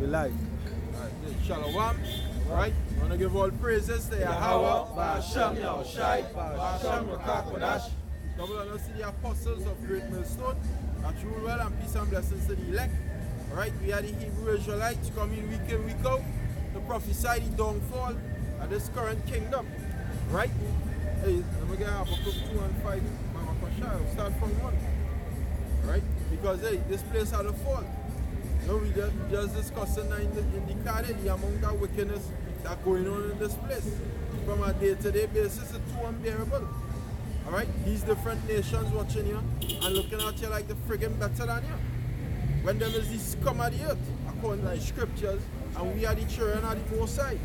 We live. Alright, Shalom. Right? I want to give all praises to Yahweh, Ba'Hashem Yahushai, Ba'Hashem Rakakodash. Double honors to the apostles of Great Millstone. That rule well and peace and blessings to the elect. Alright, we are the Hebrew Israelites coming week in, week out to prophesy the downfall of this current kingdom. Right? Hey, let me get Habakkuk 2 and 5. I'll start from 1. Right? Because hey, this place had a fall. No, we just discussing in the card the amount of wickedness that's going on in this place. From a day-to-day basis, it's too unbearable. Alright? These different nations watching you and looking at you like they're friggin' better than you. When there is the scum of the earth, according to the scriptures, and we are the children of the Most High.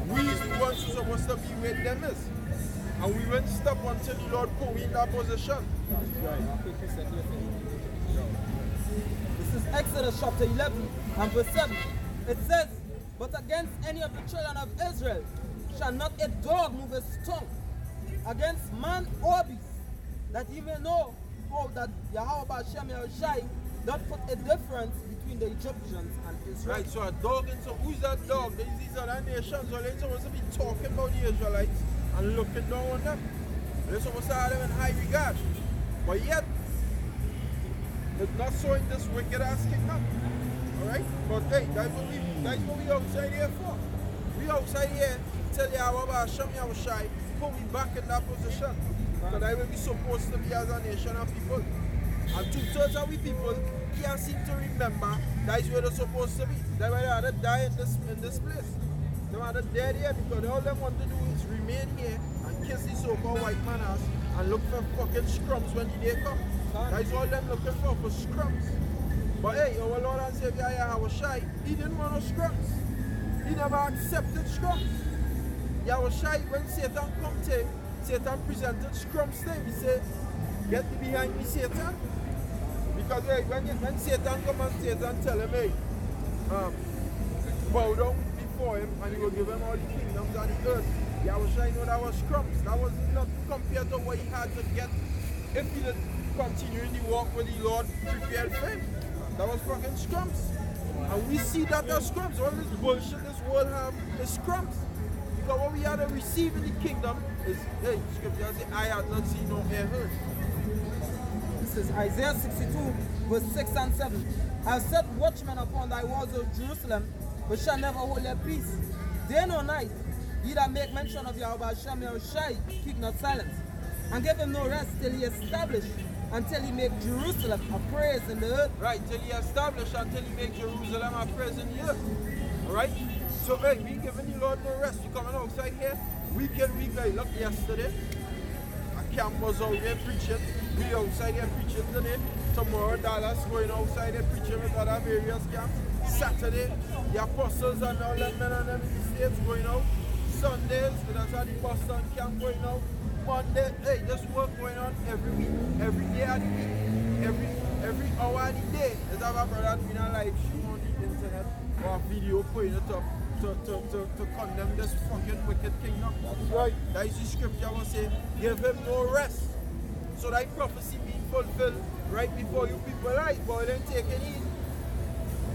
We is the ones who are supposed to be with them is. And we won't stop until the Lord put me in that position. This is Exodus chapter 11 and verse 7. It says, "But against any of the children of Israel shall not a dog move his tongue against man or beast, that ye may know how that Yahweh Ba'Hashem Yahushai doth put a difference between the Egyptians and Israel." Right, so a dog, and so who's that dog? These other nations, so they're supposed to be talking about the Israelites and looking down on them. They're supposed to have them in high regard. But yet, it's not so in this wicked ass kingdom. Alright? But hey, that's what we outside here for. We outside here tell Yahweh Ba'Hashem Yahushai put me back in that position. Because that's where we supposed to be as a nation of people. And 2/3 of we people can't seem to remember that's where they're supposed to be. That's why they had to die in this place. They had to dead here because all they want to do is remain here and kiss the so-called white man ass and look for fucking scrums when the day comes. That's all them looking for scrums. But hey, our Lord and Savior Yahushai, he didn't want no scrums. He never accepted scrums. Yahushai, when Satan come to him, Satan presented scrums to him. He said, "Get behind me, Satan." Because hey, when Satan come and Satan tell him, hey, bow down before him and he will give him all the kingdoms on the earth. Yahushai know that was scrums. That was not compared to what he had to get if he did continuing the walk with the Lord prepared for him. That was fucking scrums. And we see that as scrums. All this bullshit this world have is scrums. Because what we had to receive in the kingdom is, hey, scripture says, "I have not seen nor ear heard." This is Isaiah 62 verse 6 and 7. "I have set watchmen upon thy walls of Jerusalem, but shall never hold their peace. Day nor night, ye that make mention of Yahweh Ba'Hashem Yahushai, keep not silence, and give him no rest till he establish, until he make Jerusalem a praise in the earth." Right, till he establish, until he make Jerusalem a praise in the earth. Alright? So hey, we giving the Lord no rest. We coming outside here, week in, week out. Look, yesterday, a camp was out there preaching. We outside here preaching today. Tomorrow, Dallas going outside here preaching with other various camps. Saturday, the apostles and all them men and them in the States going out. Sundays, that's how the Boston camp going out. Monday, hey, this work going on every week, every day of the week, every hour of the day. There's a brother doing a live stream on the internet or a video putting it up to condemn this fucking wicked kingdom. That's right. That is the scripture will say, give him no rest. So that prophecy being fulfilled right before you people eyes. But they're taking heed.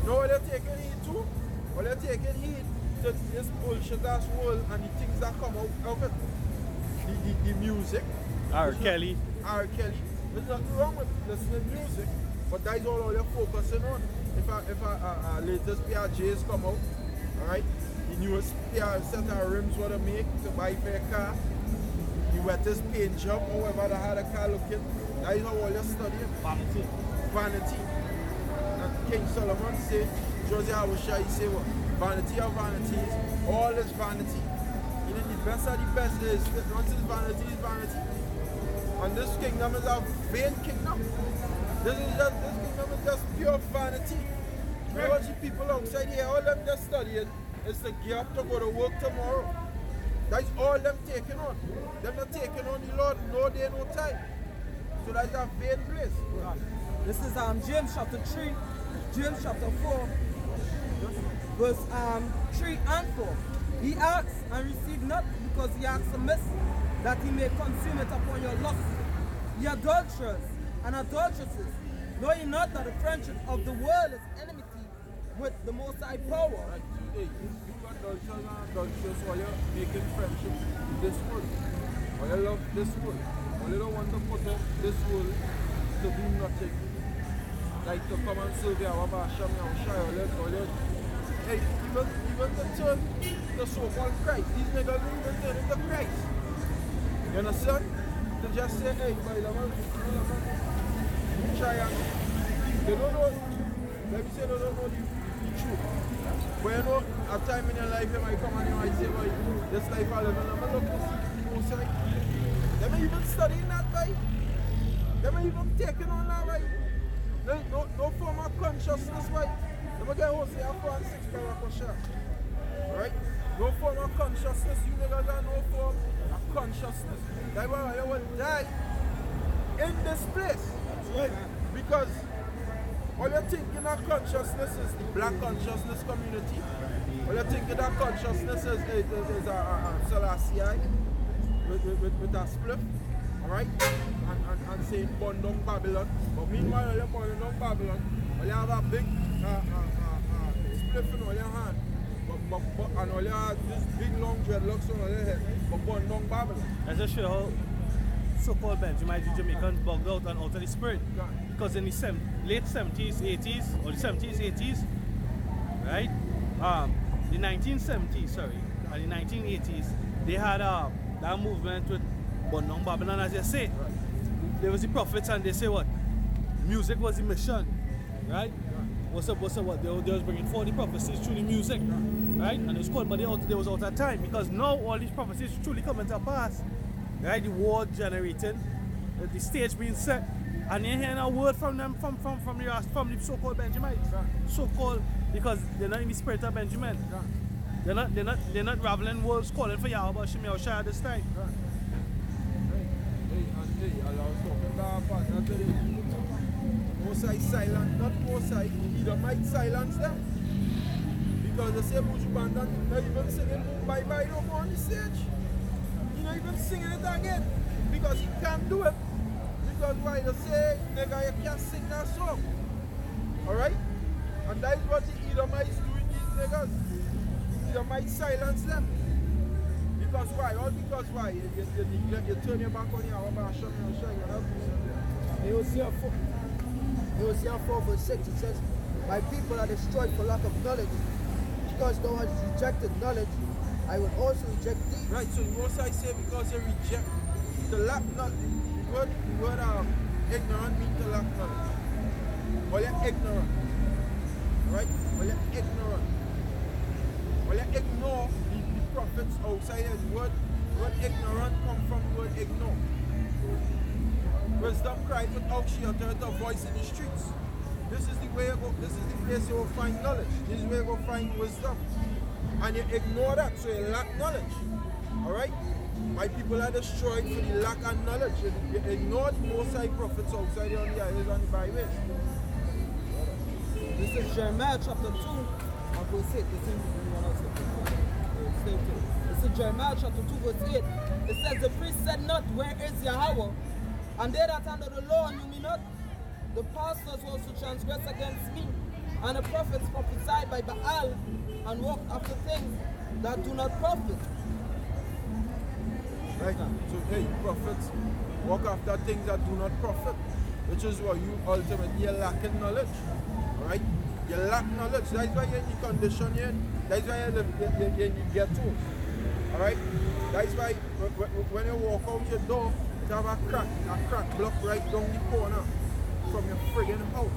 No, they're taking heed too. But they're taking heed to this bullshit ass world and the things that come out of it. The music. R. Kelly. There's nothing wrong with listening to music, but that's all they're focusing on. If a latest pair of J's come out, alright, the newest pair set of rims what they make to buy for a car, the wettest paint job, however they had a car looking, that is how all you're studying. Vanity. And King Solomon said, Joseph Awusha, he say what? Vanity of vanities, all is vanity. You know, the best of the best is, once it's vanity, is vanity. And this kingdom is a vain kingdom. This kingdom is just pure vanity. You watch the people outside here, all them just studying is to gear up to go to work tomorrow. That's all them taking on. Them not taking on the Lord, no day, no time. So that's a vain place. This is James chapter 3, James chapter 4, verse 3 and 4. "He asks and receive not, because he asks amiss, that he may consume it upon your lust. Ye adulterers and adulteresses, know ye not that the friendship of the world is enmity with the Most High power. Right. Hey, you got adulterers and adulterers while you're making friendship with this world. While you love this world. While you don't want to put up this world to do nothing. Like to come and serve our Basham and Shire. Hey, even to turn the so-called Christ. These niggas don't even turn into Christ. You understand? To just say, hey, by the man, try and they don't know. Let me say they don't know the truth. But you know, a time in your life you might come and you might say, well, this life I live in, I'm going to look to see the outside. They may even studying that, right? They may even taking on that, right? No form of consciousness, right? They may get Hosea 4 and 6 for sure. Right? No form of consciousness. You niggas have no form of consciousness. That's why you will die in this place. That's right. Because all you're thinking of consciousness is the black consciousness community. All you're thinking of consciousness is a Selassie with a spliff. Alright? And saying burn down Babylon. But meanwhile, when you're burning down Babylon, when you have a big spliff in all your hand, and all you have this big long dreadlocks on your head, but burn down Babylon. That's just show how so-called Benjamites, the Jamaicans, bugged out and out of the spirit. Because in the late 70s, 80s, or the 70s, 80s, right? The 1970s, sorry, and the 1980s, they had that movement with burn down Babylon, as you say. There was the prophets and they say what? Music was the mission, right? What's up? They was bringing forth the prophecies through the music, right? And it was called, but they was out of time because now all these prophecies truly coming to pass, right? The war generating, the stage being set, and you're hearing a word from them from the so-called Benjamites, so-called, because they're not in the spirit of Benjamin. They're not raveling words calling for Yahweh Shemel Shah this time. Hey, I was talking about partner today. Mosai silent, not Mosai. Either might silence them. Because they say Buju Bandan not even singing Bye Bye no more on the stage. He's not even singing it again. Because he can't do it. Because why they say, nigga, you can't sing that song. Alright? And that is what the Edomites doing these niggas. The Edomites silence them. Because why? All because why? You turn your back on your Basham and Shire. Hosea 4 verse 6, it says, my people are destroyed for lack of knowledge. Because thou hast rejected knowledge, I will also reject thee. Right, so the most I say because you reject the lack knowledge. The word ignorant means to lack knowledge. Well, you're ignorant. Right? Well, you're ignorant. Well, you ignore the prophets outside. The word ignorant comes from the word ignore. Wisdom cried without shelter, with a voice in the streets. This is the way you go. This is the place you will find knowledge. This is where you will find wisdom. And you ignore that, so you lack knowledge. Alright? My people are destroyed for the lack of knowledge. You ignore the Most High prophets outside on the islands and the byways. This is Jeremiah chapter 2, and verse 8. This is Jeremiah chapter 2, verse 8. It says, the priest said not, where is Yahweh? And they that under the law knew me not. The pastors also transgressed against me. And the prophets prophesied by Baal and walked after things that do not profit. Right. So hey, prophets walk after things that do not profit. Which is what you ultimately are lacking knowledge. Alright? You lack knowledge. That's why you're in the condition you're in. That's why you're in the ghetto. Alright? That's why when you walk out your door, you have a crack block right down the corner from your friggin' house.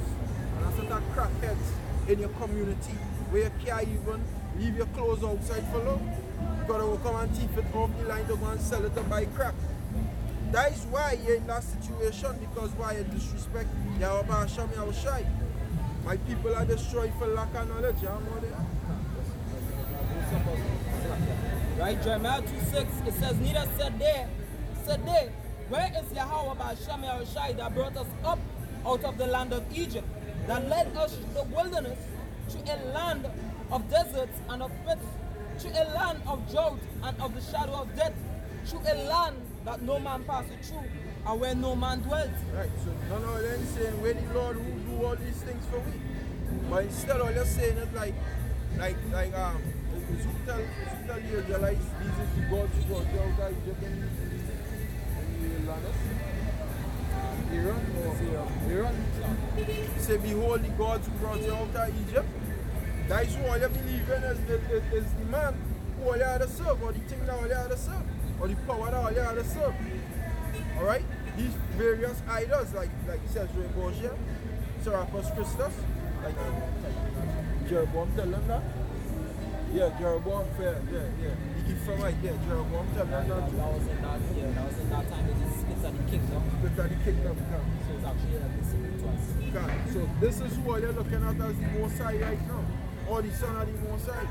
And that's what that crackheads in your community where you can't even leave your clothes outside for long. You gotta come and thief it off the line to go and sell it to buy crack. That is why you're in that situation, because why you disrespect Yahweh Hashem Yahushai. My people are destroyed for lack of knowledge. Right, Jeremiah 2:6, it says, neither said they, where is Yahweh Hashem Yahushai that brought us up out of the land of Egypt, that led us to the wilderness, to a land of deserts and of pits, to a land of drought and of the shadow of death, to a land that no man passed through, and where no man dwelt. Right, so no, then saying, where the Lord who do all these things for we? But instead all you're saying it like you tell the Israelites these is the gods who brought you out of Egypt in the wilderness. Aaron. He said, behold the gods who brought you out of Egypt. That is who all you believe in is the man who all you had to serve, or the thing that all you had to serve, or the power that all you had to serve. Alright? These various idols, like he says, Reborgia, Serapis Christus, like Jeroboam tell them that. Yeah, Jeroboam fair, yeah. He give from right there, Jeroboam tell them that. That was in that time that he split of the kingdom. Split of the kingdom, So it's actually a missing twice. So this is who you're looking at as the Most High right now. Or the son of the Most High.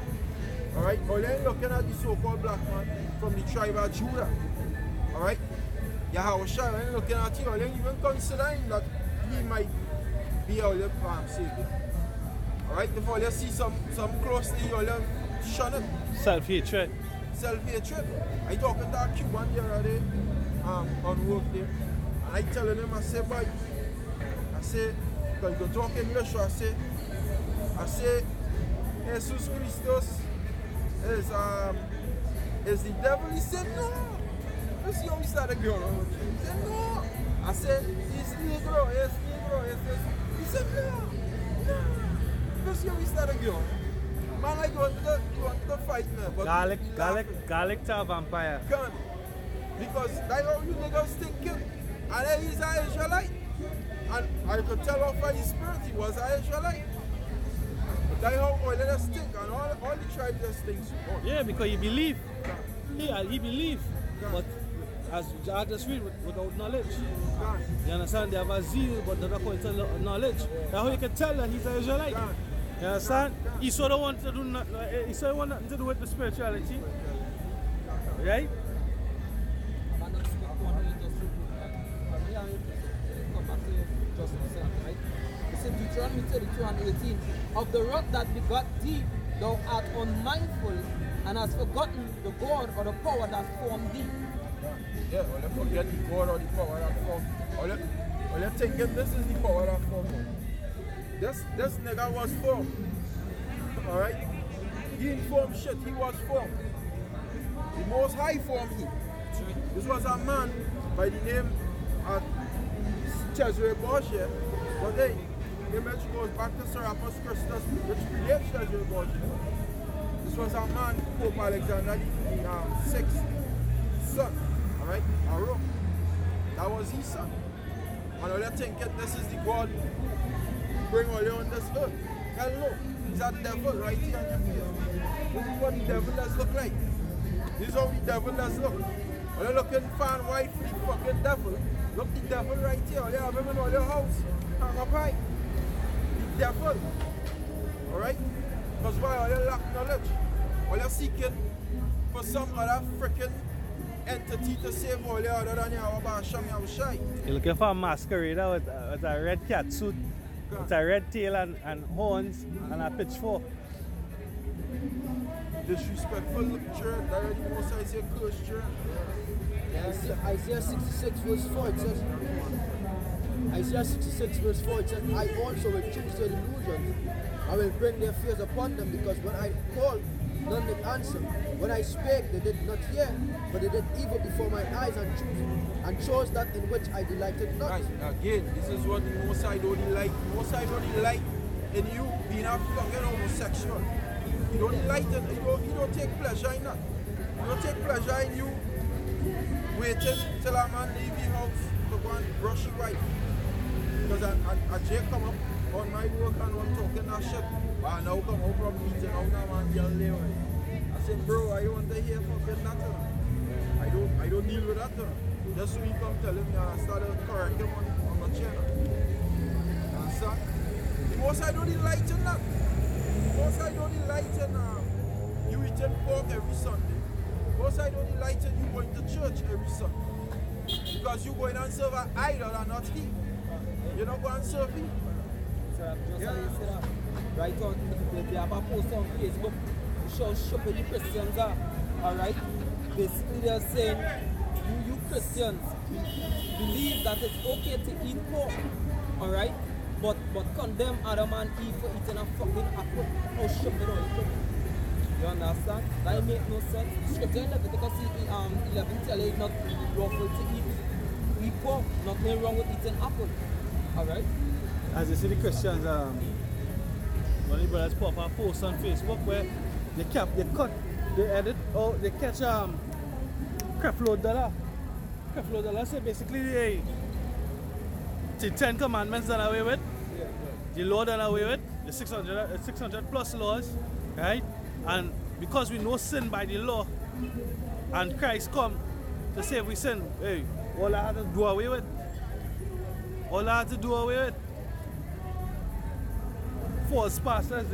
Alright? Or you're looking at the so-called black man from the tribe of Judah. Alright? Yahushua, you're looking at you, you're even considering that he might be our Savior. Alright? Before you see some close to you, you'll shun it. Self-hatred. Self-hatred. I talking to a Cuban the other day on work there. And I telling him, I say, boy, because you talk English, I say, Jesus Christus is the devil. He said, no. You see how he started going on? He said, no. I said, he's Negro. He said, no. You see how he started going? Man, like, you want to fight me. But Garlic to a vampire. Gun. Because that's how you niggas thinking. And then he's an Israelite. And I could tell off by his spirit he was an Israelite. But that's how all of us think. And all the tribes just think. Yeah, because he believe. He believe. But as I just read without knowledge. You understand? They have a zeal, but they're not going to knowledge. That's how you can tell that he's an Israelite. You understand? He sort of wants to do nothing to do with the spirituality. Right? Deuteronomy 32 and 18, of the wrath that begot thee, thou art unmindful, and hast forgotten the God or the power that formed thee. Yeah, well, you forget the God or the power that formed. Well, you thinking this is the power that formed. This nigga was formed. Alright? He ain't formed shit, he was formed. The Most High formed him. This was a man by the name of Cesare Borgia, but then the image goes back to Serapis Christus, which predates Cesare Borgia. This was a man, Pope Alexander the sixth son, alright, a Rome. That was his son. And all you're thinking this is the God who bring all you on this earth. Hell no, he's a devil right here on your face. This is what the devil does look like. This is how the devil does look. All you're looking fan white for the fucking devil. Look, the devil right here. All you have him in all your house. Hang up high. The devil. Alright? Because why all you lack knowledge? All you're seeking for some other freaking entity to save all you other than Yahweh Hashem Yahushai. You're looking for a masquerader with a red cat suit, with a red tail and horns and a pitchfork. Disrespectful church, that the Most High say curse church. Isaiah 66 verse 4 it says, Isaiah 66 verse 4 it says, I also will choose their delusions. I will bring their fears upon them, because when I called, none did answer. When I spake, they did not hear, but they did evil before my eyes and chose that in which I delighted not. Right, again, this is what the Most High don't like. The Most High don't like in you being a fucking homosexual. He don't delight in it. He don't take pleasure in that. He don't take pleasure in you waiting till a man leave the house to go and brush your wife. Because a Jay come up on my work and I'm talking that shit. But now come out from meeting out now and girl there. I said, bro, I want to hear fucking that. I don't deal with that. Just so you come tell him I started correcting him on my channel. Understand? The Most High don't delight in that. The Most High don't delight in you eating pork every Sunday. The Most High don't delight in you going to church every Sunday. Because you going and serve an idol and not he. You don't go and serve him. Sir, just how you say that. Right on, they have a post on Facebook. Show shopping the Christians are. Alright? Basically they're saying, you Christians believe that it's okay to eat pork. Alright? but condemn Adam and Eve for eating a fucking apple. How stupid are you? You understand? That make no sense. Scripture in Leviticus 11 tell you not lawful to eat pork. Nothing wrong with eating apple. Alright? As you see the Christians, one of the brothers put up a post on Facebook where they cut, they edit, or they catch creflo dollar. Creflo dollar, so basically the 10 commandments done away with, the law done away with, the 600 plus laws, right? And because we know sin by the law, and Christ come to save we sin, hey, all I had to do away with. All I had to do away with. False pastors,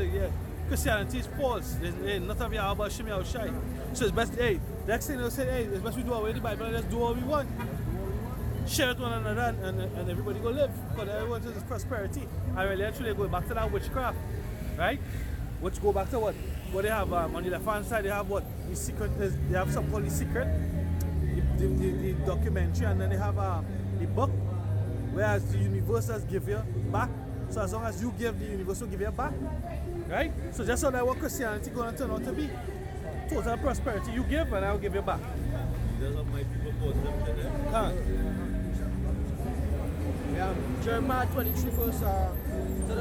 Christianity is false. There's nothing of Yahweh Shem Yahushai. So it's best, the next thing they'll say, it's best we do away with the Bible and let's do what we want. Share it with one another and everybody go live. Because everyone says it's prosperity. And really actually go back to that witchcraft. Right? Which go back to what they have on the left hand side, they have what? The secret is, they have something called the secret, the documentary, and then they have the book, whereas the universe has give you back. So as long as you give, the universe will give you back. Right? So just so that what Christianity gonna turn out to be. Total prosperity. You give and I will give you back. That's what my people quote them today. Jeremiah 23 verse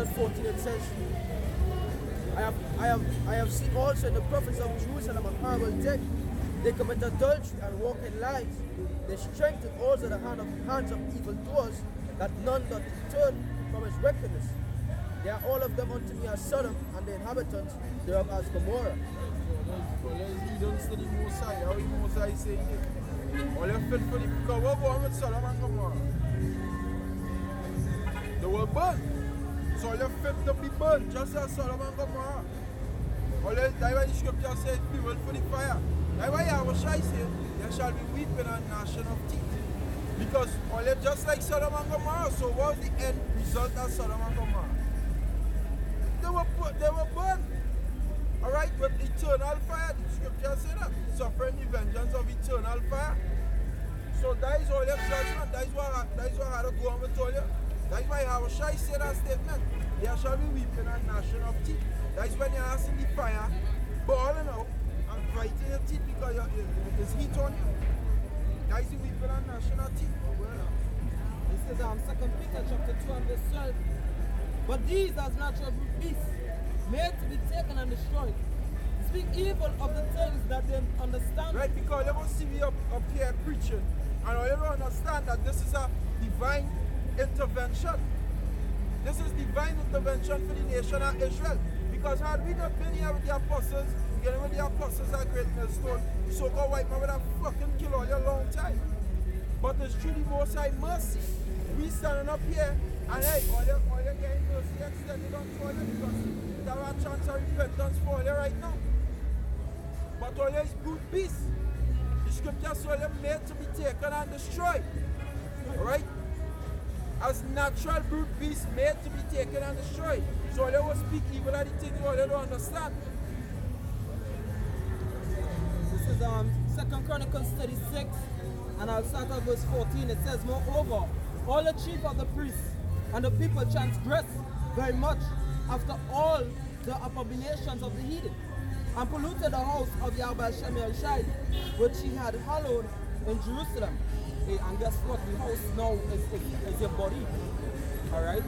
14 it says, I have seen also in the prophets of Jerusalem a horrible death. They commit adultery and walk in lies. They strengthen also the hands of evildoers, that none doth turn from his wickedness. They are all of them unto me as Sodom, and the inhabitants thereof as Gomorrah. You don't study Mosai. How is Mosai saying it? All your faithfully, because what going with Sodom and Gomorrah? They were burned. So all your faith to be burned, just as Sodom and Gomorrah. That's why the scripture says, fuel for the fire. That's why Yahushua said, there shall be weeping and gnashing of teeth. Because all just like Sodom and Gomorrah. So what was the end result of Sodom and Gomorrah? They were burned. Alright, with eternal fire, the scripture said that. Suffering the vengeance of eternal fire. So that is all your judgment. That is what I had to go on with all you. That is why Yahushua said that statement. There shall be weeping and gnashing of teeth. That is when you're seeing the fire boiling out and biting your teeth because there's heat on you. That is the weeping and gnashing of teeth. This is 2 Peter chapter 12 verse 12. But these as natural beasts, made to be taken and destroyed, speak evil of the things that they understand. Right, because you must see me up here preaching, and I don't understand that this is a divine intervention. This is divine intervention for the nation of Israel. Because had we not been here with the apostles, together with the apostles at Great Millstone, so-called white man would have fucking killed all your long time. But it's through the Most High mercy. We standing up here, and hey, all you're getting mercy extended unto all you because there are a chance of repentance for all you right now. But all you is brute beasts. The scripture says all you made to be taken and destroyed. Alright? As natural brute beasts made to be taken and destroyed. So all you will speak evil of the things all you don't understand. This is 2 Chronicles 36, and I'll start at verse 14. It says, moreover, all the chief of the priests and the people transgress very much after all the abominations of the heathen, and polluted the house of Yahweh Shem Yahushai, which he had hallowed in Jerusalem. And guess what? The house now is your body. Alright?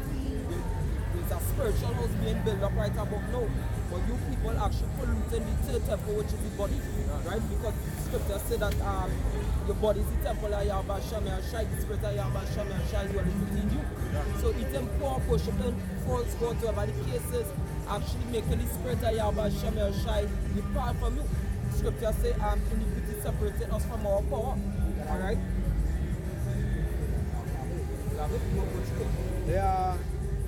There's a spiritual house being built up right about now. But you people actually polluting the temple, which is the body. Right? Because scripture said that your body is the temple of Yahweh Shem Yahushai, the spirit of Yahweh Shem Yahushai is within you. So eating pork, worshiping false gods, whatever the cases, actually making the spirit of Yahweh Shem Yahushai depart from you. Scripture say iniquity separated us from our power. Alright? Yeah,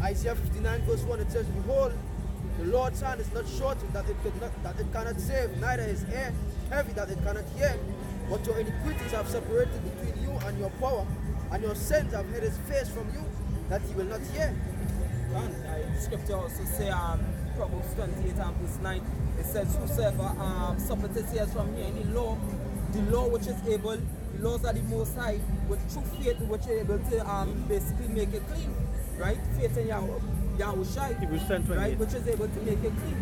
Isaiah 59 verse 1 it says, behold, the Lord's hand is not short that it cannot save, neither his ear heavy that it cannot hear. But your iniquities have separated between you and your power, and your sins have hid his face from you, that he will not hear. And scripture also say Proverbs 28 and verse 9, it says, whosoever suffereth his ears from hearing the law which is able, the laws of the Most High, with true faith which are able to basically make it clean. right? Faith in Yahushai, Hebrews 10:28. right? Which is able to make it clean.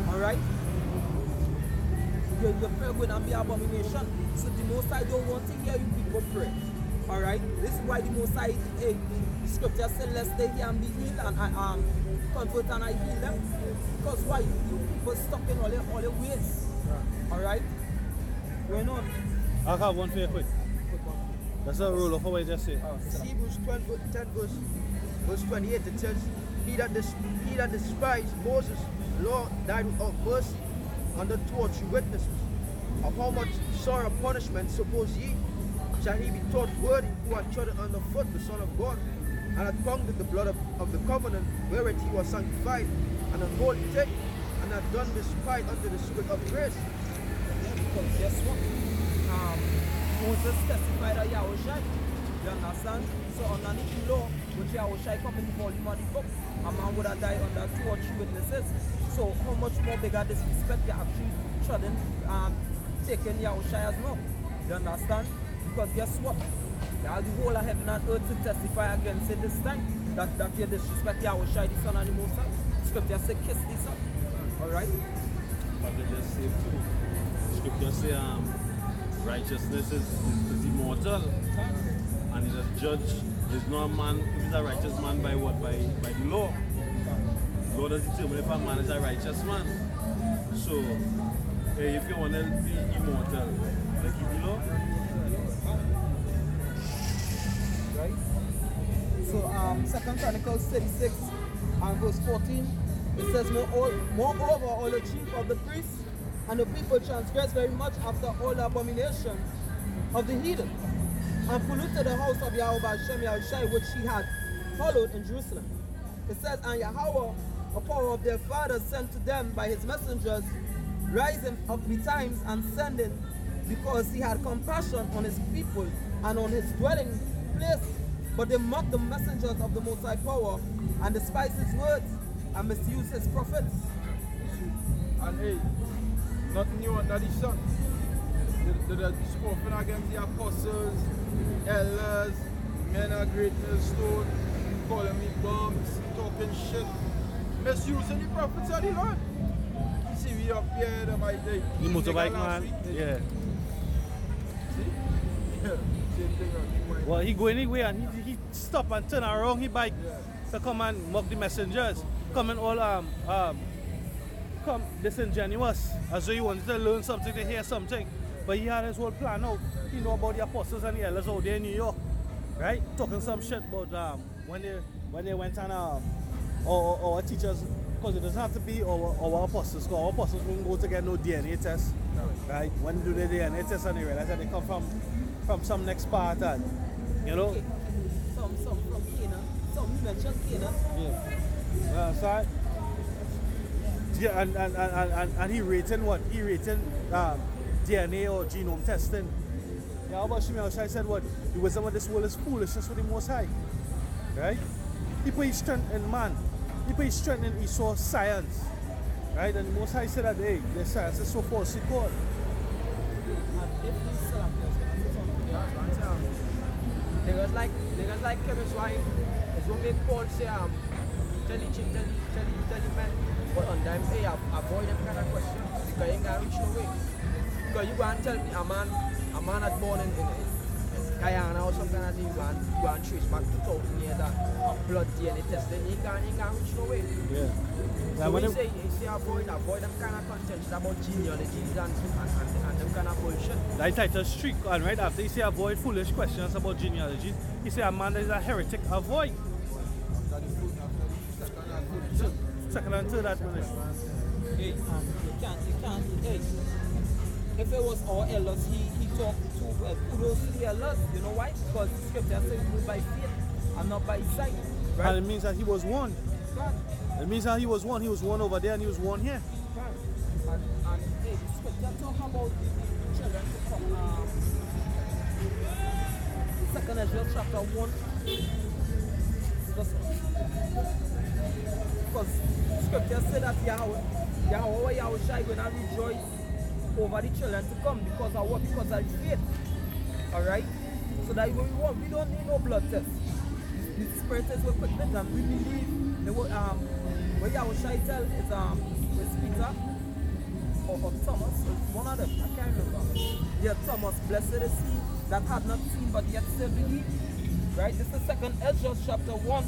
Alright? Your prayer will not be abomination. So the Most High don't want to hear you people pray. Alright? This is why the Most High, the scripture said, lest they hear and be healed and convert and I heal them. Because why? You people stuck in all their ways. Alright? Going on. I'll have one for you quick. That's a rule of what I just said. Hebrews 10 verse 28, it says, He that despised Moses' law died without mercy under 2 or 3 witnesses. Of how much sorrow punishment suppose ye shall he be thought worthy who had trodden underfoot the Son of God, and had pounded the blood of the covenant wherein he was sanctified, and an holy thing, and had done despite unto the Spirit of grace. Because guess what? Moses testified at Yahushai. You understand? So underneath the law, which Yahushai come in the volume of the book, a man would have died under 2 or 3 witnesses. So how much more bigger disrespect you actually trodden taking Yahushai as well? You understand? Because guess what? You have the whole of heaven and earth to testify against it this time. That you disrespect Yahushai, the Son and the Most High. Scripture say kiss the Son. Alright? But they just say too. Scripture say righteousness is immortal, and is a judge. Is not a man, if he's a righteous man by what? By the law. Law does determine if a man is a righteous man. So if you want to be immortal, like keep the law. Right? So 2 Chronicles 36 and verse 14, it says, Moreover, all the chief of the priests and the people transgressed very much after all the abomination of the heathen, and polluted the house of Yahweh Hashem Yahushai, which he had followed in Jerusalem. It says, and Yahweh, a power of their fathers, sent to them by his messengers, rising up betimes and sending, because he had compassion on his people and on his dwelling place. But they mocked the messengers of the Most High power, and despised his words, and misused his prophets. And hey, nothing new under the sun. They're scoffing against the apostles, elders, men of great millstone, calling me bombs, talking shit, misusing the prophets of the Lord. See, we up here the bike day. The motorbike man, yeah. See? Yeah, same thing. Well, he go anywhere and he stop and turn around his bike to come and mock the messengers. Come and all come disingenuous, as though he wanted to learn something, to hear something. But he had his whole plan out. He know about the apostles and the elders out there in New York, right? Talking some shit about when they went on our teachers, because it doesn't have to be our apostles, because our apostles won't go to get no DNA test, right? When they do the DNA test and they realize that they come from some next part, and you know. Some from Canaan, some you mentioned Canaan. Yeah. So yeah, and he rating what? He rating DNA or genome testing. Yeah, how about Shimei said what? The wisdom of this world is foolishness for the Most High. Right? He put his strength in man. He put his strength in Esau's science. Right? And the Most High said that, hey, the science is so falsely called. Niggas like CameraFi is what make Paul say tell the men, but on them say avoid them kind of questions because you ain't gonna reach no way. Because you go and tell me a man that's born in Guyana or something like that, you go and trace back 2,000 years and blood DNA testing, you can't reach no way. Yeah. So we say avoid them kind of contention about genealogies and them kind of bullshit. Like Titus streak on right after he say avoid foolish questions about genealogy. He say a man that is a heretic, avoid. Second and third admonition. Hey, you can't, hey. If it was our elders, he talked to kudos to the elders. You know why? Because the scripture says we move by faith and not by sight. Right? And it means that he was one. Right. It means that he was one. He was one over there and he was one here. Right. And hey, the scripture talk about the children to come. 2nd Ezra chapter 1. Because scripture said that Yahushai is going to rejoice over the children to come because of what? Because of faith. Alright? So that's what we want. We don't need no blood test. the spirit is with them. We believe the what Yahushua tell is with Peter or Thomas, it's one of them, I can't remember. Yeah, Thomas, blessed is he that had not seen but yet still believe. Right? This is 2nd Ezra chapter 1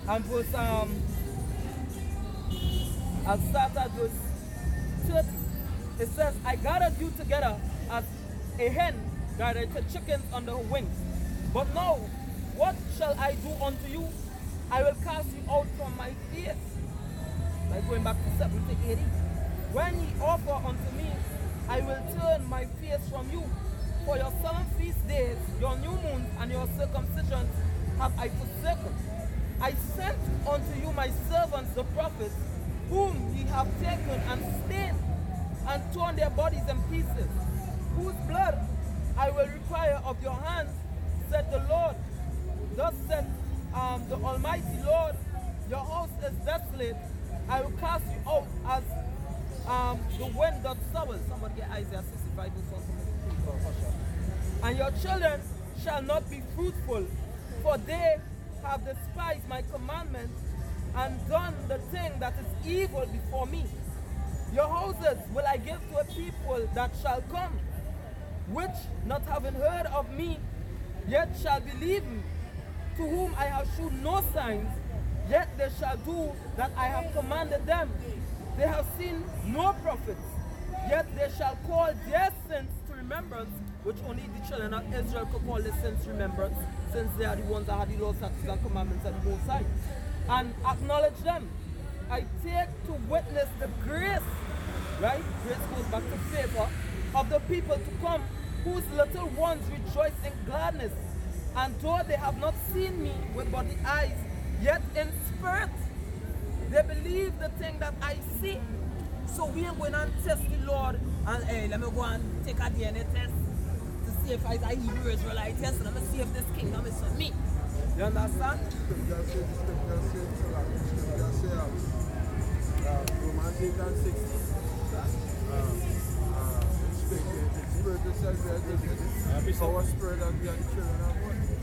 and verse I'll start at verse 30. It says, I gathered you together as a hen gathered her chickens under her wings. But now, what shall I do unto you? I will cast you out from my face. Like going back to 70 AD. When ye offer unto me, I will turn my face from you. For your solemn feast days, your new moons, and your circumcisions have I forsaken. I sent unto you my servants the prophets, whom ye have taken and slain, and torn their bodies in pieces, whose blood I will require of your hands, said the Lord. Thus said the Almighty Lord, your house is desolate. I will cast you out as the wind doth sow. Somebody get Isaiah 65 or something. And your children shall not be fruitful, for they have despised my commandments and done the thing that is evil before me. Your houses will I give to a people that shall come, which not having heard of me, yet shall believe me, to whom I have shewn no signs, yet they shall do that I have commanded them. They have seen no prophets, yet they shall call their sins to remembrance, which only the children of Israel could call their sins remembrance, since they are the ones that had the laws, statutes, and commandments at the Most High, and acknowledge them. I take to witness the grace, right? Grace goes back to favor of the people to come, whose little ones rejoice in gladness. And though they have not seen me with body eyes, yet in spirit they believe the thing that I see. So we are going and test the Lord, and hey, let me go and take a DNA test to see if I Hebrew Israelite test, and let me see if this kingdom is for me. You understand? Romans 8 and 16. Our spirit and the children of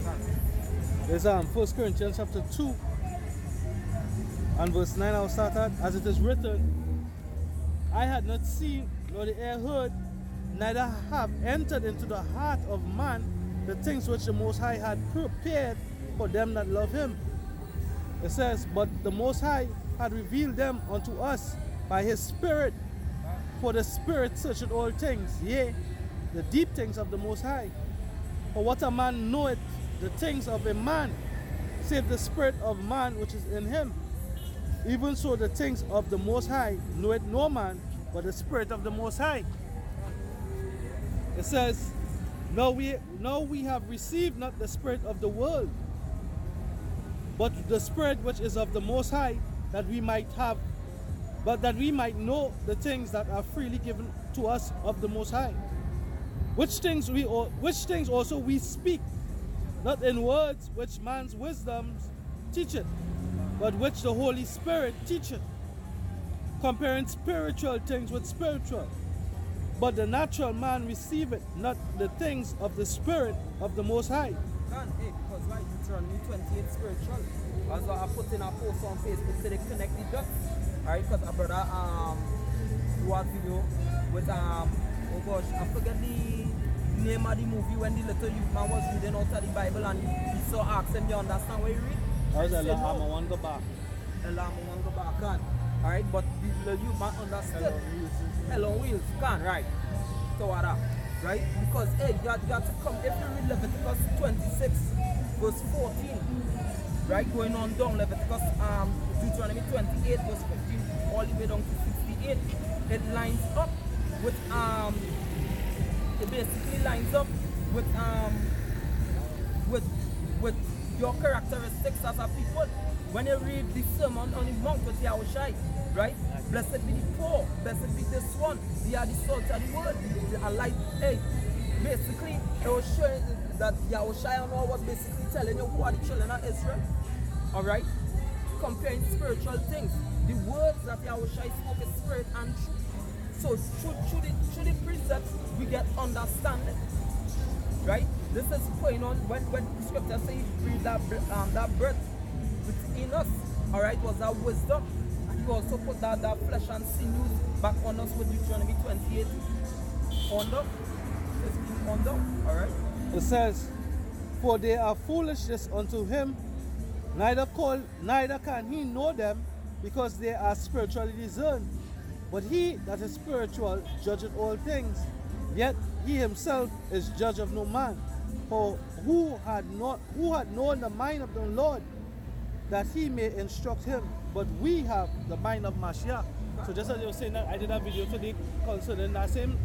God. There's 1 Corinthians chapter 2 and verse 9 I'll start at. As it is written, I had not seen nor the ear heard, neither have entered into the heart of man the things which the Most High had prepared for them that love him. It says, but the Most High had revealed them unto us by his Spirit. For the Spirit searcheth all things, yea, the deep things of the Most High. For what a man knoweth the things of a man, save the spirit of man which is in him. Even so the things of the Most High knoweth no man, but the Spirit of the Most High. It says, no, we have received not the spirit of the world, but the Spirit which is of the Most High, that we might know the things that are freely given to us of the Most High. Which things also we speak, not in words which man's wisdom teacheth, but which the Holy Spirit teacheth, comparing spiritual things with spiritual. But the natural man receiveth not the things of the Spirit of the Most High. Because like Deuteronomy 28 spiritual. As I put in a post on Facebook to connect the dots. Alright, because a brother do a video with oh gosh, I forget the name of the movie when the little youth man was reading out of the Bible and he saw asked him, you understand what he read? That was a Llama one go back. A Llama one go back, can. Alright, but the little youth man understood. Hello wheels, can, right. So what up? Right? Because hey, you have to come, if you read Leviticus 26 verse 14, right, going on down Leviticus Deuteronomy 28 verse 15 all the way down to 68, it lines up with it basically lines up with your characteristics as a people. When you read the Sermon on the Mount with Yahushua, right? Blessed be the poor, blessed be this one, they are the salt of the world, they are light. Hey, basically, it was showing that Yahushua and all was basically telling you who are the children of Israel. Alright? Comparing spiritual things. The words that Yahushua spoke is spirit and truth. So through the precepts, we get understanding. right? This is going on when the scripture says breathe that breath within us, all right, was that wisdom. And he also put that flesh and sinews back on us with Deuteronomy 28 under, 15 under, all right? It says, for they are foolishness unto him, neither can he know them, because they are spiritually discerned. But he that is spiritual judgeth all things, yet he himself is judge of no man. For who had known the mind of the Lord, that he may instruct him? But we have the mind of Mashiach. So just as you were saying that, I did a video today concerning that same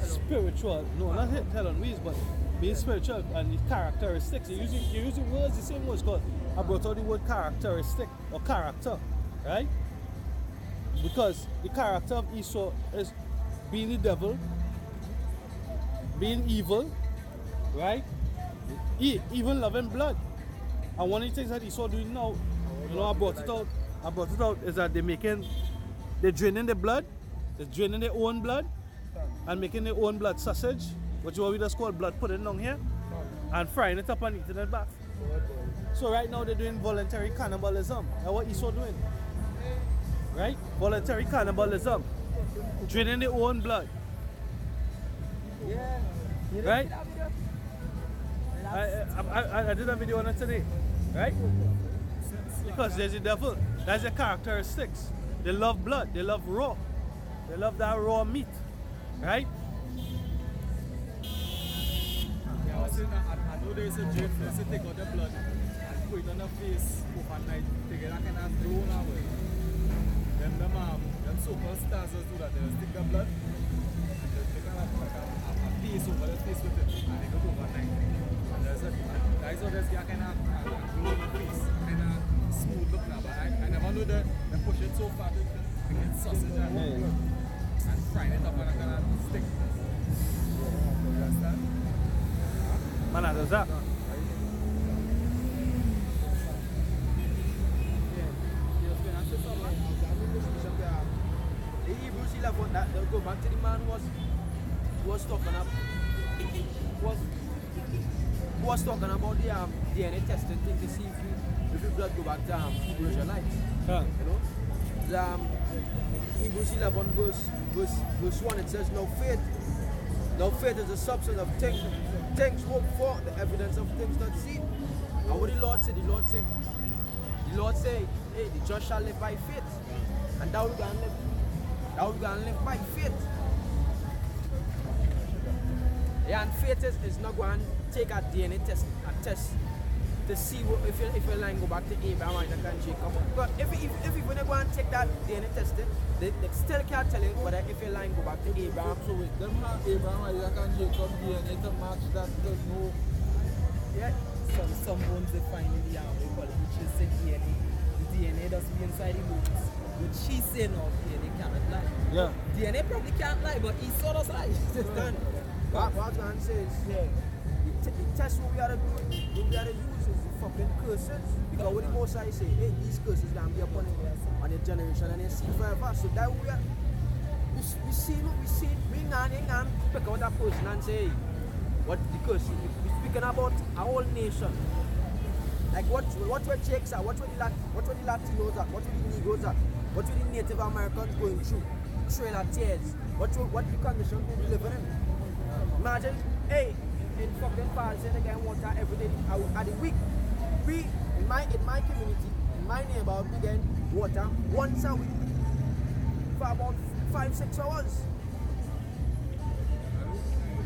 spiritual, no, not telling ways, but being spiritual and the characteristics. You're using words, the same words, called I brought out the word characteristic or character, right? Because the character of Esau is being the devil, being evil, right? Even loving blood. And one of the things that Esau doing now, you know, I brought it out, is that they're draining the blood, they're draining their own blood, and making their own blood sausage, which is what we just call blood pudding down here, and frying it up and eating it back. So right now they're doing voluntary cannibalism. That's what Esau doing. Right? Voluntary cannibalism. Draining their own blood. Yeah. Right? I did a video on it today. Right? Because there's the devil. That's the characteristics. They love blood. They love raw. They love that raw meat. Right? Yeah, I know there's a dream for us to take out the blood and put it on the face overnight to get that kind of drone away. Then them so-called stars do that. They stick the blood and they kind of like a piece over the face with it and they go overnight. And there's how there's kind of glow on the face, kind of smooth look now. But I never know that they push it so far to get sausage and frying it up and kind of stick. You understand? Man, that's that. The Hebrews 11, that they'll go back to the man was talking about the DNA testing thing to see if your blood go back to Hebrew Israelites. Huh. You know? The, Hebrews 11 verse 1, it says, Now faith is the substance of things hoped for, the evidence of things not seen. And what the Lord said? The Lord said, hey, the just shall live by faith. And thou gonna live by faith. Yeah, and faith is not going to take a DNA test to see if your line go back to Abraham, Isaac and Jacob. But if you're going to go and take that DNA test, they still can't tell you whether if your line go back to Abraham. So with them have Abraham, Isaac and Jacob DNA to match that to know. Yeah. Some bones they find in the which is the DNA. The DNA doesn't be inside the bones. Which she say no, DNA cannot lie. Yeah. DNA probably can't lie, but he saw us lie. It's done. What man says, the test what we are doing, what we are using is the fucking curses. Because what the most I say, hey, these curses gonna be upon on the generation and they see forever. So that we can pick out a person and say, hey, what the curse? We're speaking about a whole nation. Like what were Czechs are, what were the Latinos are, what were the Negroes are, what were the Native Americans going through, trail of tears, what the condition we living in. Imagine, hey, in fucking Paris, they get water every day at the week. We, in my community, in my neighborhood, we get water once a week for about 5-6 hours.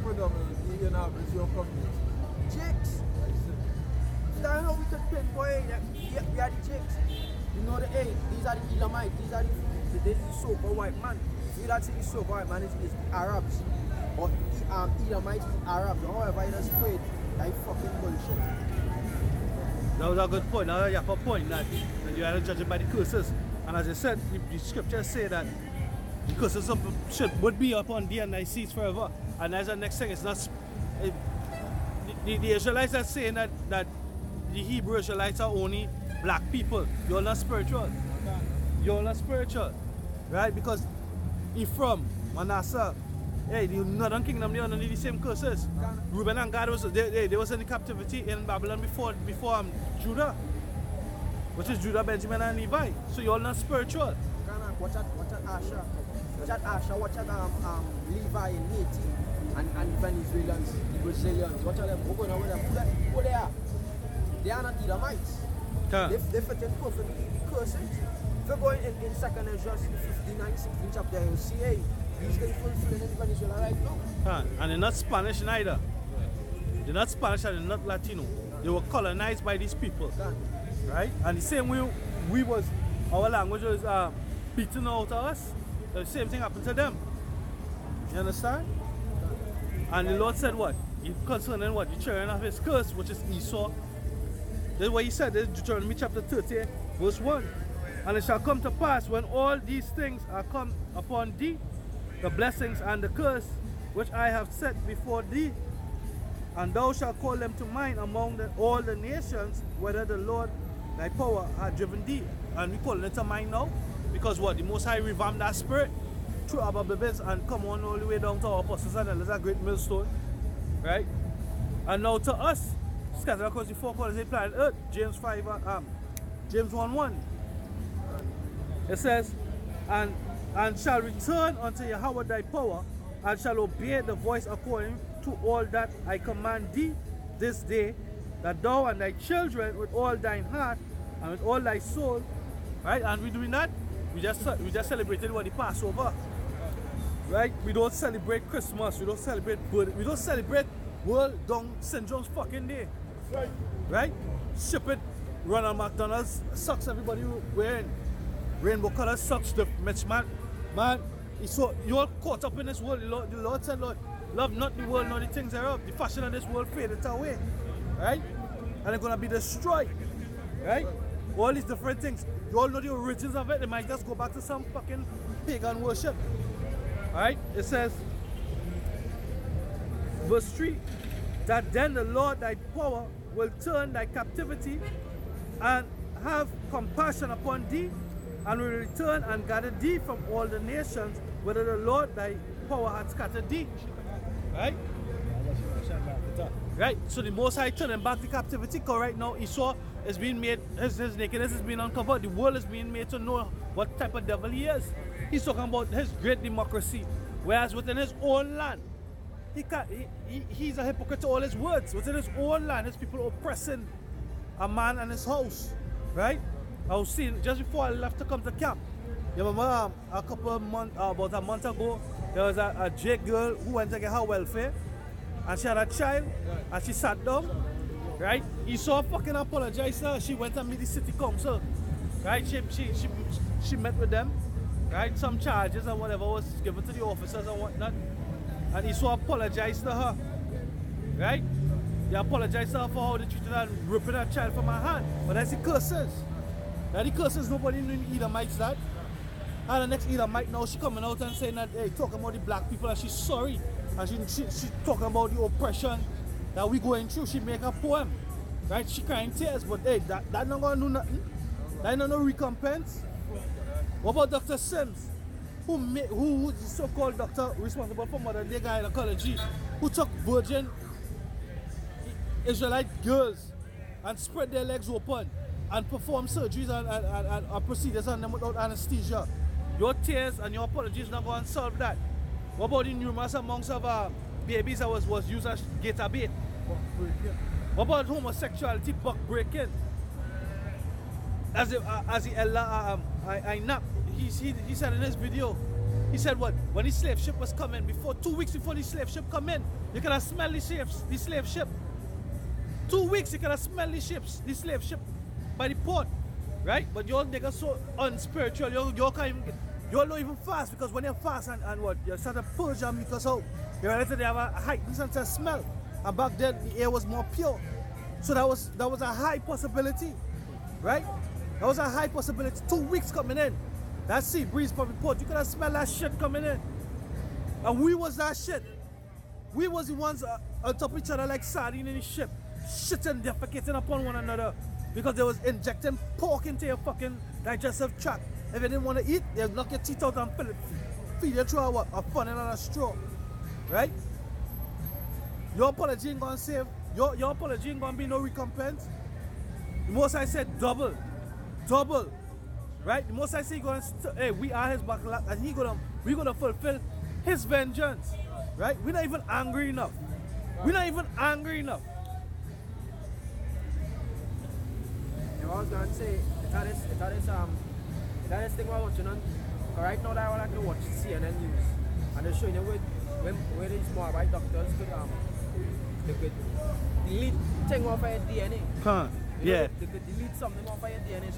Predominantly, you know, it's your community. Chicks. That's how we could pinpoint that we are the chicks. You know the hey, these are the Elamites, these are the so-called white man. You don't see the so-called white man is the Arabs. Or Elamites is Arabs, or however it is played. That fucking bullshit. That was a good point. Now you have a point that you are judging by the curses. And as I said, the scriptures say that the curses would be upon thee and thy seeds forever. And as the next thing, it's not. The Israelites are saying that the Hebrew Israelites are only black people. You're not spiritual. You're not spiritual. Right? Because Ephraim, Manasseh, hey, the northern kingdom, they underneath the same curses. Reuben and Gad they was in the captivity in Babylon before Judah, which is Judah, Benjamin, and Levi. So you're not spiritual. Watch out Asher. Watch out Asher. Watch out Levi in Haiti and Venezuelans, the Brazilians. Watch out them. What's going on with them? Who they are? They are not Edomites. They fit in perfectly the curses. If you go in 2nd Ezra 59, 16 chapter, you see, hey, these guys fulfilling in Venezuela right now. And they're not Spanish neither. They're not Spanish and they're not Latino. They were colonized by these people. Right? And the same way our language was beaten out of us, the same thing happened to them. You understand? And the Lord said what? Concerning what? The children of his curse, which is Esau. This is what he said, this is Deuteronomy chapter 30, verse 1. And it shall come to pass when all these things are come upon thee, the blessings and the curse which I have set before thee, and thou shalt call them to mind among all the nations, whether the Lord thy power hath driven thee. And we call it to mind now, because what? The Most High revamped that spirit through our babies and come on all the way down to our apostles, and there's a great millstone. Right? And now to us, scattered across the four corners of the planet earth, James 1:1. It says, and shall return unto Yahweh thy power, and shall obey the voice according to all that I command thee this day, that thou and thy children with all thine heart and with all thy soul. Right? And we doing that. We just celebrated what the Passover. Right? We don't celebrate Christmas. We don't celebrate birthday. We don't celebrate World Down Syndrome's fucking day. Right? Ship it. Ronald McDonald's socks. Everybody wearing rainbow color socks. The man, you're caught up in this world. The Lord said, Lord, love not the world, nor the things thereof. The fashion of this world fadeth away. Right? And they're gonna be destroyed. Right? All these different things. You all know the origins of it. They might just go back to some fucking pagan worship. Alright? It says, verse 3, that then the Lord thy power will turn thy captivity and have compassion upon thee, and will return and gather thee from all the nations, whether the Lord thy power hath scattered thee. Right? Right? So the Most High turning back the captivity, because right now Esau is being made, his nakedness is being uncovered. The world is being made to know what type of devil he is. He's talking about his great democracy. Whereas within his own land, he's a hypocrite to all his words. Within his own land, his people oppressing a man and his house. Right? I was seeing just before I left to come to camp. You remember about a month ago, there was a J girl who went to get her welfare, and she had a child, and she sat down. Right? Esau fucking apologized to her. She went and meet the city council. Right? She met with them. Right? Some charges and whatever was given to the officers and whatnot. And Esau apologized to her. Right? They apologized to her for how they treated her and ripping her child from her hand. But that's the curses. That the curses, nobody knew Edomites that. And the next Edomite now, she coming out and saying that, hey, talking about the black people, and she's sorry. And she talking about the oppression that we going through. She make a poem. Right? She crying tears, but hey, that not gonna do nothing. That ain't no recompense. What about Dr. Sims? Who is the so-called doctor responsible for modern day gynecology, who took virgin Israelite girls and spread their legs open and perform surgeries and procedures on them without anesthesia? Your tears and your apologies not going to solve that. What about the numerous amounts of babies that was used as gator bait? What about homosexuality buck breaking? As the elder Ainap, he said in his video, he said what? When the slave ship was coming, 2 weeks before the slave ship come in, you can smell the slave ship. 2 weeks you can smell the slave ship by the port. Right? But you're niggas so unspiritual, you're not even fast, because when you're fast and what, you start to purge and because out, you realize that they have a heightened sense of smell. And back then the air was more pure. So that was a high possibility. Right? That was a high possibility. 2 weeks coming in. That sea breeze from the port, you could have smelled that shit coming in. And we was that shit. We was the ones on top of each other like sardine in the ship, shitting, defecating upon one another, because they was injecting pork into your fucking digestive tract. If you didn't want to eat, they'd knock your teeth out and feed you through a funnel and a straw. right? Your apology ain't gonna save. Your apology ain't gonna be no recompense. The Most I said double, right? The Most I say hey, we are his backlash, and we gonna fulfill his vengeance, right? We're not even angry enough. We're not even angry enough. I was gonna say, it's this thing we're watching on. Right now, I like to watch CNN news, and they're showing you where these Moabite doctors could delete thing off of your DNA. Yeah. They could delete something off of your DNA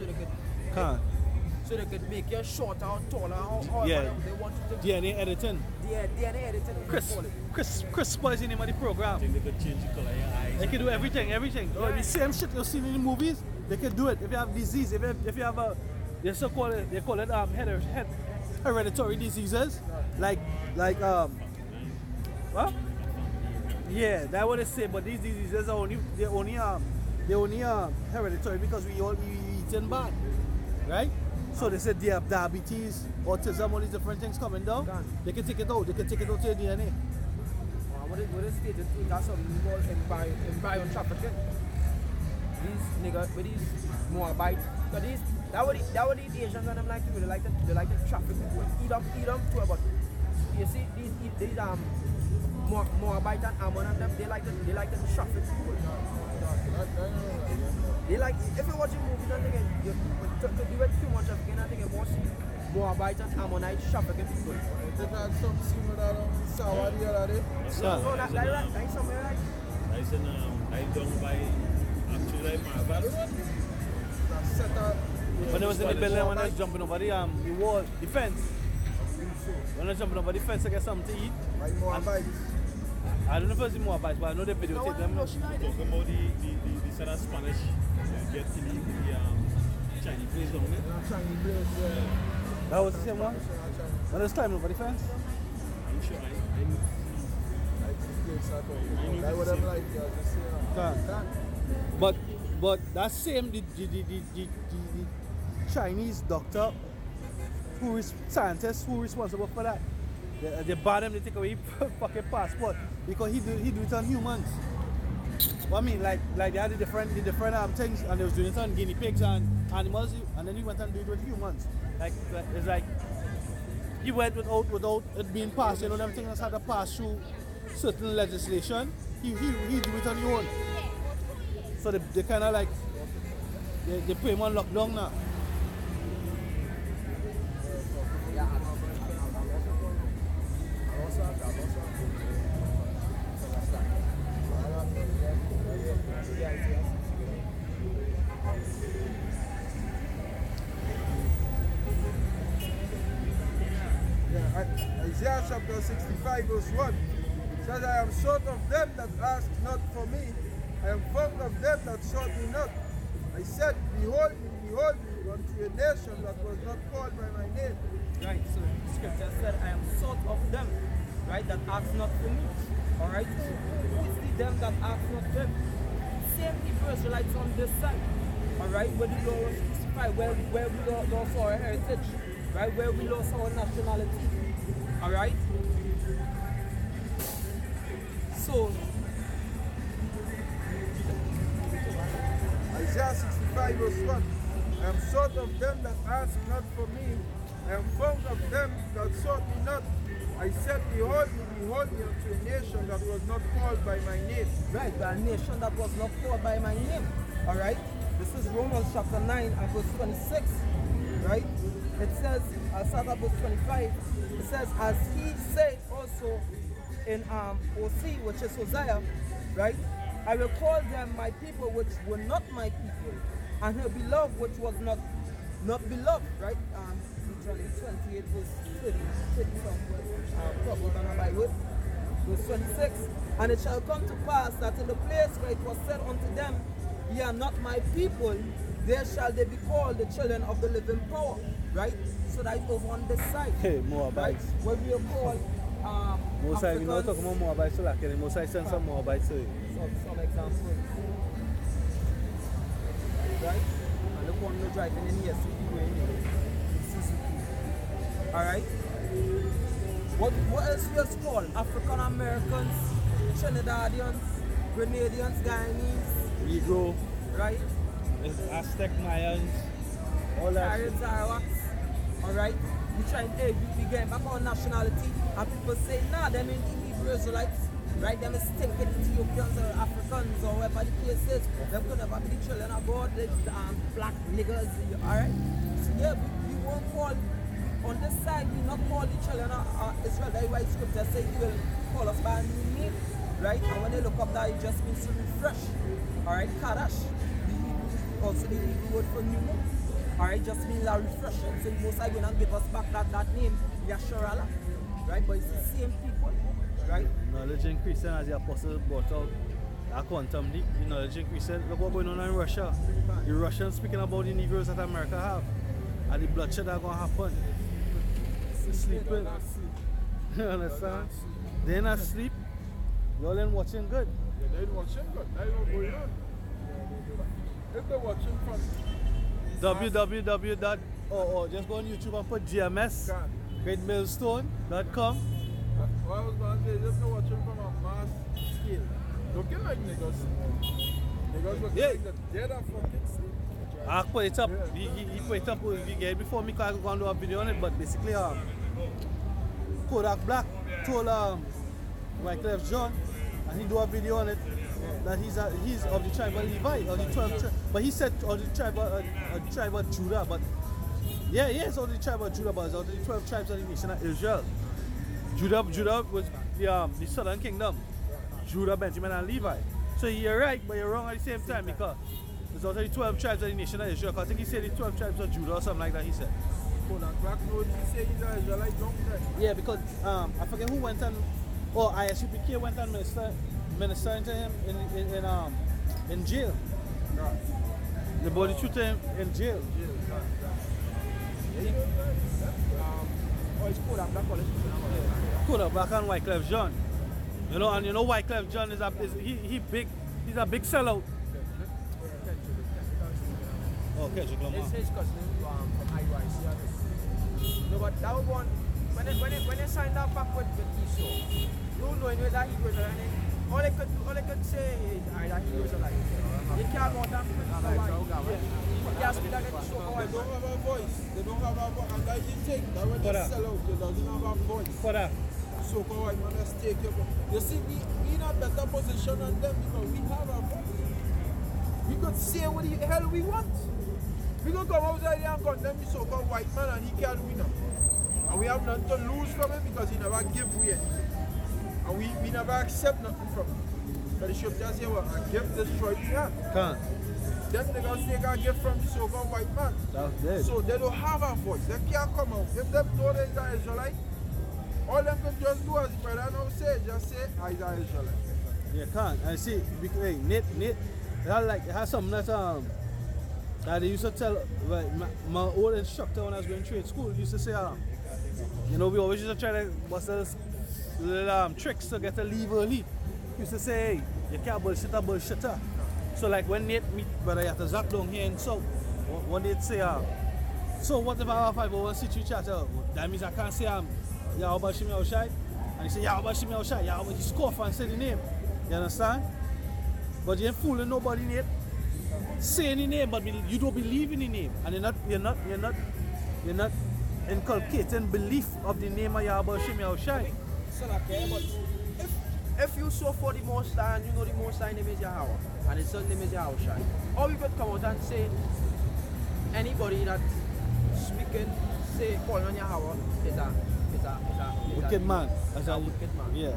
so they could make you shorter or taller or Yeah. whatever they want you to be. DNA editing. Yeah, DNA editing. Chris is the name of the program. They could change the color of your eyes. They can do everything. Oh, the same shit you've seen in the movies, they can do it. If you have disease, if you have a, they call it hereditary diseases, like what? Yeah, that's what they say. But these diseases are only hereditary because we eating bad, right? So they said they have diabetes, autism, all these different things coming down. They can take it out. They can take it out to your DNA. What is stated too, that's something called embryo trafficking. These niggas with these Moabites, so that what these Asians and them like to do. They like to traffic people, eat them too. But you see these Moabite and Ammon and them, they like to traffic people. They like, if you watch a movie, don't think to do it too much of again, I think it was Moabite and Ammonite trafficking people. They had some similar on Saudi the other day. No, that's somewhere like. I said, I don't buy actually like Marvel. That set up. When I was in the building, when I was jumping over the wall, the fence. When I was jumping over the fence, I get something to eat. Like Moabites. I don't know if it's the Moabites, but I know they videotape them. Talking about the set of Spanish, you get in the Chinese place down there. Chinese place, yeah. That was the same one? When I was climbing over the fence? I'm sure I Like this place at all. I would have liked to just say, But that same the Chinese doctor scientist who responsible for that. They ban him, they take away his fucking passport because he do it on humans. What I mean, like they had the different things, and they was doing it on guinea pigs and animals, and then he went and did it with humans. Like it's like he went without it being passed. You know, them things had to pass through certain legislation. He do it on his own. So they kind of like they put him on lockdown now. Isaiah chapter 65 verse 1 says, I am short of them that ask not for me, I am found of them that sought me not. I said, behold me unto a nation that was not called by my name. Right, so the scripture said, I am sort of them, right, that ask not for me. Alright? Who is the them that ask not them? Same Hebrew Israelites on this side. Alright, where the law was crucified, where we lost our heritage, right, where we lost our nationality. Alright? So Isaiah 65 verse 1 I am short of them that ask not for me, I am found of them that sought me not. I said, behold me unto a nation that was not called by my name. right, a nation that was not called by my name. Alright? This is Romans chapter 9 and verse 26. Right? It says, I'll start at verse 25. It says, as he said also in OC, which is Hosea, right? I will call them my people which were not my people, and her beloved which was not beloved, right? Deuteronomy 28 verse 30 probably gonna buy with. Verse 26. And it shall come to pass that in the place where it was said unto them, ye are not my people, there shall they be called the children of the living power, right? So that is over on this side. Hey, Moabites. Right? Where we are called Mosai, you know, talking about Moabites, so like, Mosai send some Moabites to you. Some examples. Right? And look one driving in here, Suzuki. Alright? What else we just call? African Americans, Trinidadians, Grenadians, Guyanese, Negro, right? Aztec, Mayans, all that. Caribs, Arawaks, alright? We try we get back our nationality and people say, nah, them ain't the Hebrew Israelites, right? Them is stinking Ethiopians or Africans or whatever the case is. Them could never be the children of God, the black niggers, alright? So yeah, we won't call, on this side, we not call the children of Israel. That's why scripture say he will call us by a new name, right? And when they look up that, it just means to refresh, alright? Kadash, also the Hebrew word for new moon. Alright, just means a refreshing. So the Most High going to give us back that name, Yasharala. Right? But it's the same people. Right? Knowledge increasing as the apostle brought out a quantum leap. The knowledge increasing. Look what's going on in Russia. The Russians speaking about the Negroes that America have. And the bloodshed that's going to happen. Sleeping. You understand? They're not asleep. Y'all ain't watching good. Yeah, they ain't watching good. That's what's going on. If they're watching from www. Just go on YouTube and put GMS Risorgimento.com. What I was going to say is if they're watching from a mass scale, looking like niggas. Niggas looking like the dead of fucking sleep. I put it up. He put it up before me because I go and do a video on it, but basically Kodak Black told Wyclef John and he do a video on it that he's of the tribe of Levi, of the 12 tribe. But he said of the tribe of Judah, but yeah, it's of the tribe of Judah, but it's of the 12 tribes of the nation of Israel. Judah was the southern kingdom. Judah, Benjamin, and Levi. So you're right, but you're wrong at the same time because it's also the 12 tribes of the nation of Israel. I think he said the 12 tribes of Judah or something like that, he said. Kodak Black knows he said he's an Israelite, don't he? Yeah, because I forget who went and ISUPK went and ministering to him in jail. Right. The body shoot him in jail. It's Kodak Black. Kodak Black and Wyclef John. You know, and you know Wyclef John is big. He's a big sellout. Oh, Kendrick Lamar. It's his cousin from IYC. No, but that was one when they signed up back with Esau. You know that he was running. All they could say is that he was alive. You can't go down to the They don't have a voice. They don't have a voice. And that's the thing. That when they sell out, they don't have a voice. For that. So-called white man has taken up. You see, we in a better position than them because we have a voice. We could say what the hell we want. We could come outside here and condemn the so-called white man and he can't win up. And we have nothing to lose from him because he never give away anything. And we never accept nothing from him. But the scripture say, well, a gift destroyed the hand. Can't. Them niggas take a gift from the so-called white man. That's dead. So they don't have a voice. They can't come out. If them know they are Israelite, all them can just do as brother now say, just say, I is Israelite. You can't. And see, hey, Nate, it has something that they used to tell, my old instructor when I was going to trade school, used to say, you know, we always used to try to bust little tricks to get a leave early. He used to say, hey, you can't bullshitter. So like when Nate meet brother Yatazak down here in South, when they'd say, so what if I have 501c3 charter? That means I can't say Yahweh Shimi Oshai. And he said, Yahweh Shimi Oshai. Yahweh, he scoff and say the name. You understand? But you ain't fooling nobody, Nate. Say any name, but you don't believe in the name. And you're not inculcating belief of the name of Yahweh Shimi Oshai. So okay, but if you saw for the Most High and you know the Most High name is Yahweh and his son name is Yahushai, or you could come out and say anybody that speaking, say calling on Yahweh is a wicked man. Is a wicked man. Yeah.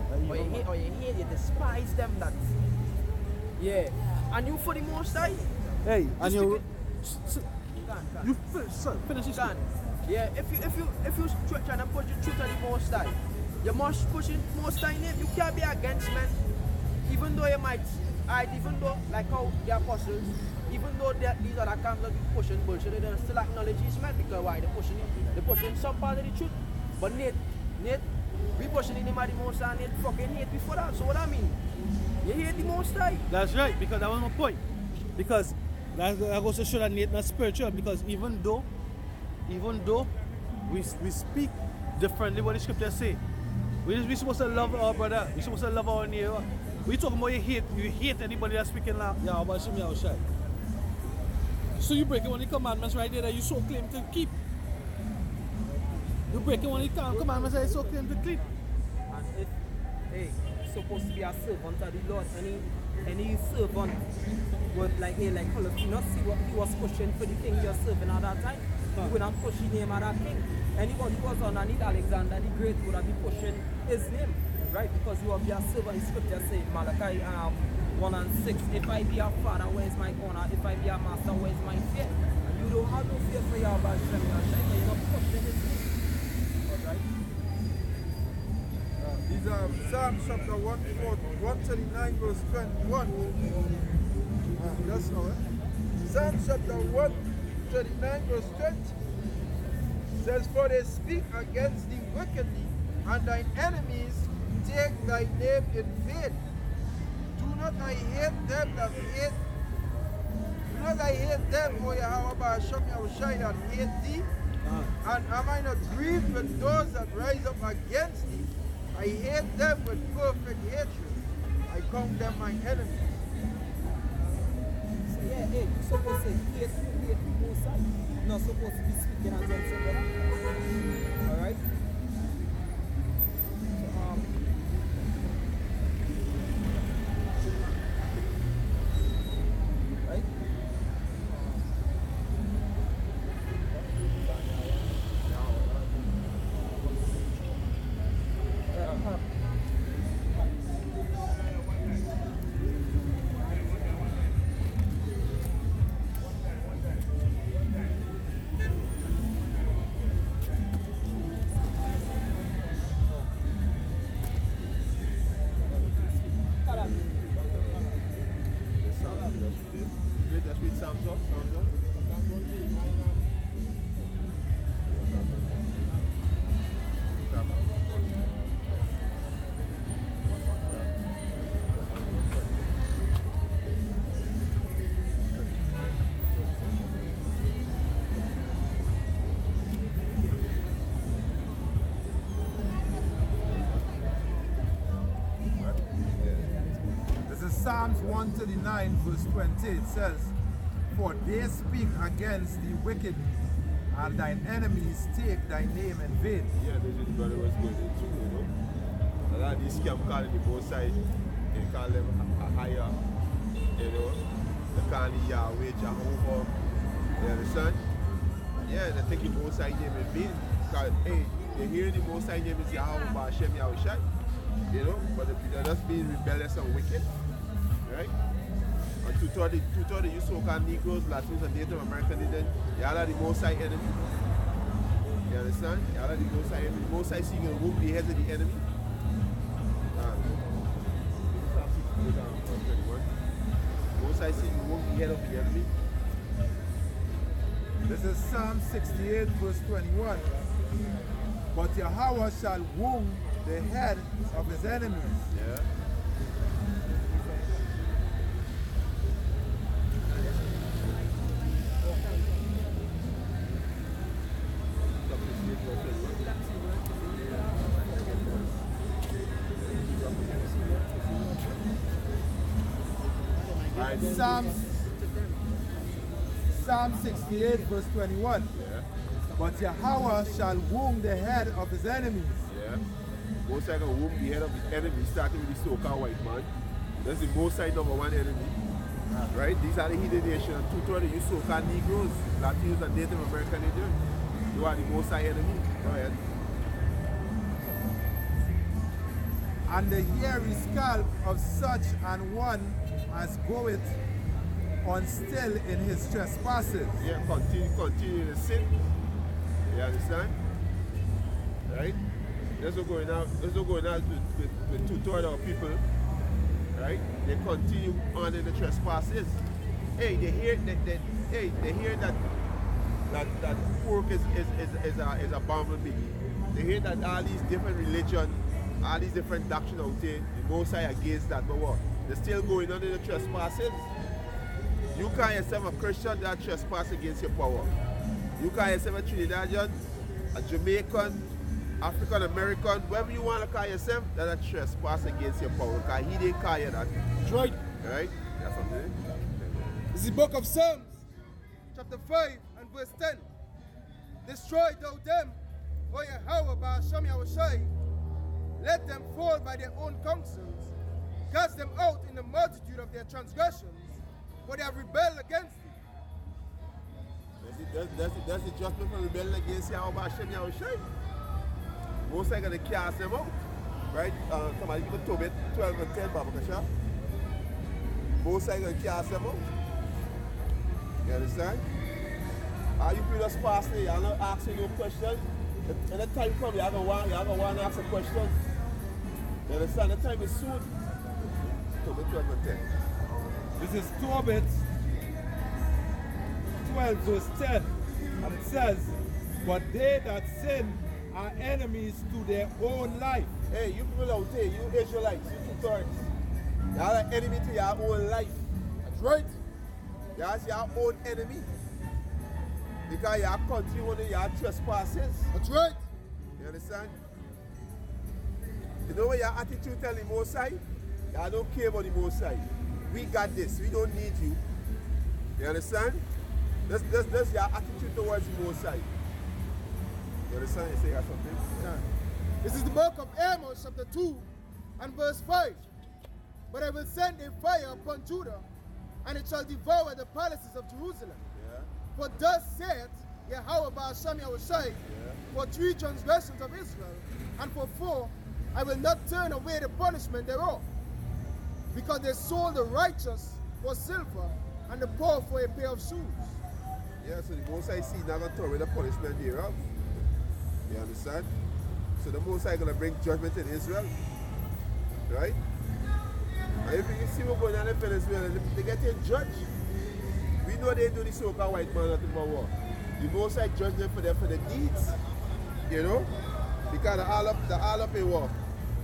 Or you hate, you despise them that. Yeah. And you for the Most High. Hey, and you finish this. Yeah, if you trying to push the truth on the Most High, you must push it Most High name. You can't be against men. Even though you might, even though like how the apostles, even though these other camps are pushing bullshit, they don't still acknowledge these men because why? They're pushing some part of the truth. But Nate, we pushing the name of the Most High, Nate fucking hate before that. So what I mean? You hate the Most High. That's right, because that was my point. Because that goes to show that Nate not spiritual. Because even though we speak differently what the scriptures say, We supposed to love our brother. We supposed to love our neighbor. We talking about you hate anybody that's speaking Yahweh Shem Yahushai. So you breaking one of the commandments right there that you so claim to keep. You breaking one of the commandments that you so claim to keep. And if, hey, supposed to be a servant of the Lord, any servant would like Colossians, see what he was pushing for the king you're serving at that time. He would not push the name of that king. Anybody who was underneath Alexander the Great would have been pushing his name, right? Because you will be a servant. The scripture says, Malachi 1 and 6, if I be a father, where is my honor? If I be a master, where is my fear? And you don't have no fear for Yahweh Shem Yahushai, but you're not pushing his name. Alright? These are Psalm chapter 139 verse 21. That's all right. Psalm chapter 139 verse 20 says, for they speak against thee wickedly, and thine enemies take thy name in vain. Do not I hate them that hate? Do not I hate them, O Yahweh Shem Yahushai, that hate thee? And am I not grieved with those that rise up against thee? I hate them with perfect hatred. I count them my enemies. So yeah, hey, you're supposed to hate people side. You're not supposed to be speaking against them, brother. Alright? Right? Let's read Psalms up. This is Psalms 139 verse 20. It says, for they speak against the wicked, and thine enemies take thy name in vain. Yeah, this is brother was going into, you know. A lot of these scam calling the both sides, they call them a higher, you know. They call the Yahweh, Jehovah, you understand? Yeah, they take the both side name in vain. Because, hey, they hear the both side name is Yahweh, Shem Yahushai, you know, but they're just being rebellious and wicked, right? And two-thirds you so-called Negroes, Latinos, and Native American Indians, y'all are the Most High enemy. You understand? Y'all are the Most High enemy. The Most High seeking to remove the heads of the enemy. Most High seeking to remove the head of the enemy. This is Psalm 68 verse 21. But Yahweh shall wound the head of his enemies. Yeah. Psalm 68 verse 21. Yeah. But Yahweh shall wound the head of his enemies. Yeah. Most High gonna wound the head of the enemy, starting with the so-called white man. That's the Most High number one enemy. Right? These are the hidden nations. Two-thirds of you so-called Negroes, Latinos, and Native American Indians. You are the Most High enemy. Go ahead. And the hairy scalp of such an one as goeth on still in his trespasses. Yeah, continue to sin. You understand? Right? That's what's going on. That's what's going on with two-thirds of people. Right? They continue on in the trespasses. Hey, they hear that pork is a bumblebee. They hear that all these different religions, all these different doctrines out there, the Most High against that, but what? They're still going on in the trespasses. You call yourself a Christian that trespass against your power. You call yourself a Trinidadian, a Jamaican, African American, whatever you want to call yourself, that's a trespass against your power. Because he didn't call you that. That's right. Right? That's something. This is the book of Psalms, chapter 5 and verse 10. Destroy thou them, O Yahweh, by Hashem Yahushai. Let them fall by their own counsels. Cast them out in the multitude of their transgressions, for they have rebelled against thee. That's the judgment for rebelling against Yahweh by Hashem Yahushai. Most are going to cast them out. Right? Somebody give a Tobit 12 and 10, Baba Kasha. Most are going to cast them out. You understand? Are you feel us past there? I'm not asking no question. And the time comes, you're going to ask a question. You understand? The time is soon. Tobit 12 and 10. This is Tobit 12 verse 10. And it says, but they that sin are enemies to their own life. Hey, you people out there, you Israelites, you two-thirds. You are an enemy to your own life. That's right. You are your own enemy. Because your country one of your trespasses. That's right. You understand? You know what your attitude tell the Most High? You don't care about the Most High. We got this. We don't need you. You understand? That's your attitude towards the Most High. You understand? You say that something? Yeah. This is the book of Amos, chapter 2 and verse 5. But I will send a fire upon Judah, and it shall devour the palaces of Jerusalem. Yeah. For thus saith Yahweh by Hashem Yahushai, for 3 transgressions of Israel, and for 4, I will not turn away the punishment thereof, because they sold the righteous for silver, and the poor for a pair of shoes. Yeah, so the Most High see not going to turn away the punishment thereof. You understand? So the Most High going to bring judgment in Israel. Right? And if you see what's going on in Venezuela, they get a judge. We know they do the so-called white man nothing but war. The Most High judge them for the deeds. You know? Because the all up in war.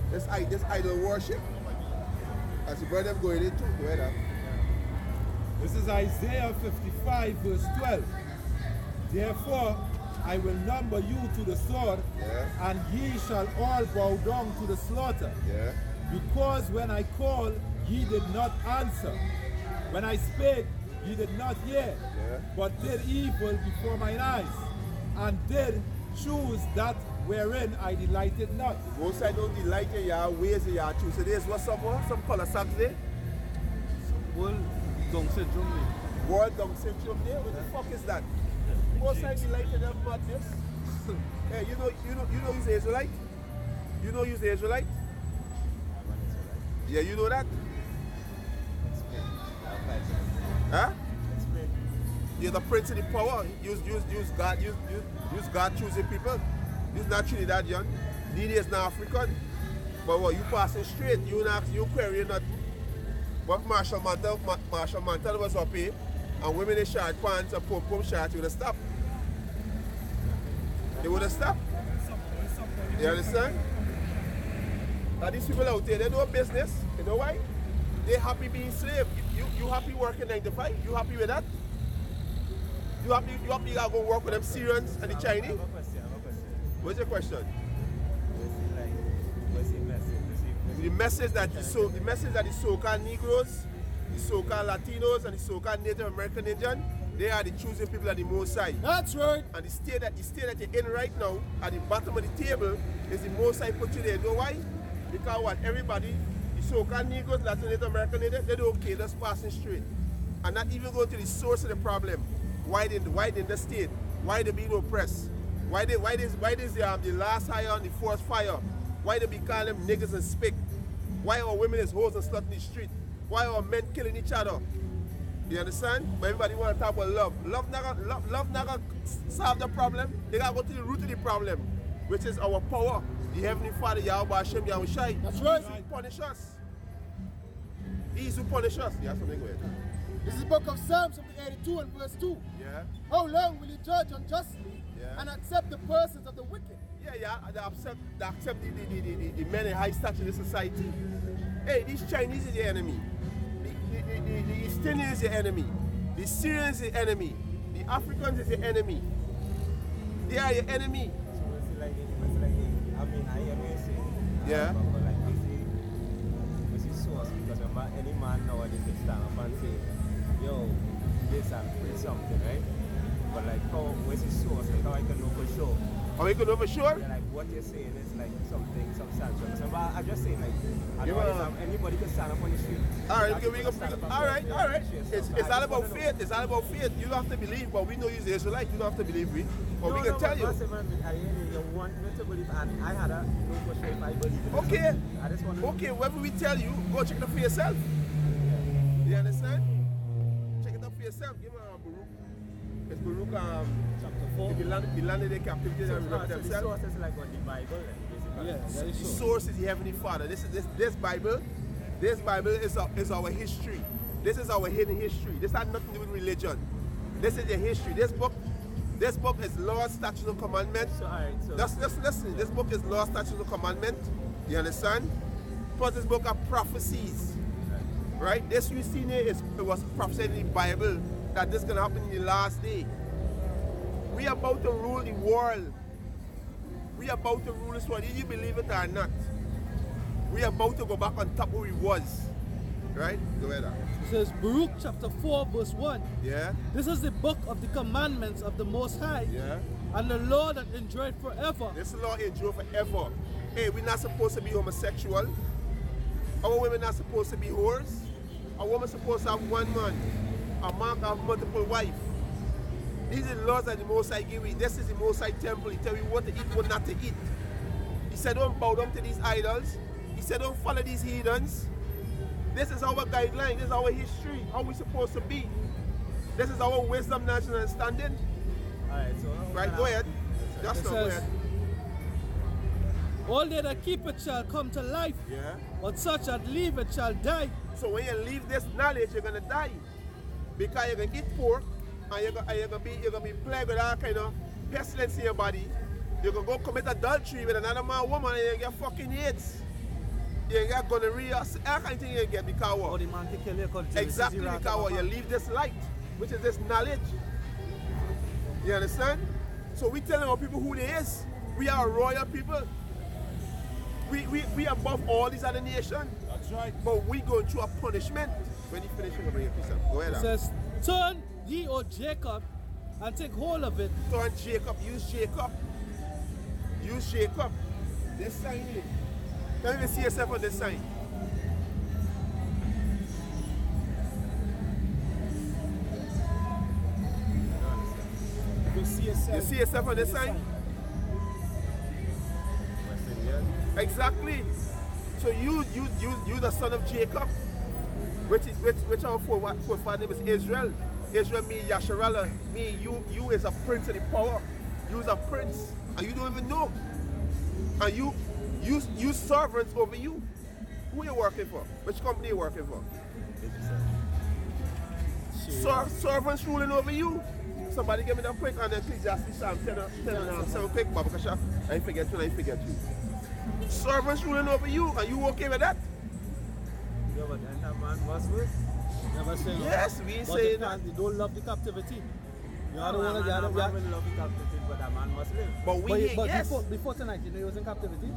This idol worship. As the brother going into it. This is Isaiah 55 verse 12. Therefore I will number you to the sword, and ye shall all bow down to the slaughter. Because when I called, ye did not answer. When I spake, ye did not hear, but did evil before mine eyes, and did choose that wherein I delighted not. Most I don't delight in your ways and your choose. Today's what's up, some color Saturday? World Down Syndrome. World Down Syndrome Day? What the fuck is that? Most I delight in that madness. Hey, you know you're Israelite? You know you're Israelite? Yeah, you know that? Huh? You're the prince of the power. Use God choosing people. Use not Trinidadian. Needy is not African. But what you passing straight, you querying nothing. But Marshall Mantel was up here, and women in short pants and pom shorts, you would have stopped. They would have stopped. You understand? Now these people out there, they know business. You know why? They happy being slave. You happy working 9 to 5? You happy with that? You happy you gotta go work with them Syrians and the Chinese? I have a question. What's your question? What's the message? The message that the so-called Negroes, the so-called Latinos, and the so-called Native American Indian, they are the choosing people at the Most High. That's right. And the state that you're in right now, at the bottom of the table, is the Most High put you there. You know why? Because what? Everybody, the so-called Negroes, Latin, Native American Indian, they don't care, just passing straight. And not even go to the source of the problem. Why in the state? Why they being oppressed? Why this the last hire on the forest fire? Why they be calling them niggas and spick? Why our women is hoes and slut in the street? Why our men killing each other? You understand? But everybody want to talk about love. Love not gonna solve the problem. They gotta go to the root of the problem, which is our power. The Heavenly Father, Yahweh Hashem Yahushai. That's right. He punish us. He's who punish us. Yeah, something weird. This is the book of Psalms, chapter 82 and verse 2. Yeah. How long will you judge unjustly and accept the persons of the wicked? Yeah, they accept the men in high stature in the society. Hey, these Chinese is the enemy. The East Indians is the enemy. The Syrians is the enemy. The Africans is the enemy. They are your enemy. So what's it like mean, I hear me say. Yeah. But like this is source because remember any man nowadays can stand up and say, yo, this and print something, right? But like how where's the source? Like how I can know for sure. Are we good over sure? Yeah, like what you're saying is like something substantial. Remember, I just saying like anybody can stand up on the street. Alright, alright. It's all about faith. It's all about faith. You don't have to believe, but we know you're Israelite. You don't have to believe me. But we can tell you. You want me to believe, and I had a no for sure if I believe. Okay. I just want to. Okay, whatever we tell you, go check it out for yourself. You understand? Check it out for yourself. Give me a Baruch. It's Baruch chapter 4. If you landed in captivity and remember themselves. The source is like on the Bible, basically. Yeah, The source is the Heavenly Father. This Bible is our history. This is our hidden history. This has nothing to do with religion. This is the history. This book is law, statutes, and commandments. Just listen. This book is law, statutes, and commandments. You understand? Plus this book are prophecies. Right? This you see here it was prophesied in the Bible that this is gonna happen in the last day. We are about to rule the world. We are about to rule this world, whether you believe it or not. We are about to go back on top where we was. Right? Go ahead. It says Baruch chapter 4 verse 1. Yeah. This is the book of the commandments of the Most High. Yeah. And the law that endureth forever. This law endure forever. Hey, we're not supposed to be homosexual. Our women not supposed to be whores. A woman supposed to have one man. A man can have multiple wives. These are the laws that the Most High give you. This is the Most High temple. He tell you what to eat, what not to eat. He said don't bow down to these idols. He said don't follow these heathens. This is our guideline. This is our history. How we supposed to be. This is our wisdom, knowledge, and understanding. Alright, so right, go ahead. Just go ahead. All they that keep it shall come to life. Yeah. But such that leave it shall die. So when you leave this knowledge, you're gonna die. Because you're gonna eat pork and you're gonna be plagued with all kind of pestilence in your body. You're gonna go commit adultery with another man or woman and you get fucking AIDS. You get gonorrhea, all kind of thing you get because what? The man kill you exactly because what? You leave this light, which is this knowledge. You understand? So we telling our people who they is. We are royal people. We above all these other nations. That's right. But we going through a punishment. When you finish, you're going to bring it. Go ahead. It says, turn ye, O Jacob, and take hold of it. Turn Jacob, use Jacob. Use Jacob. This sign here. Can you see yourself on this sign? You see yourself on this sign? Exactly. So you the son of Jacob, which our forefather name is Israel. Israel means Yasharallah, means you is a prince of the power. You is a prince, and you don't even know. And you servants over you. Who are you working for? Which company are you working for? Servants ruling over you. Somebody give me that quick and then Ecclesiastes Psalm 10 quick, Baba Kasha. I forget you. Servants ruling over you, and you okay with that? Yeah, but then that man must work. Never say no. Yes, we ain't saying that. They don't love the captivity. You No, don't want to man will love the captivity, but that man must live. But yes. Before tonight, you know he was in captivity?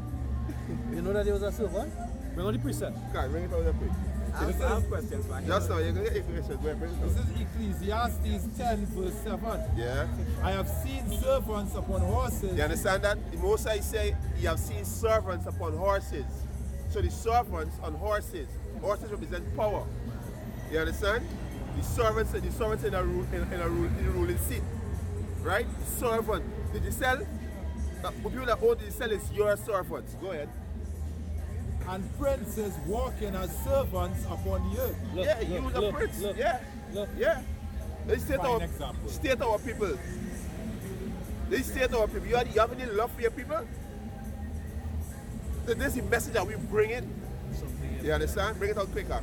You know that he was a servant? Bring on the precept. Okay, bring it out there quick. I have questions for him. Just now, you're going to get questions. Bring it This out. is Ecclesiastes 10 verse 7. Yeah. I have seen servants upon horses. You understand that? The Most High say, you have seen servants upon horses. So the servants on horses. Horses represent power. You understand? The servants in a ruling seat. Right? The servant. Did you sell? The people that own the sell is your servants. Go ahead. And princes walking as servants upon the earth. You the prince. Yeah. They state Fine example. state our people. They state our people. You have any love for your people? So this is the message that we bring in. You understand? Bring it out quicker.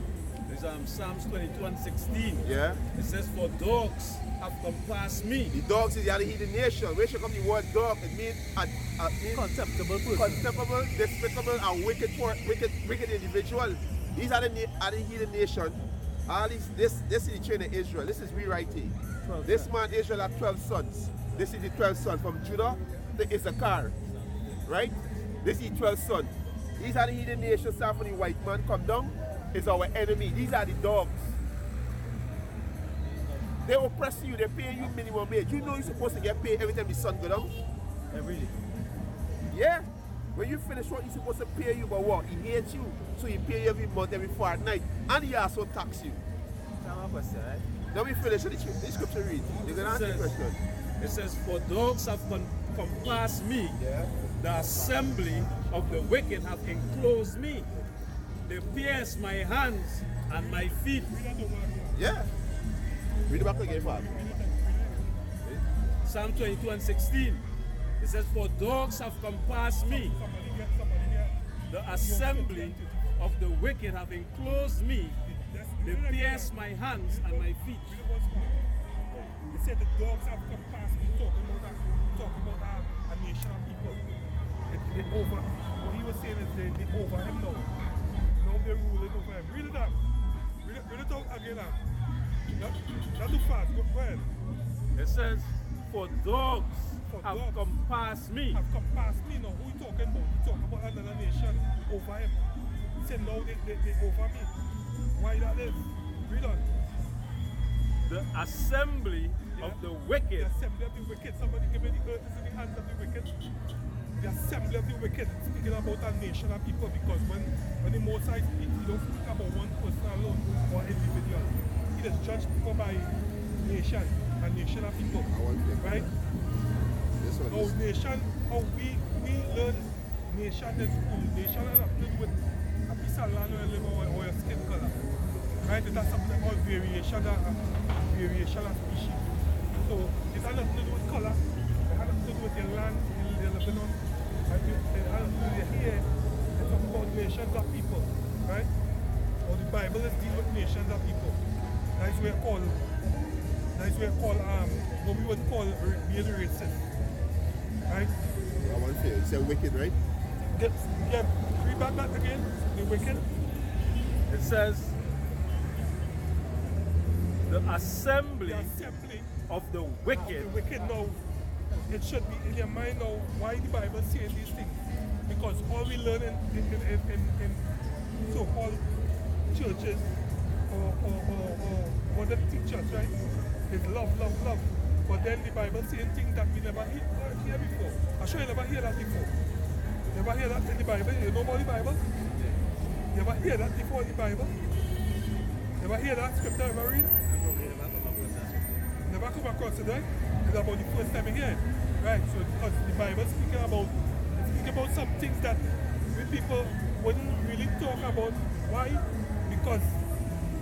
It's Psalms 22:16. Yeah. It says, for dogs have compassed me. The dogs is the other heathen nation. Where should come the word dog? It means Contemptible person. contemptible, despicable, and wicked individual. These are the heathen nation. All these, this is the chain of Israel. This is we right here. This man Israel had 12 sons. This is the 12 sons from Judah to Issachar. Right? This is 12 son. These are the hidden nations, south of the white man come down. It's our enemy. These are the dogs. They oppress you, they pay you minimum wage. You know you're supposed to get paid every time the sun go down? Every day. Yeah. When you finish what he's supposed to pay you, but what? He hates you. So he pay you every month, every fortnight. And he also tax you. That's my question, right? Then we finish the scripture read. You're going to answer the question. It says, for dogs have compassed me. Yeah. The assembly of the wicked have enclosed me. They pierce my hands and my feet. Yeah. Read it back again, Father. Psalm 22:16. It says, for dogs have compassed me. The assembly of the wicked have enclosed me. They pierce my hands and my feet. They said the dogs have compassed me, talking about a nation of people. They over, what he was saying is they over him now. Now they're ruling over him. Read it up. Read it out again now. Not too fast, go ahead. It says, for dogs have compassed me. Have compassed me. Now who you talking about? You talking about another nation over him. He said now they over me. Why that is? Read on. The assembly of the wicked. The assembly of the wicked. Somebody give me the earth is in the hands of the wicked. The assembly of the wicked, speaking about a nation of people, because when the Most High speaks, he don't speak about one person alone or individual. He just judge people by nation, a nation of people. Right? Now nation, how we learn nation in school. Nation has nothing to do with a piece of land or your skin color. Right? It has something called variation of species. So it has nothing to do with color. It has nothing to do with your land you're living on. And here, it's about nations of people, right? Or the Bible is dealing with nations of people. That's where what we would call being racist, right? I want to say, it's a wicked, right? Yeah, read back that again, the wicked. It says, the assembly of the wicked. Now, it should be in your mind now why the Bible says these things. Because all we learn in so-called churches or what the teachers, right, is love. But then the Bible saying things that we never hear before. I'm sure you never hear that before. Never hear that in the Bible? You know about the Bible? You ever hear that before in the Bible? Never hear that scripture ever read? Never come across it, right? It's about the first time you hear it. Right, so because the Bible speaking about some things that we people wouldn't really talk about. Why? Because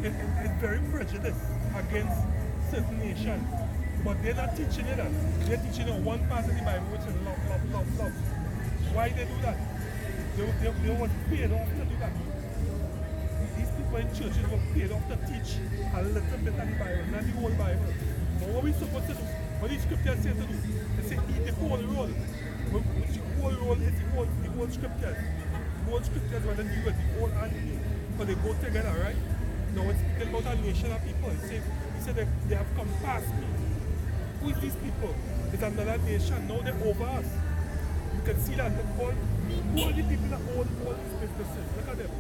it's very prejudiced against certain nations. But they're not teaching you that. They're teaching you one part of the Bible, which is love. Why they do that? They were paid off to do that. These people in churches were paid off to teach a little bit of the Bible, not the whole Bible. But what we're supposed to do, what the scriptures say to do, they say eat the whole roll. Which the whole roll is the whole scriptures. The whole scriptures when they deal with the whole and the new. But they go together, right? Now it's speaking about a nation of people. He said they have come past me. Who is these people? It's another nation. Now they're over us. You can see that all the people that own all these businesses. Look at them.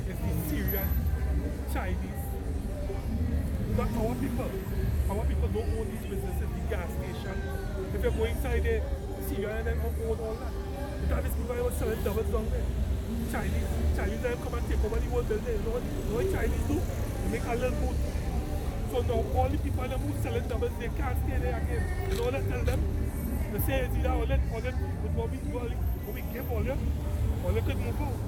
It's the Syrian, Chinese. Not our people. Our people don't own these businesses, the gas station. If you go inside there, Syria and them own all that. Because these people are selling doubles down there. Chinese them come and take over the whole building. You know what Chinese do? They make a little boat. So now all the people who selling doubles, they can't stay there again. You know what I tell them? They say it's either all that with what we give all them could move out.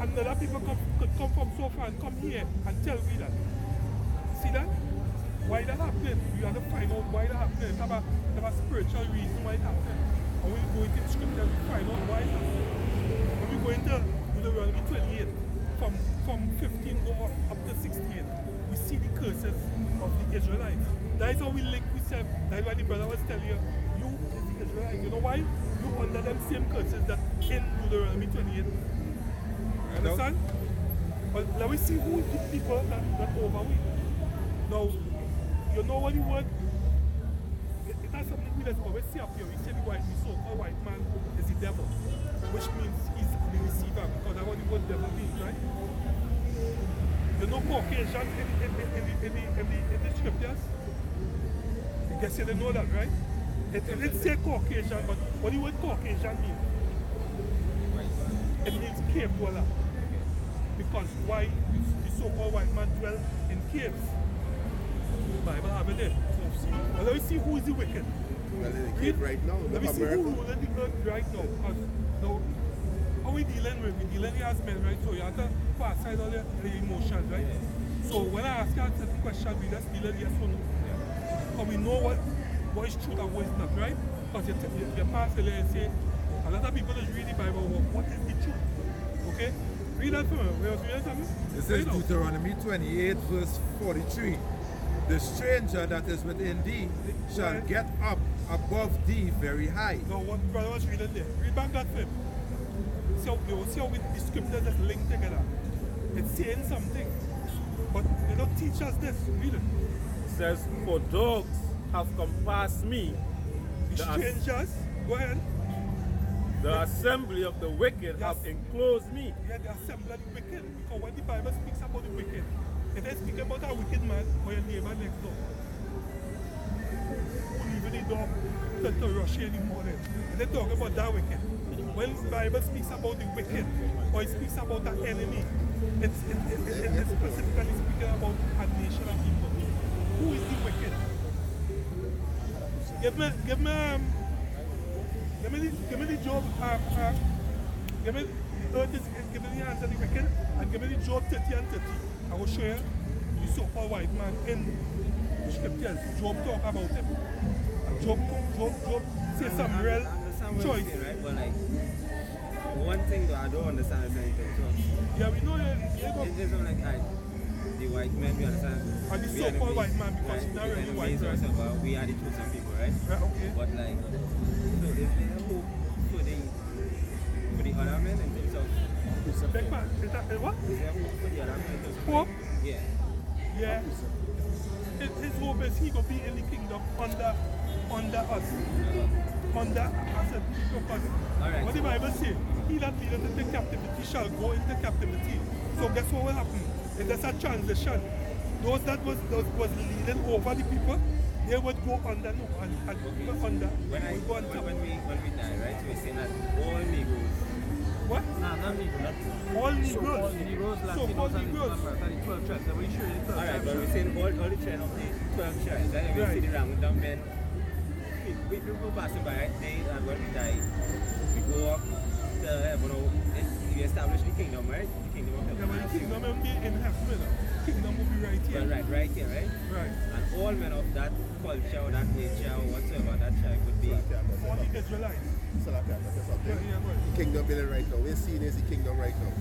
And other people could come from so far and come here and tell me that. See that? Why that happening? You have to find out why that happening. Have a spiritual reason why it happening. And when you go into the scripture, you find out why it happening. When we go into Deuteronomy 28, from 15 go up to 16, we see the curses of the Israelites. That is how we link with them. That is why the brother was telling you, you is the Israelites. You know why? You under them same curses that in Deuteronomy 28. Understand? But let me see who is the people that over we. Now, you know what the word it has something with us, but we see up here, we say the so-called white man is the devil, which means he's the receiver, because that's what the word devil means, right? You know Caucasian in the scriptures? I guess you didn't know that, right? It didn't say Caucasian, but what the word Caucasian means? It means cave dweller. Because why the so-called white man dwell in caves? The Bible have it there. Well, let me see who is the wicked. Well, in the cave right now. Let me see who ruling the earth right now. Because now, how we dealing with? We dealing here as men, right? So you have to put aside all the emotions, right? So when I ask you a certain question, we just deal yes or no. Because we know what is true and what is not, right? Because your pastor and say, a lot of people just read the Bible, what is the truth? Okay? Read that for me. Where else read something? It says Deuteronomy 28 verse 43. The stranger that is within thee shall get up above thee very high. No, what brother was reading there? Read back that film. So you see how the scriptures just linked together. It's saying something. But they don't teach us this. Read it. It says, for dogs have compassed me. The strangers, go ahead. The assembly of the wicked have enclosed me. Yeah, the assembly of the wicked. Because when the Bible speaks about the wicked, it is speaking about a wicked man or your neighbor next door. Who leaving the door to rush in the morning. They're talking about that wicked. When the Bible speaks about the wicked, or it speaks about an enemy, it's specifically speaking about a nation of people. Who is the wicked? Give me the Job. Give me the earth is giving the answer to the wicked, and give me the Job 30 and 30. I will show you the so-called white man in the scriptures. Job talk about him. Job say some real choice. Right? But like, one thing though, I don't understand is anything. So yeah, we know it's just like the white men, we understand. And the so-called white man, because he's not really white, right? But we are the chosen people, right? Right, okay. But like, so is there hope for the other men in terms of Big man, is that what? Is there hope for the other men in terms of hope? Yeah. Yeah. His hope is he gonna be in the kingdom under us. Under us and people. Alright. What the Bible say? He that leadeth into captivity shall go into captivity. So guess what will happen? If there's a transition, those that was leading over the people, they would go under and people under when we die, right? So we're saying that all Negroes. What? Nah, not Negroes. All Negroes. All Negroes, So-called Latinos, Negroes. and the 12 tribes. Are you sure the 12 Alright, tribes? but we're saying all the trend of the 12 tribes, right? We see the random men. We people passing by, right? And when we die, we go up to heaven, we establish the kingdom, right? The kingdom of heaven. Yeah, but the kingdom will be in heaven. Kingdom will be right here. Well, right here, right? Right. And all men of that culture or that nature or whatsoever that tribe would be. All the Israelites. So like that, that's something. Yeah, go ahead. Kingdom building right now. We're seeing is the kingdom right now.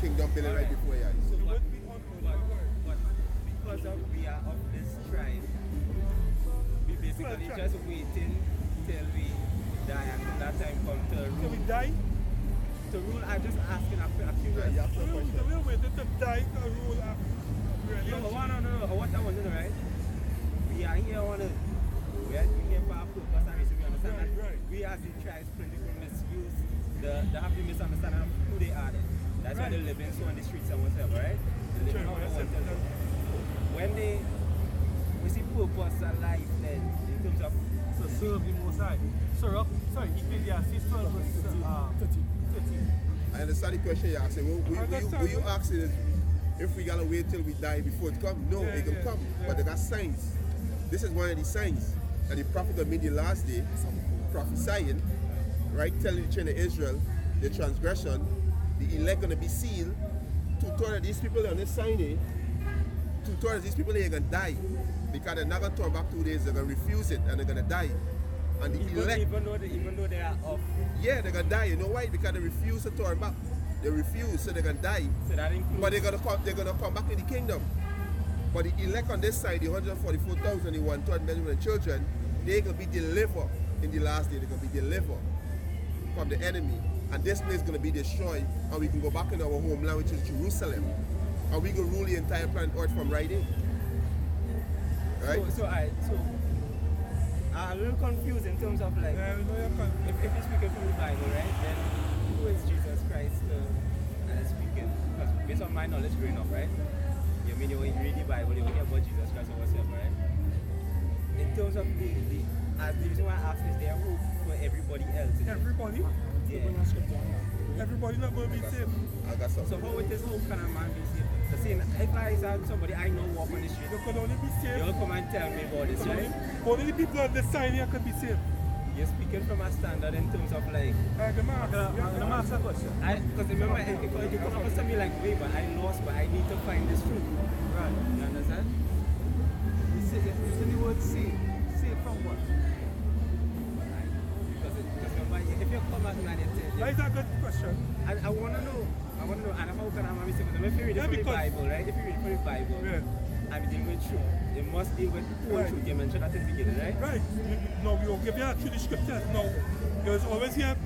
Kingdom building right before your eyes. So what we on But because we are of this tribe, we basically just waiting till we die and when that time comes to So rule. we die? To rule, I'm just asking a Yeah, curious. you have to So question. we're waiting to die to rule after. No, what I want to know, right? We are here on a we are here for a purpose and we understand that Right. we as the tribes political misuse they have the misunderstanding of who they are. That's why they live in so on the streets and whatever, right? They live off the water. When we see purpose and life then in terms of So serve the Most High. Sorry, Ecclesiastes 12 verse 13. I understand the question you're asking. What you asking is if we gotta wait till we die before it comes? No, it can come. But they got signs. This is one of the signs that the prophet of the last day prophesying, right, telling the children of Israel the transgression, the elect gonna be sealed. 2/3 of these people on this sign here, 2/3 of these people are gonna die. Because they're not gonna turn back 2 days, they're gonna refuse it and they're gonna die. And the elect, even though they are off. yeah, they're gonna die. You know why? Because they refuse to turn back. They refuse, so they're gonna die. So that includes But they're gonna come back in the kingdom. But the elect on this side, the 144,000, the 1/3 men and children, they're gonna be delivered in the last day. They're gonna be delivered from the enemy. And this place is gonna be destroyed, and we can go back in our homeland, which is Jerusalem. And we can rule the entire planet Earth from right in. Right? So I'm a little confused in terms of like, Yeah, we know you're confused. if you're speaking from the Bible, right, then who is Jesus Christ speaking? Because based on my knowledge growing up, right, you mean you read the Bible, you hear about Jesus Christ or whatever, right? In terms of the reason why I asked is there hope for everybody else? Everybody? Yeah. Everybody not going to be saved. I got something. So how with this hope can a man be saved? Because if I saw somebody I know walk on the street, You can only be saved. you'll come and tell me about this, right? Only the people on the sign here can be saved. You're speaking from a standard in terms of like, The mask. I'm gonna ask a question. because remember, if it happens to me like, wait, but I lost, but I need to find this truth. Right. You understand? You say the word save. Save from what? Because remember, if you come at me and you say, That is a good question. I want to know, and how can I be saved? Because if you read it from the Bible, right? If you read it from the Bible, Yeah. I'm dealing with truth. They must deal with whole Right. truth. You mentioned at the beginning, right? Right. No, we will give you actually the scriptures. No, there's always here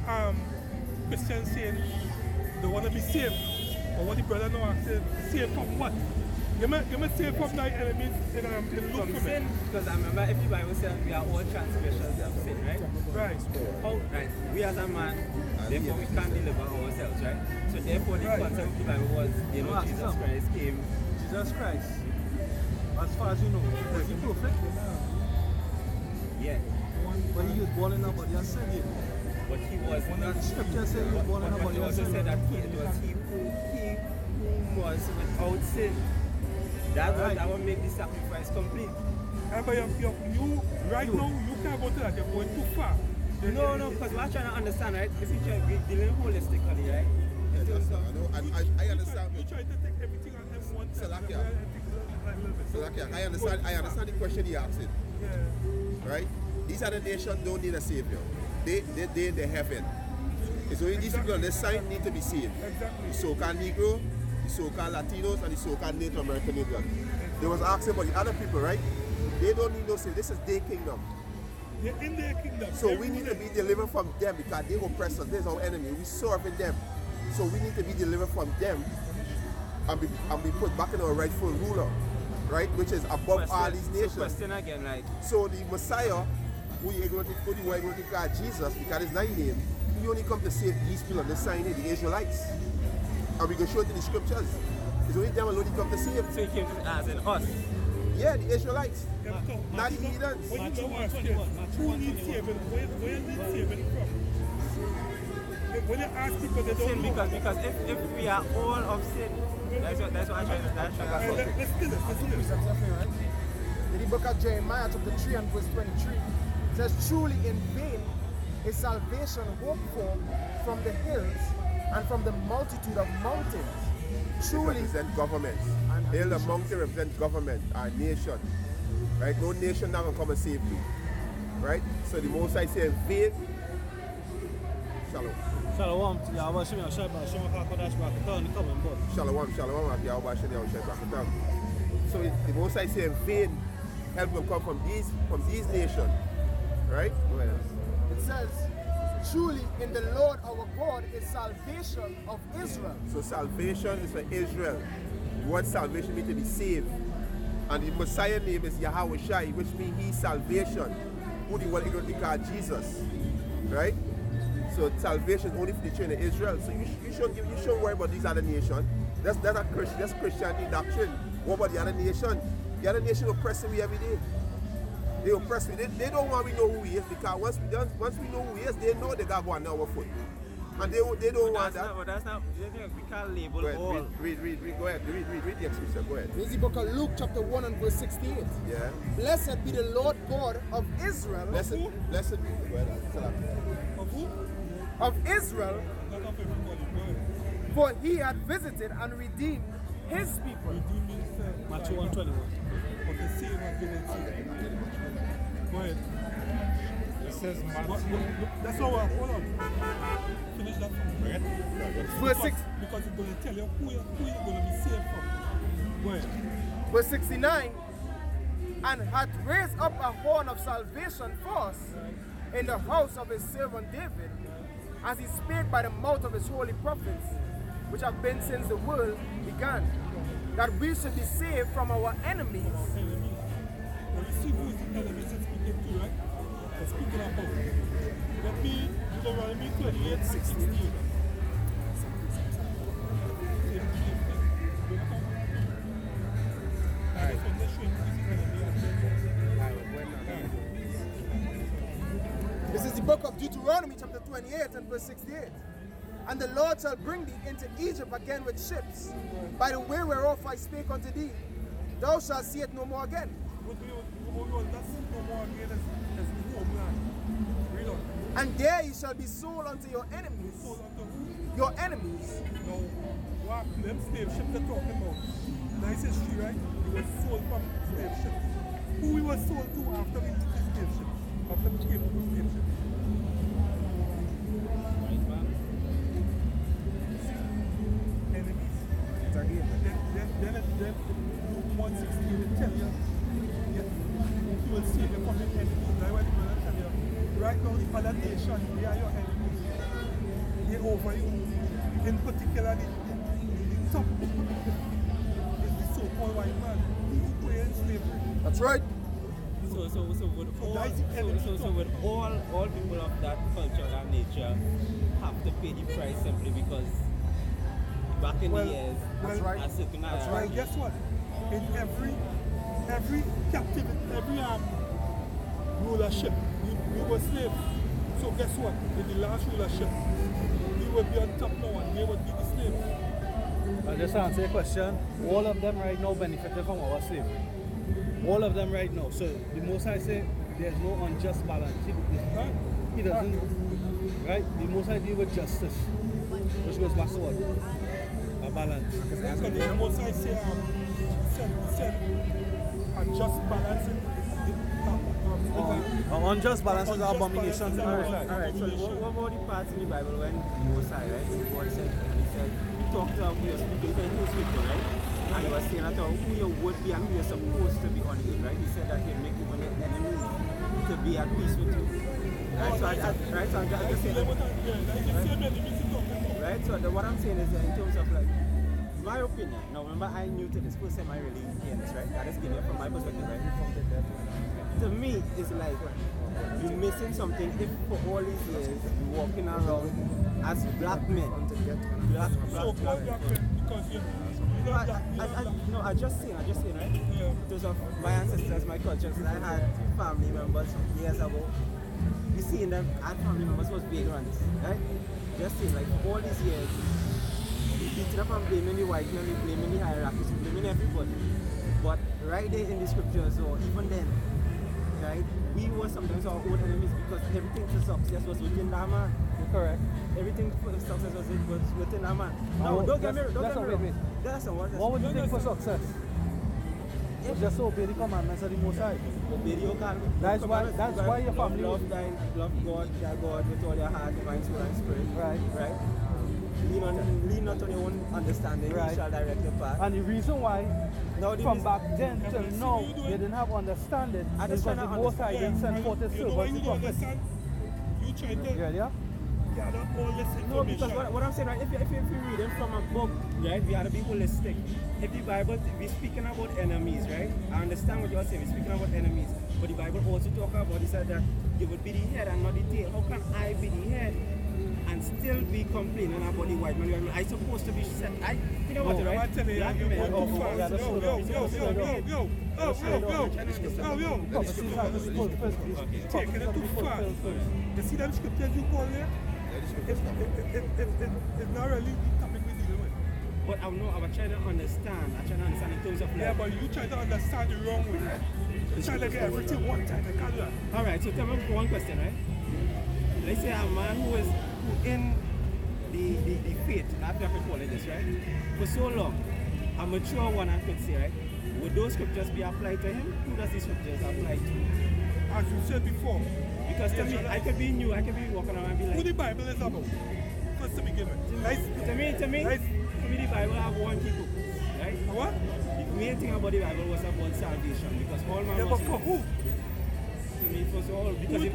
Christians saying they want to be saved. But what the brother now said, saved from what? You may save from thy enemies in Luke From from sin, it. because I remember if the Bible says we are all transgressions of sin, right? Right. Right. We as a man, therefore we can't deliver ourselves, right? So therefore the Right. concept of the Bible was, Ask Jesus some. Christ came. Jesus Christ, as far as you know, was he perfect? Yeah. But he was born in a body of sin. But he was not. The scripture says he was born in a But body he of also sin. said that it was he who was without sin. That would make the sacrifice complete. But you right now, you can't go to that. You're going too far. No, because we're trying to understand, right? If you try dealing holistically, right? I know. I understand. You try to take everything on them one time. Salakia. Salakia, I understand the question he asked. Yeah. Right? These other nations don't need a savior. They in the heaven. It's only these people on this side need to be saved. Exactly. The so-called Negro, the so-called Latinos, and the so-called Native American Indian. They was asking about the other people, right? They don't need no savior. This is their kingdom. They're in their kingdom. So we need to be delivered from them because they oppress us. There's our enemy. We serving them. So we need to be delivered from them and be put back in our rightful ruler, right? Which is above all these nations. So question again, like, So the Messiah, who you going to call Jesus, because his name, he only come to save these people on the sign, the Israelites. And we can show it in the scriptures. It's only them alone he come to save. so he came as in us. Yeah, the Israelites. Not the heathens. When you ask who needs saving, where needs saving from? When you ask people, they don't Sin, know. because if we are all of sin, that's what I'm trying to Let's do this. In the book of Jeremiah chapter 3 and verse 23, it says, truly in vain is salvation hoped for from the hills and from the multitude of mountains. Truly, Represent governments. Hill and mountain represent government, our nation. Right? No nation now can come and save you. Right? So the most I say in faith, shalom. Shalom to Yahweh Shem Yahweh Shem HaKadosh Baruch Hu, the coming book. Shalom, shalom, Yahweh Shem Yahweh Shem Baruch Hu. So the most I say in vain, help them come from these nations. Right? Go ahead. it says, truly in the Lord our God is salvation of Israel. So salvation is for Israel. What salvation means to be saved. And the Messiah name is Yahweh Shai, which means he's salvation. Who the one going to call Jesus. Right? So salvation is only for the children of Israel. So you shouldn't worry about these other nations. That's Christianity doctrine. What about the other nation? The other nation oppressing me every day. They oppress me. They don't want me to know who he is, because once we know who he is, they know they got one on our foot. And they don't want that. But that's not, we can't label Go ahead, all. read, go ahead, read the scripture, go ahead. This is the book of Luke chapter 1 and verse 68. Yeah. Blessed be the Lord God of Israel. Blessed be, go ahead, Of who? Of Israel, Not of everybody. Go ahead. for he had visited and redeemed his people. Redeem means Matthew 1:21. but the same and given Go ahead. It says What- Matthew. That's all. Hold on. Finish that for me. Verse 6, Because it's going to tell you who you're going to be saved from. Go ahead. verse 69, and hath raised up a horn of salvation for us in the house of his servant David, as he spake by the mouth of his holy prophets, which have been since the world began, that we should be saved from our enemies. Enemies. Now you see who is the enemy that's speaking to, right? speaking about. Let me, Deuteronomy 28:16. This is the book of Deuteronomy chapter 28 and verse 68. And the Lord shall bring thee into Egypt again with ships, by the way whereof I spake unto thee. Thou shalt see it no more again. And there ye shall be sold unto your enemies. Your enemies. Now, what them slave ships are talking about? Nice history, right? He was sold from slave ships. Who he was sold to after he took his slave ship? After he came to the slave ship? Enemies. Then Luke 1:16 will tell you, he will save you from your enemies. That's what he will tell you. Right now, the other nation, they are your enemies. They're over you. In particular, the top is the so-called white man who were in slavery. That's right. So would all people of that culture, that nature, have to pay the price simply because back in the years, that's right. That's right. Guess what? In every captivity, every rulership, we were slaves. So guess what? In the last rulership, we would be on top now and they would be the slaves. I'll just answer your question. All of them right now benefited from our slavery. All of them right now. So the most I say, there's no unjust balance. He doesn't, right? The most I deal with justice, which goes back to what? A balance. So the most I say, said unjust balance. Unjust balance is an abomination. Alright, so what about the parts in the Bible when Mosai, right? God said, he said, he talked to who you're speaking to, who's speaking, right? And he was saying that who you would be and who you're supposed to be on you, right? He said that he'll make even your enemies to be at peace with you. Right? So I'm just saying that. Right? So what I'm saying is that in terms of like, my opinion, now remember I'm new to this, first time I really hear this, right? That is giving from my perspective, right? To me, it's like you're missing something if for all these years you're walking around as black men. Black men. Because you I just seen, right? Yeah. Because of my ancestors, my cultures, I had family members years ago. You see in them, I had family members who was vagrants, right? Just seeing like for all these years, beating up and blaming the white men, blaming the hierarchies, blaming everybody. But right there in the scriptures, or even then, right, we were sometimes our own enemies because everything for success was within that man. You're correct. Everything for success was within that man. No, Don't get me wrong. What would you think for success? It's just to obey the commandments of the Most High. Obey the commandments. That's why your family love God with all your heart, mind, soul, and spirit. Right. Lean not on your own understanding. Right. You shall direct your path. And the reason why, from back then till now, they didn't have understanding is because the Most High didn't send forth His servants, the prophets. You try to gather all this information. No, because what I'm saying, right, if you read it from a book, right, we have to be holistic. If the Bible, we're speaking about enemies, right? I understand what you're saying, we're speaking about enemies. But the Bible also talks about, it said that you would be the head and not the tail. How can I be the head and still be complaining about the white man? I'm supposed to be set. You know what, right? Taking it too far. You see them scriptures you call there? It's not really the topic we're dealing with. But I'm trying to understand. I'm trying to understand in terms of yeah, but you try to understand the wrong way. You try to get everything one time. I can't do that. Alright, so tell me one question, right? Let's say a man who in the faith, I have to call it this, right? For so long, a mature one I could say, right? Would those scriptures be applied to him? Who does these scriptures apply to? As you said before. Because to me, I could be new, I could be walking around and be like... Who the Bible is about? First to begin with. To me, the Bible have one key purpose, right? What? The main thing about the Bible was about salvation, because all man was... but for who? To me, it was all... Because if,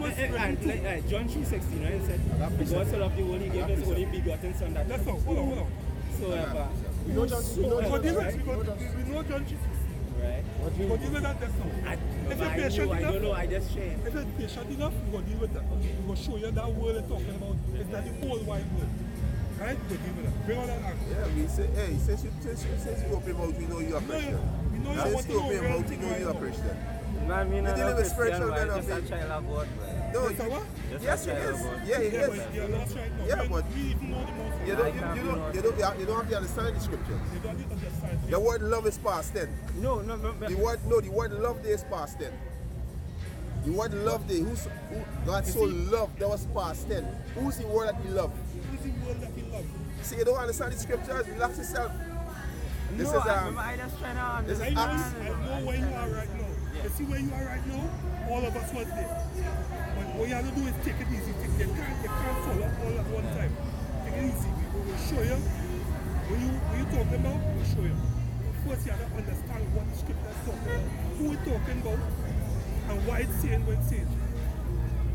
John 3:16, right? It said, God so loved the world, He gave His only begotten Son, that... That's all. Hold on. So ever... We know John 3:16. We know John 3:16. Right. What We're going to deal with that just now. If you're patient I enough, don't know, I just shared. if you're patient enough, we're going to deal with that. We're going to show you that world you're talking about. It's not the whole wide world. Right? We're going to deal with that. Bring on that action. Yeah, we say, hey, since you open your mouth, we know you're a Christian. We know you want Since to you know open your real mouth, we thing know right you're a now. Christian. Man, me You not dealing a with Christian, spiritual man, men of just a faith. child of God, man. No, Yes, sir, what? Just yes, a he child is. of God. Yeah, he Yeah, is. but you're lost right now. Yeah, but we even know the most. You don't have to understand the scriptures. You don't need to understand. The word love is past tense. No, The word love there is past tense. The word love there, who God so loved, that was past tense. Who's the word that he loved? Who's the world that he loves? See, you don't understand the scriptures, relax yourself. This no, is I just trying to this is I know where you are right now. You see where you are right now? All of us was there. But what you have to do is take it easy. You can't follow all at one time. Take it easy. We'll show you. When you talking about, we'll show you. First you have to understand what the scripture is talking about, who we're talking about, and why it's saying what it's saying.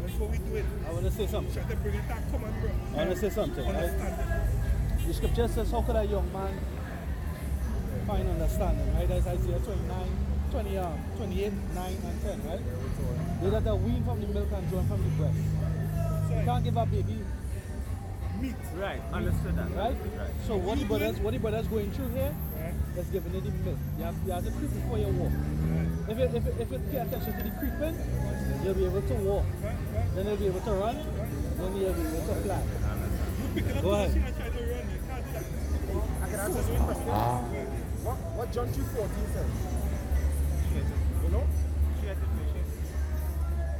That's what we do it. I want to say something. Try to bring it back, come on, bro. I want to say something. Understand it. The scripture says, how could a young man find understanding, right? That's Isaiah 28, 9 and 10, right? They that are weaned from the milk and drawn from the breast. You can't give a baby Meat. Right, understood that. right? So what the brothers going through here is giving it the milk. You have to creep before you walk. If you pay attention to the creeping, you'll be able to walk. Then you'll be able to run. Then you'll be able to fly. Go ahead. And try to run. You can't do that. I can answer this question. What John 3:14 says? You know?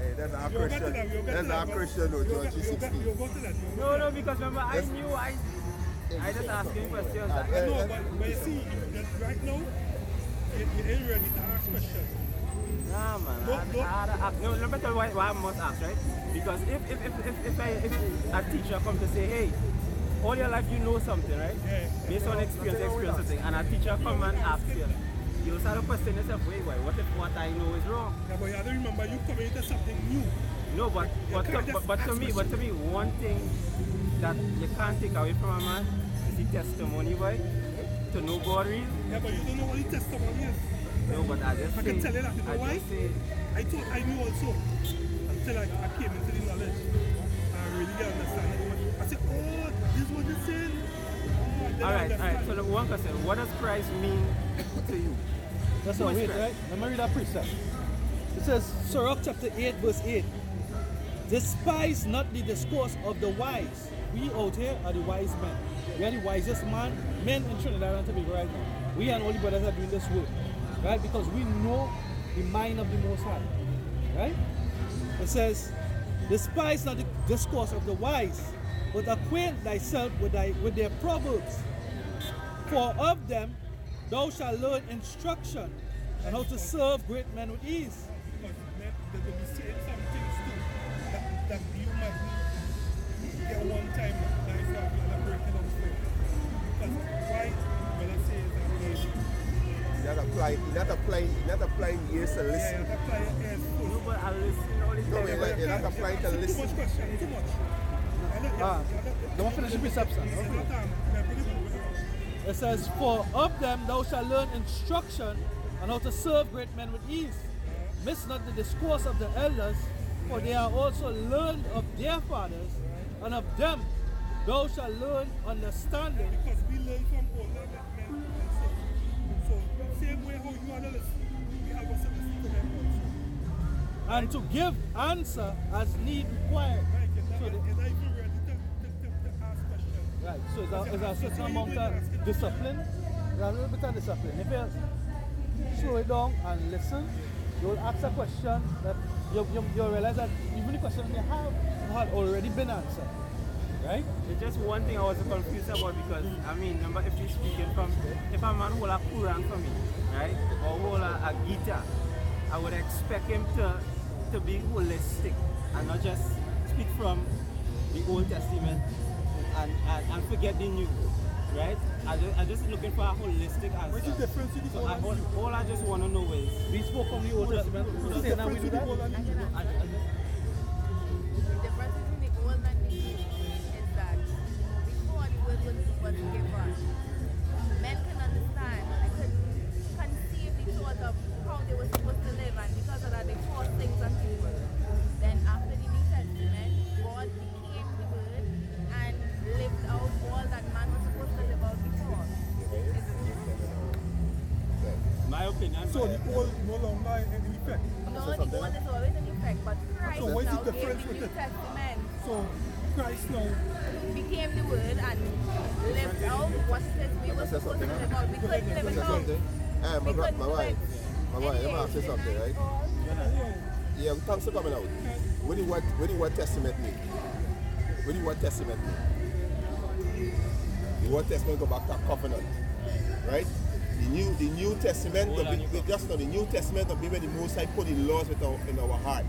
Hey, that's our You'll get to Christian. that, you'll get to That's that, our but Christian, no, John You'll 3:16. go to that. No, because remember, I knew I just asking questions. I know, but you see, that right now, you ain't ready to ask questions. Nah, man. I had to ask. No, let me tell you why I must ask, right? Because if a teacher come to say, hey, all your life you know something, right? Yeah. Based on experience something, and a teacher come and ask you, you start to question yourself, wait, what if what I know is wrong? Yeah, but you have to remember, you coming into something new. No, but to me, one thing that you can't take away from a man is the testimony, boy. To know God real. Yeah, but you don't know what the testimony is. No, but I just I can tell you that, you know why? I thought I knew also until I came into the knowledge. I really get understanding. I said, oh, this is what it's saying. Oh, Alright, so the one question, what does Christ mean to you? That's not wait, right? Let me read that precept. It says, Sirach chapter 8, verse 8. Despise not the discourse of the wise. We out here are the wise men. We are the wisest men in Trinidad and Tobago right now. We and all the brothers are doing this work. Right? Because we know the mind of the Most High. Right? It says, despise not the discourse of the wise, but acquaint thyself with their proverbs. For of them thou shalt learn instruction and how to serve great men with ease. Because they will be saying some things too that you might get one time that is not going to break it up for you. Because why? Well, I say is that You're not applying ears to yeah, listen. you have to apply your ears first. No, but I listen all the No, time. you're not applying to Too listen. much question, too much. Don't finish the precept, son. It says, for of them thou shalt learn instruction and how to serve great men with ease. Miss not the discourse of the elders, for they are also learned of their fathers, and of them thou shalt learn understanding. Because we learn from older men also. So, same way how you are to listen, we have also listen to them also. And to give answer as need required. Right, So you're not even ready to ask questions. right, so it's a certain amount of discipline. There's a little bit of discipline. If you slow it down and listen, you'll ask a question that you'll realize that even the question you have had already been answered. Right? It's just one thing I was confused about because, I mean, remember if you're speaking from, if a man hold a Quran for me, right, or hold a guitar, I would expect him to be holistic and not just speak from the Old Testament and forget the New, right? I'm just looking for a holistic answer. What's the difference in the So Old and New? all I just want to know is, We spoke from the Old Testament. What's the difference in the Old and the New? The difference between the old and the new is that before the word was given, men can understand, they could conceive the thought of how they were supposed to live, and because of that they forced things on people. Then after the New Testament, God became the Word and lived out all that man was supposed to live out before. My opinion. So the old no longer in effect. No, the old is always in effect, but Christ So what is now the gave difference the with New it? Testament, So Christ now, became the Word and lived out what it says we were supposed to live out. We couldn't live it out. My wife, let me ask you something, right? Yeah, thanks for coming out. What do you what Testament mean? What do you what Testament mean? The Old Testament go back to covenant, right? The New Testament, the New Testament will be where the Most High put the laws in our heart.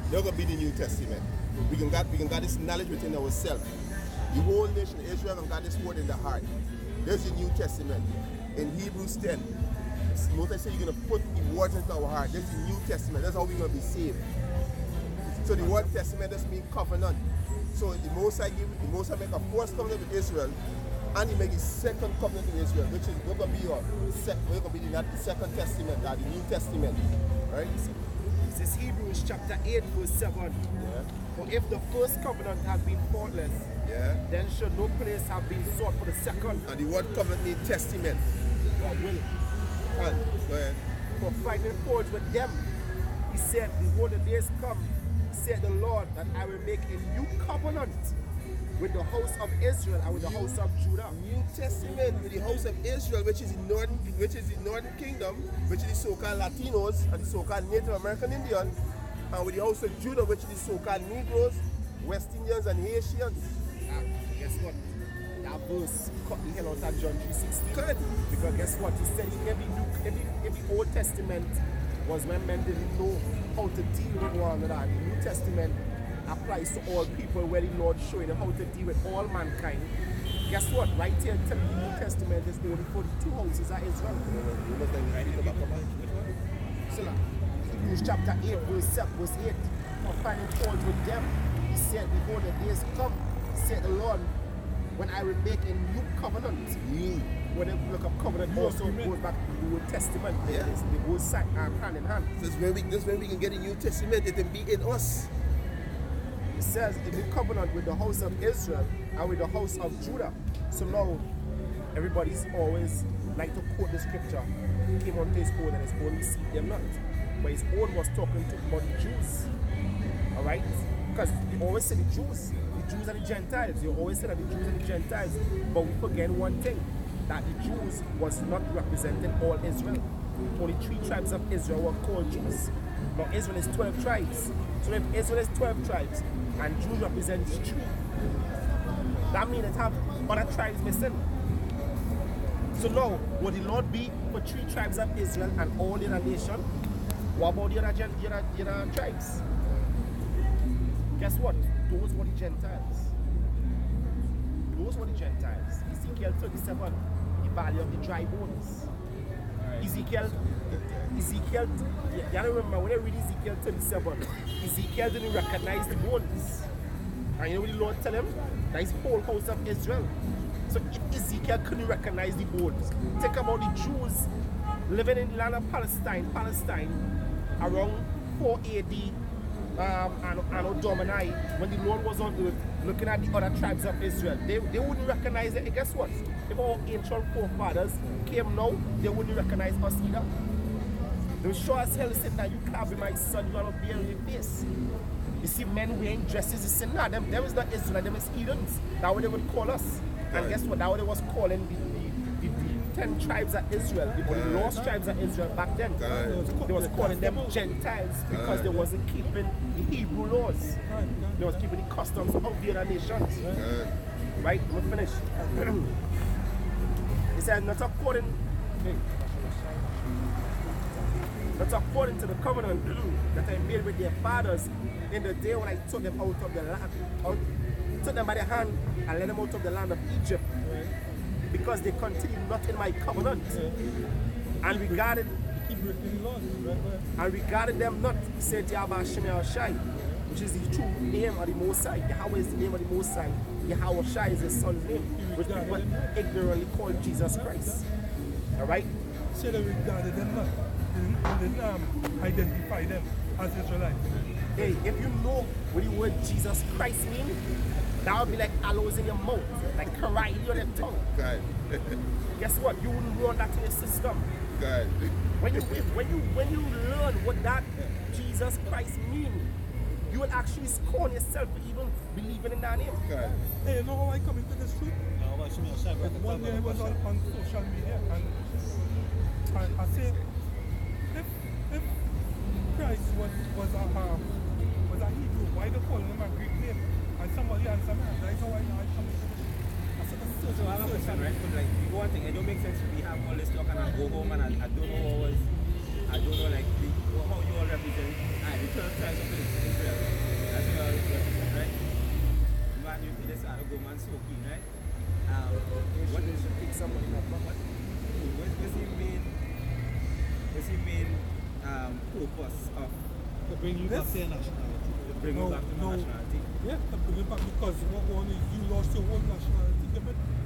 They're gonna be the New Testament. We can get this knowledge within ourselves. The whole nation of Israel can get this word in the heart. There's the New Testament. In Hebrews 10, Moses said you're gonna put the words into our heart. There's the New Testament. That's how we're gonna be saved. So the Old Testament just means covenant. So the Most High make a first covenant with Israel, and he make his second covenant with Israel, which is going to be the second testament, or the New Testament, right? This is Hebrews chapter 8, verse 7. Yeah. For if the first covenant had been faultless, then should no place have been sought for the second. And the word covenant means testament. God willing. And go ahead. For fighting forge with them, he said, behold, the days come, said the Lord, that I will make a new covenant with the house of Israel and with the house of Judah. New Testament with the house of Israel, which is the northern kingdom, which is the so-called Latinos and the so-called Native American Indians, and with the house of Judah, which is the so-called Negroes, West Indians, and Haitians. Guess what? That verse cut the hell out of John 3:16. Because guess what? He said every Old Testament was when men didn't know how to deal with one another. The New Testament applies to all people, where the Lord showing them how to deal with all mankind. Guess what? Right here, the New Testament is only for the two houses of Israel. So now, Hebrews chapter 8, verse 8. For finding fault with them, he said, behold, the days come, said the Lord, when I will make a new covenant. When they look up covenant, also goes back to the Old Testament. Yeah. They both hand in hand. This is when we can get the New Testament. It can be in us. It says in the covenant with the house of Israel and with the house of Judah. So now everybody's always like to quote the scripture. He came unto his own and his own received them not. But his own was talking about the Jews. Alright? Because you always say the Jews and the Gentiles. You always say that the Jews and the Gentiles. But we forget one thing, that the Jews was not representing all Israel. Only 3 tribes of Israel were called Jews. Now Israel is 12 tribes. So if Israel is 12 tribes and Jews represents 3, that means it have other tribes missing. So now, would the Lord be for 3 tribes of Israel and all the other nation? What about the other tribes? Guess what? Those were the Gentiles. Those were the Gentiles. Ezekiel 37, the valley of the dry bones. Ezekiel, you remember when I read Ezekiel 37, Ezekiel didn't recognize the bones. And you know what the Lord tell him? That is the whole house of Israel. So if Ezekiel couldn't recognize the bones, think about the Jews living in the land of Palestine around 4 AD Anno Domini, when the Lord was on earth looking at the other tribes of Israel. They wouldn't recognize it. And guess what? If our ancient forefathers came now, they wouldn't recognize us either. They will sure as hell say that you can't be my son, you are not bearing your face. You see men wearing dresses, you say, nah, them is not Israel, them is heathens. That's what they would call us. And guess what? That's what they was calling the 10 tribes of Israel, the lost tribes of Israel back then. They was calling them Gentiles because they wasn't keeping the Hebrew laws. They was keeping the customs of the other nations. Right? I'm gonna finish. He said, not according to the covenant that I made with their fathers in the day when I took them out of the land, took them by the hand and led them out of the land of Egypt, because they continued not in my covenant, and regarded them not, said Yahweh Shemel Shai, which is the true name of the Most High. Yahweh is the name of the Most High. Yahweh Shai is his son's name, which people ignorantly call Jesus Christ. Alright? Said they regarded them not. didn't identify them as Israelites. Hey, if you know what the word Jesus Christ means, that would be like aloes in your mouth, like karate on your tongue. God. Guess what? You wouldn't want that in your system. God. When you learn what that Jesus Christ means, you will actually scorn yourself for even believing in that name. God. Hey, you know how I come into this truth? One day I was on social media and I said, if Christ was a Hebrew, why they call him a Greek name? And somebody answered me, that's how I come into this. I said, So I have a question, right? But like, one thing, it don't make sense we have all this talk and I go home and I don't know how you all represent the 12 tribes of Israel. That's what I represent, right? Man, you feel this, I don't go man so keen, right? What is the pick somebody in that what's the main purpose of To bring you back to your nationality. to bring you back to my nationality? Yeah, to bring it back because what one is you lost your whole nationality.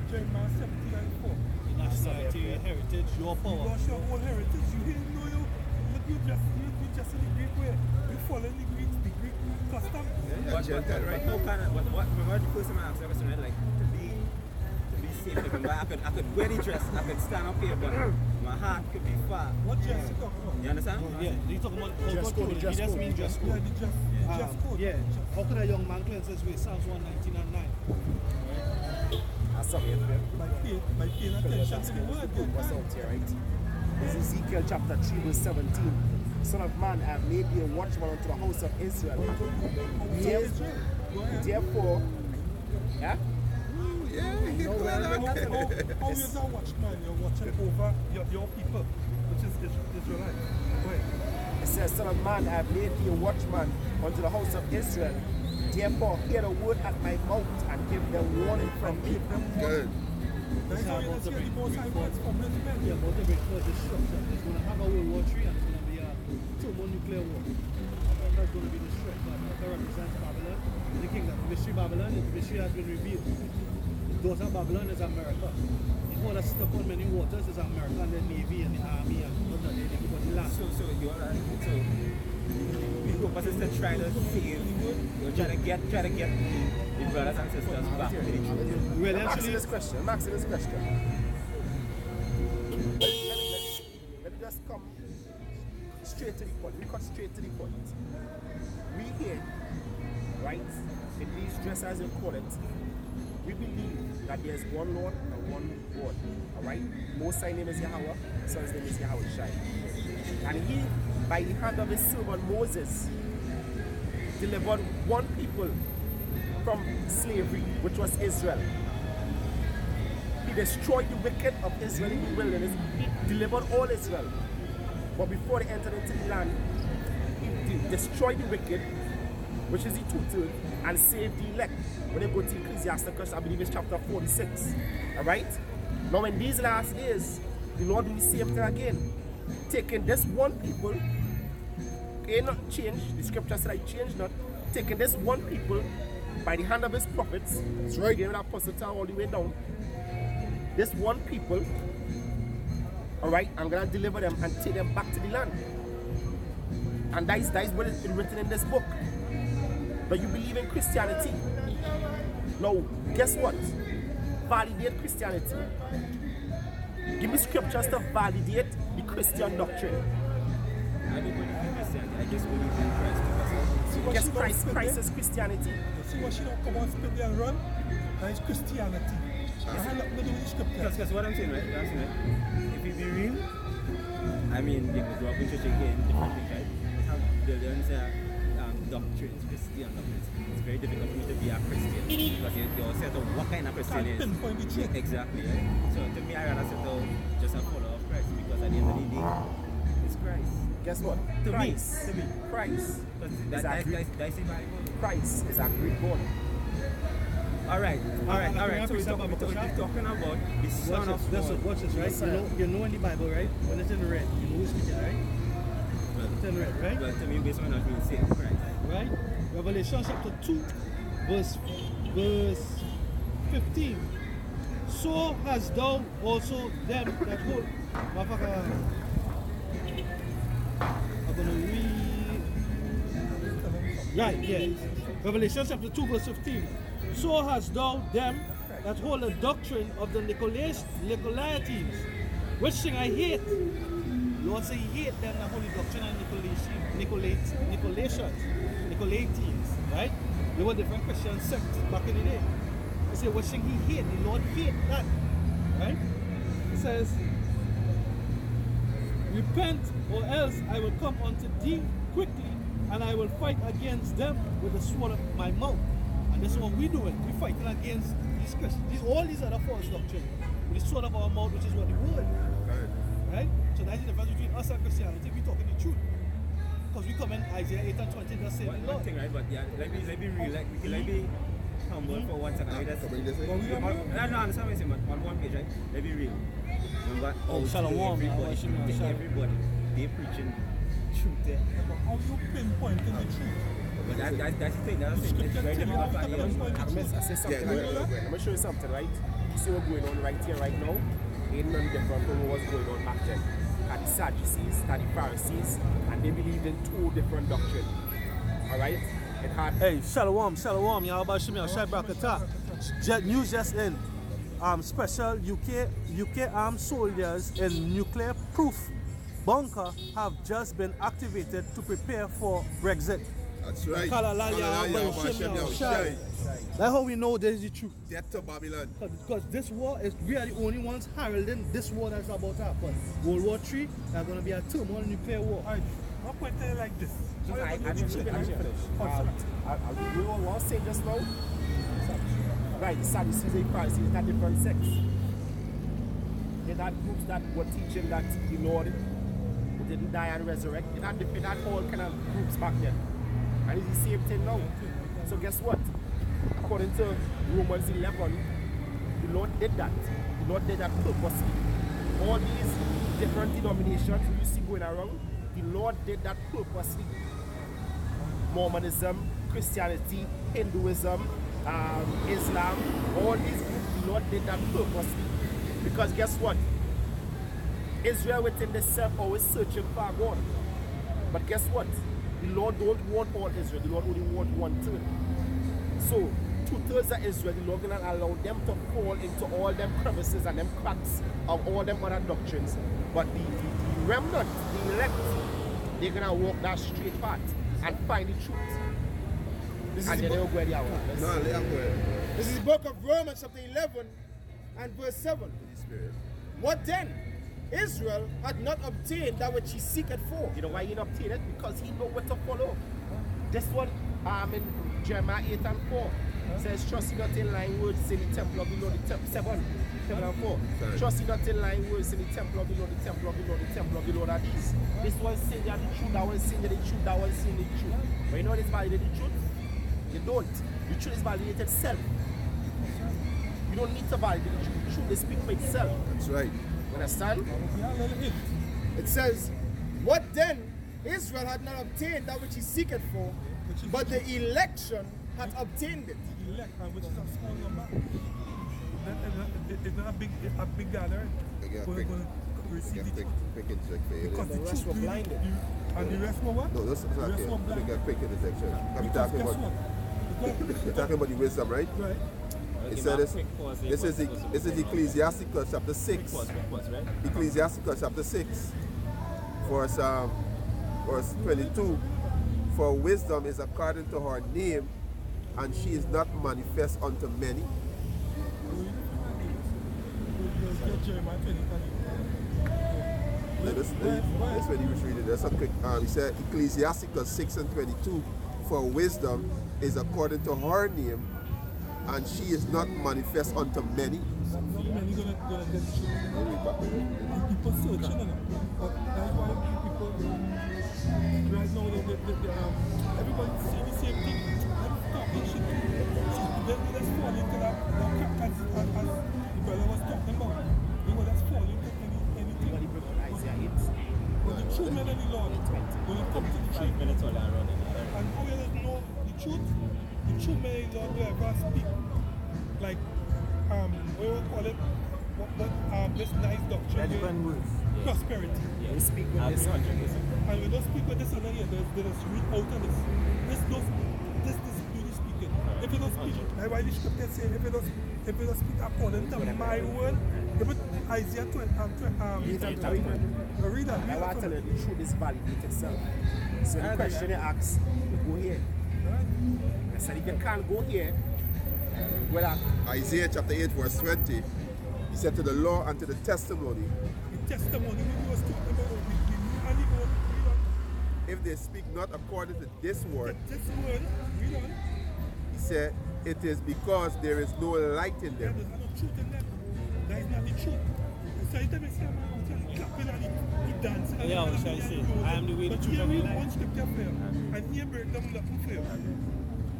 Jeremiah 17 and 4. Your nationality, your heritage, your You power. lost your whole heritage. You didn't know you just in the Greek way. You follow the Greek custom. But how can I, remember the first time I asked that question, right? Like, to be safe, like, remember, I could wear the dress, I could stand up here, but my heart could be far. What dress you talking about? You understand? Yeah, you talking about Dress code, it dress just code, means dress Yeah, code. the dress code. Yeah. How could a young man cleanse his way? Psalms 119 and 9. That's something. By paying attention to the word. What's out here, right? This is Ezekiel chapter 3, verse 17. Son of man, I have made thee a watchman unto the house of Israel. Therefore, yeah? Yeah, he's going How is a watchman? You're watching over your people, which is Israelites. Go ahead. It says, Son of man, I have made thee a watchman unto the house of Israel. Therefore, hear the word at my mouth and give them warning from me. Good. That's how you hear the most high words from his men. Yeah, but the before destruction. It's going to have a World War III and it's going to be a thermonuclear war. America is going to be destroyed. America represents Babylon. The kingdom, the mystery Babylon, the mystery has been revealed. The daughter of Babylon is America. The whole that step on many waters is America and the Navy and the Army and everybody land. So you're the purpose is to try to save, you're trying to get the brothers and sisters back to the truth. Well, I'm asking actually, this question. Let me just come straight to the point. We cut straight to the point. We here, right, in these dressers and call it, we believe that there's one Lord and one God. Alright? Most High name is Yahweh, Son's name is Yahweh Shai. And he, by the hand of his servant Moses, delivered one people from slavery, which was Israel. He destroyed the wicked of Israel in the wilderness. He delivered all Israel. But before they entered into the land, he destroyed the wicked, which is the two-thirds, and saved the elect. When they go to Ecclesiasticus, I believe it's chapter 46. Alright? Now in these last days, the Lord will do the same thing again. Taking this one people, ain't not changed, the scripture said I changed not, taking this one people by the hand of his prophets, that's right, giving Apostle all the way down. This one people, alright, I'm gonna deliver them and take them back to the land. And that is what is written in this book. But you believe in Christianity. Now, guess what? Validate Christianity. Give me scriptures to validate the Christian doctrine. I don't believe in Christianity, I just believe in Christ. Guess Christ is Christianity. See what she don't come on, spin there and run? That is Christianity. It has nothing to do with the scripture. Because what I'm saying, right? If you be real, I mean, they could grow up in church again, different things, right? They learn doctrines, Christian doctrines. It's very difficult for me to be a Christian because you're set up what kind of Christian is. Pinpoint the truth. Exactly, right? So to me, I rather set out just a follower of Christ because at the end of the day, it's Christ. Guess what? To Christ. me. Christ. That's the Bible. Christ is a Greek God. Alright. So we're talking about the Son of God. Watch this, right? You know in the Bible, right? When it's in red, you know who's speaking, right? It's in red, right? Well, to me, based on what we say, Christ. Right? Revelation chapter 2, verse 15. So hast thou also them that hold. Right, yes. Revelation chapter 2 verse 15. So hast thou them that hold the doctrine of the Nicolaitans, which thing I hate. Lord say he hate them that hold the doctrine of Nicolaitans, right? They were different Christian sects back in the day. He said, what thing he hate? The Lord hate that, right? It says, repent, or else I will come unto thee quickly, and I will fight against them with the sword of my mouth. And this is what we're doing. We're fighting against these Christians, all these other false doctrines, with the sword of our mouth, which is what the word. Right? So that's the difference between us and Christianity. We're talking the truth. Because we come in Isaiah 8 and 20 that say the Lord. One thing, right? But yeah, let me real, let me humble for 1 second. Right? That's no, I understand what you're saying, but on one page, right? Let me real. Remember, everybody, they're preaching truth there. How you pinpointing the truth? But that's the thing, that's the thing. Let me show you something, right? You see what's going on right here, right now? Ain't none different from what was going on back then. At the Sadducees, at the Pharisees, and they believed in 2 different doctrines. Alright? It had. Hey, Shalom, Yahweh Shemiyah, Shai Brakatah. News just in. Special UK armed soldiers in nuclear proof bunker have just been activated to prepare for Brexit. That's right. That's how we know this is the truth. Death to Babylon. Because this war is, we are the only ones heralding this war that's about to happen. World War III, there's going to be a turmoil nuclear war. Alright, I'll point it like this. We all say just now. Right, the Sadducees and Pharisees had different sects. They had groups that were teaching that the Lord didn't die and resurrect. They had all kind of groups back then. And it's the same thing now. So guess what? According to Romans 11, the Lord did that. The Lord did that purposely. All these different denominations you see going around, the Lord did that purposely. Mormonism, Christianity, Hinduism, Islam, all these groups, the Lord did that purposely. Because guess what? Israel within themselves always searching for God. But guess what? The Lord don't want all Israel, the Lord only wants 1/3. So 2/3 of Israel, the Lord gonna allow them to fall into all them crevices and them cracks of all them other doctrines. But the remnant, the elect, they're gonna walk that straight path and find the truth. This is the book of Romans chapter 11 and verse 7. What then? Israel had not obtained that which he seeketh for. You know why he didn't obtain it? Because he know what to follow. This one in Jeremiah 8 and 4 says, trust ye not in lying words in the temple of the Lord, the temple 7 and 4. Trust ye not in lying words in the temple of the Lord, the temple of the Lord, the temple of the Lord are these. This one saying they are the truth, that one saying they're the truth, that one saying the truth. But you know what is validated the truth? You don't. The truth is validated itself. You don't need to validate the truth. The truth is speak for itself. That's right. Understand? It says, what then? Israel had not obtained that which he seeketh for, but the election had obtained it. The elect, which is a small number. It's not a big gathering. Going to receive the truth. Because the rest were blinded. And the rest were what? No, that's not okay. They got quick interjection. We're talking about the wisdom, right? Right. It said this is Ecclesiasticus chapter 6. Ecclesiasticus chapter 6, verse 22. For wisdom is according to her name, and she is not manifest unto many. That's when he was reading. That's a quick. He said Ecclesiasticus 6 and 22. For wisdom is according to her name, and she is not manifest unto many. People searching, but that's why people right now everybody say the same thing. Everybody talking shit. So let's fall into that as the brother was talking about. Let's fall into anything. But the true men of the Lord, when it comes to the truth, and how you know the truth? The true men of the Lord will ever speak. Like, we will call it this nice doctrine. Prosperity. We speak with this 100%. And we don't speak with this other here, there's read out of this. This really speaking. If you don't speak, like why the scripture saying, if you don't speak according to my word, but Isaiah 20, read that. I want to tell you the truth is validate itself. So the question you ask, go here. I said if you can't go here, well, Isaiah chapter 8 verse 20, he said to the law and to the testimony, the testimony we was talking about, if they speak not according to this word, read on. He said, it is because there is no light in them. There's no truth in them. That is not the truth. So you tell me, I'm clapping and he dancing. Yeah, what should I say? I am the way, the truth, and the life. One scripture for you, and here break them nothing for you.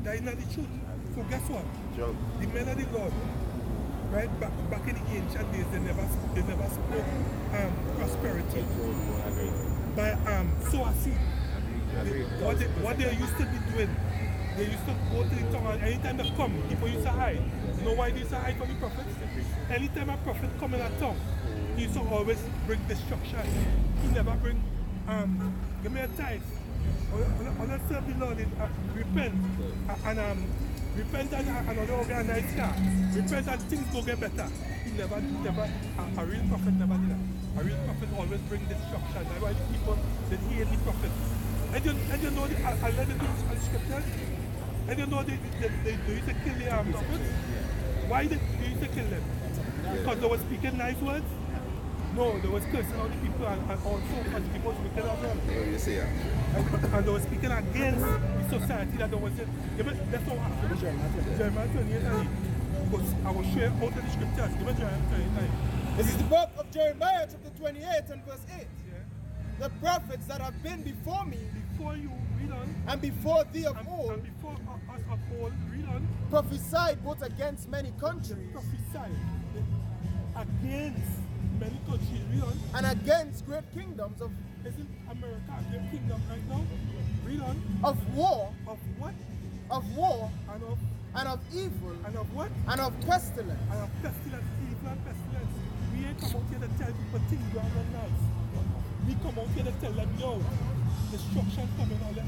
That is not the truth. So guess what? John. The men of the Lord, right, back in the ancient days, they never spoke prosperity. By sow a seed. What they used to be doing, they used to go to the town and anytime they come, people used to hide. You know why they used to hide from the prophets? Anytime a prophet come in a town, he used to always bring destruction. He never bring, give me a tithe. When I serve the Lord, repent and repent and another organized car. Repent and things go get better. He never, a real prophet never did that. A real prophet always bring destruction. That's why people, they hate the prophet. And you know, I let it do scripture. And you know, they used to kill the prophets. Why they used to kill them? Because they were speaking nice words? No, they were cursing out the people and also because people were wicked as well. You see, and they were speaking against the society that they was in. That's what happened. Jeremiah 28. I will share out of the scriptures. Give me Jeremiah 28. This is the book of Jeremiah chapter 28 and verse 8. The prophets that have been before me, before you, read on, and before thee of old, and before us of old, read on, prophesied both against many countries, prophesied against many countries, read on, and against great kingdoms of, isn't America a great kingdom right now? Read on, of war, of what? Of war, and of evil, and of what? And of pestilence, evil and pestilence. We ain't come out here to tell people things go on nice. We come out here to tell them, yo, destruction coming on them.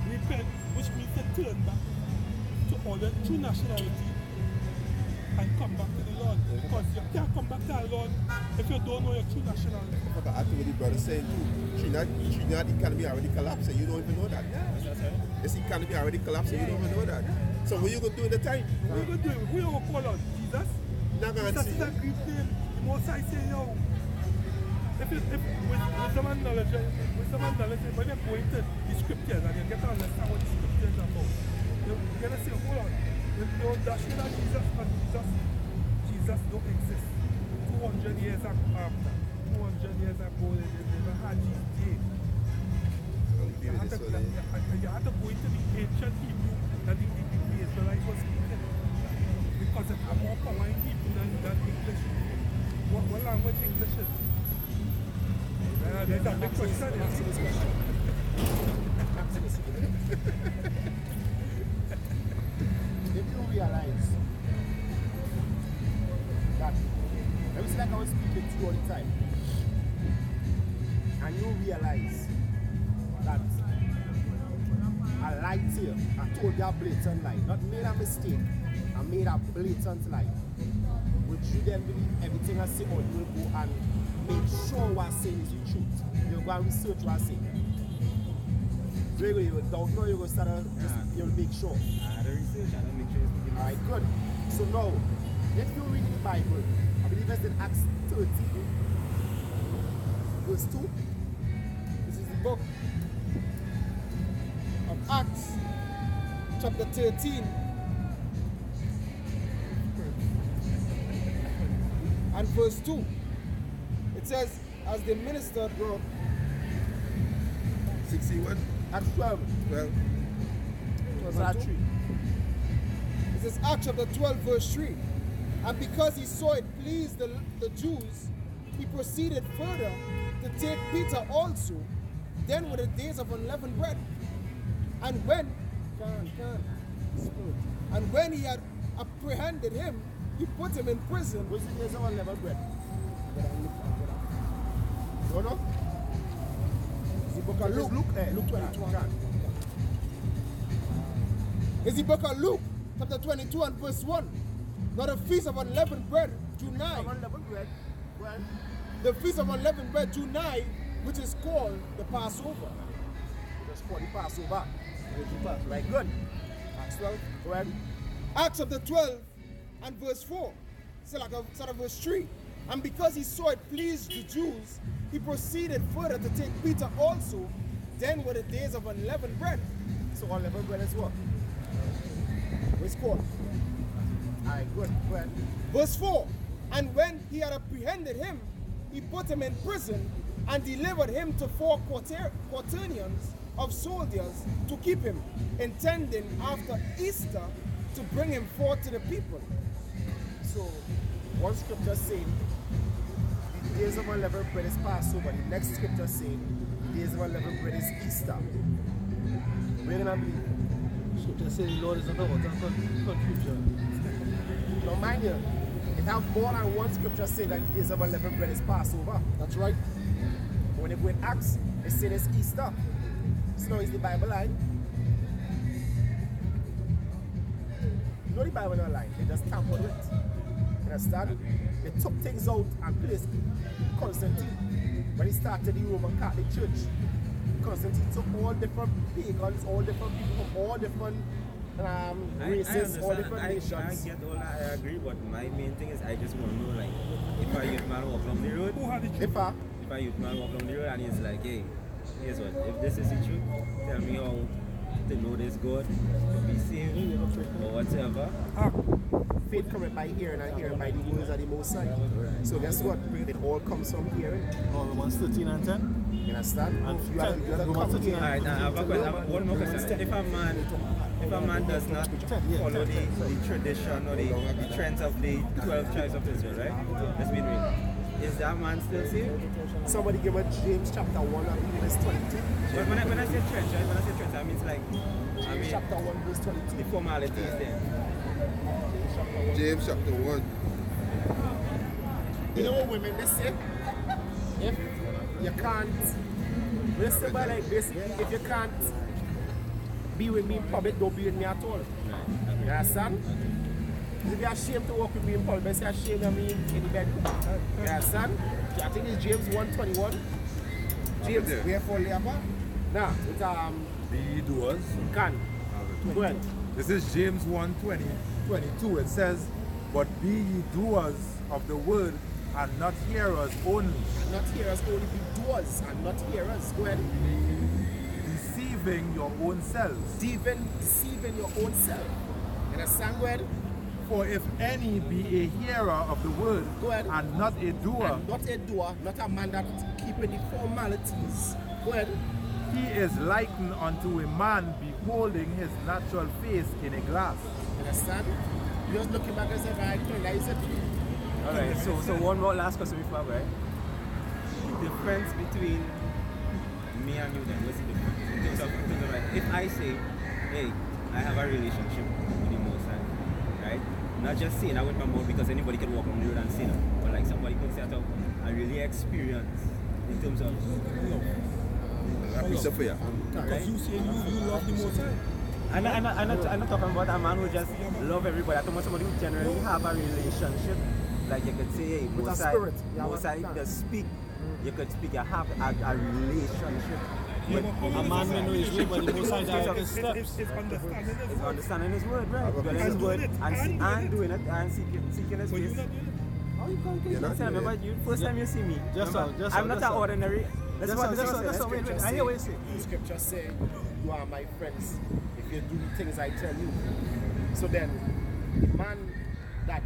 Repent, which means to turn back to all the true nationality and come back to the Lord. Because you can't come back to the Lord if you don't know your true nationality. I think what the brother saying too, Trinidad economy already collapsed and you don't even know that. This economy already collapsed and you don't even know that. So what you going to do in the time? What you going to do? Who you going to call on? Jesus? Not going to see. That's a great name. The most I say, yo, with some knowledge, when you go into the scriptures and you get to understand what the scriptures are about, you're going to say, hold on, you understand that Jesus don't exist. 200 years after, 200 years ago, they never had Jesus. You had to go into the ancient Hebrew that the Israelites were speaking. Because it had more power in Hebrew than English. What language English is? There's a big question. If you realize that, it's like I was speaking to you all the time, and you realize that I lied to you, I told you a blatant lie, not made a mistake, I made a blatant lie. Would you then believe everything I say, or you will go and make sure what I'm saying is the truth? You'll go and research what I'm saying. Really, you don't know, you're going to start you'll make sure. The research and make sure it's speaking. Alright, good. So now, if you read the Bible, I believe it's in Acts 13, verse 2. This is the book of Acts, chapter 13. And verse 2. It says, as they ministered, bro. 61. Acts 12. 12. It says Acts chapter 12 verse 3. And because he saw it pleased the Jews, he proceeded further to take Peter also. Then were the days of unleavened bread. And when he had apprehended him, he put him in prison. What's the days of unleavened bread? You know? It's the Book of Luke. Luke 22. It's the book of Luke, chapter 22 and verse 1. Now the feast of unleavened bread drew nigh. The feast of unleavened bread drew nigh, which is called the Passover. It's called the Passover. Right, good. Acts 12, go ahead. Acts chapter 12 and verse 4. So like a sort of verse 3. And because he saw it pleased the Jews, he proceeded further to take Peter also. Then were the days of unleavened bread. So unleavened bread is what? What's called? Alright, good. Go ahead. Verse 4. And when he had apprehended him, he put him in prison and delivered him to 4 quaternions of soldiers to keep him, intending after Easter to bring him forth to the people. So, one scripture saying, the days of unleavened bread is Passover. The next scripture saying, the days of unleavened bread is Easter. Where do I believe? Scripture saying the Lord is not about confusion. No, mind you, it have more than one scripture saying that the days of unleavened bread is Passover. That's right. But when you go in Acts, it says it's Easter. So now is the Bible line? You know the Bible not line, they just tampered with it. You understand? They took things out and placed Constantine. When he started the Roman Catholic Church, Constantine took all different pagans, all different people from all different races, all different nations. I get all that, I agree, but my main thing is I just want to know, like, if a youth man walk along the road, if a youth man walk along the road and he's like, hey, here's what, if this is the truth, tell me how to know this God, to be saved, or whatever. Faith cometh by hearing and hearing by the words of the Most High. So guess what? It all comes from hearing. Romans 13 and 10. You understand? And you are come here. Alright, I have one more question. If a man does not follow the tradition or the trends of the 12 tribes of Israel, right? Let's be real. Is that man still saved? Somebody give us James chapter 1 and verse 22. But when I say trends, right? When I say trends, I mean like James chapter 1 verse 22. The formalities there. James chapter 1. You know what women they say? If you can't, they say by like this, if you can't be with me in public, don't be with me at all. You understand? If you're ashamed to walk with me in public, you're ashamed of me in the bedroom. You understand? I think it's James 1:21. James, wherefore labor? Nah, it's Be ye doers. Can. Go ahead. This is James 1:22. It says, but be ye doers of the word and not hearers only. Not hearers only, be doers and not hearers. Go ahead. Deceiving your own selves. Deceiving your own self. You understand? Go ahead. For if any be a hearer of the word, go ahead, and not a doer, not a man that keeping the formalities. Go ahead. He is likened unto a man beholding his natural face in a glass. You understand? You're just looking back and saying, right, that is it. Alright, so one more last question before, right? The difference between me and you then, what's the difference? In terms of like, if I say, hey, I have a relationship with the Most High, right? Not just saying that with my mouth because anybody can walk on the road and say that, but like somebody could say that I really experience in terms of love. Because you say you love the Most High. I'm not talking about a man who just love everybody. I'm talking about somebody who generally have a relationship. Like you could say, hey, Most High does speak. You could speak, you have a relationship. But a man may know his way, but the Most High direct his steps. It's understanding his word, right? Understanding his word and doing it and seeking his face. How you can't get it? Remember, first time you see me, I'm not an ordinary. That's what I hear what you say. The scripture say, you are my friends if you do the things I tell you. So then, the man that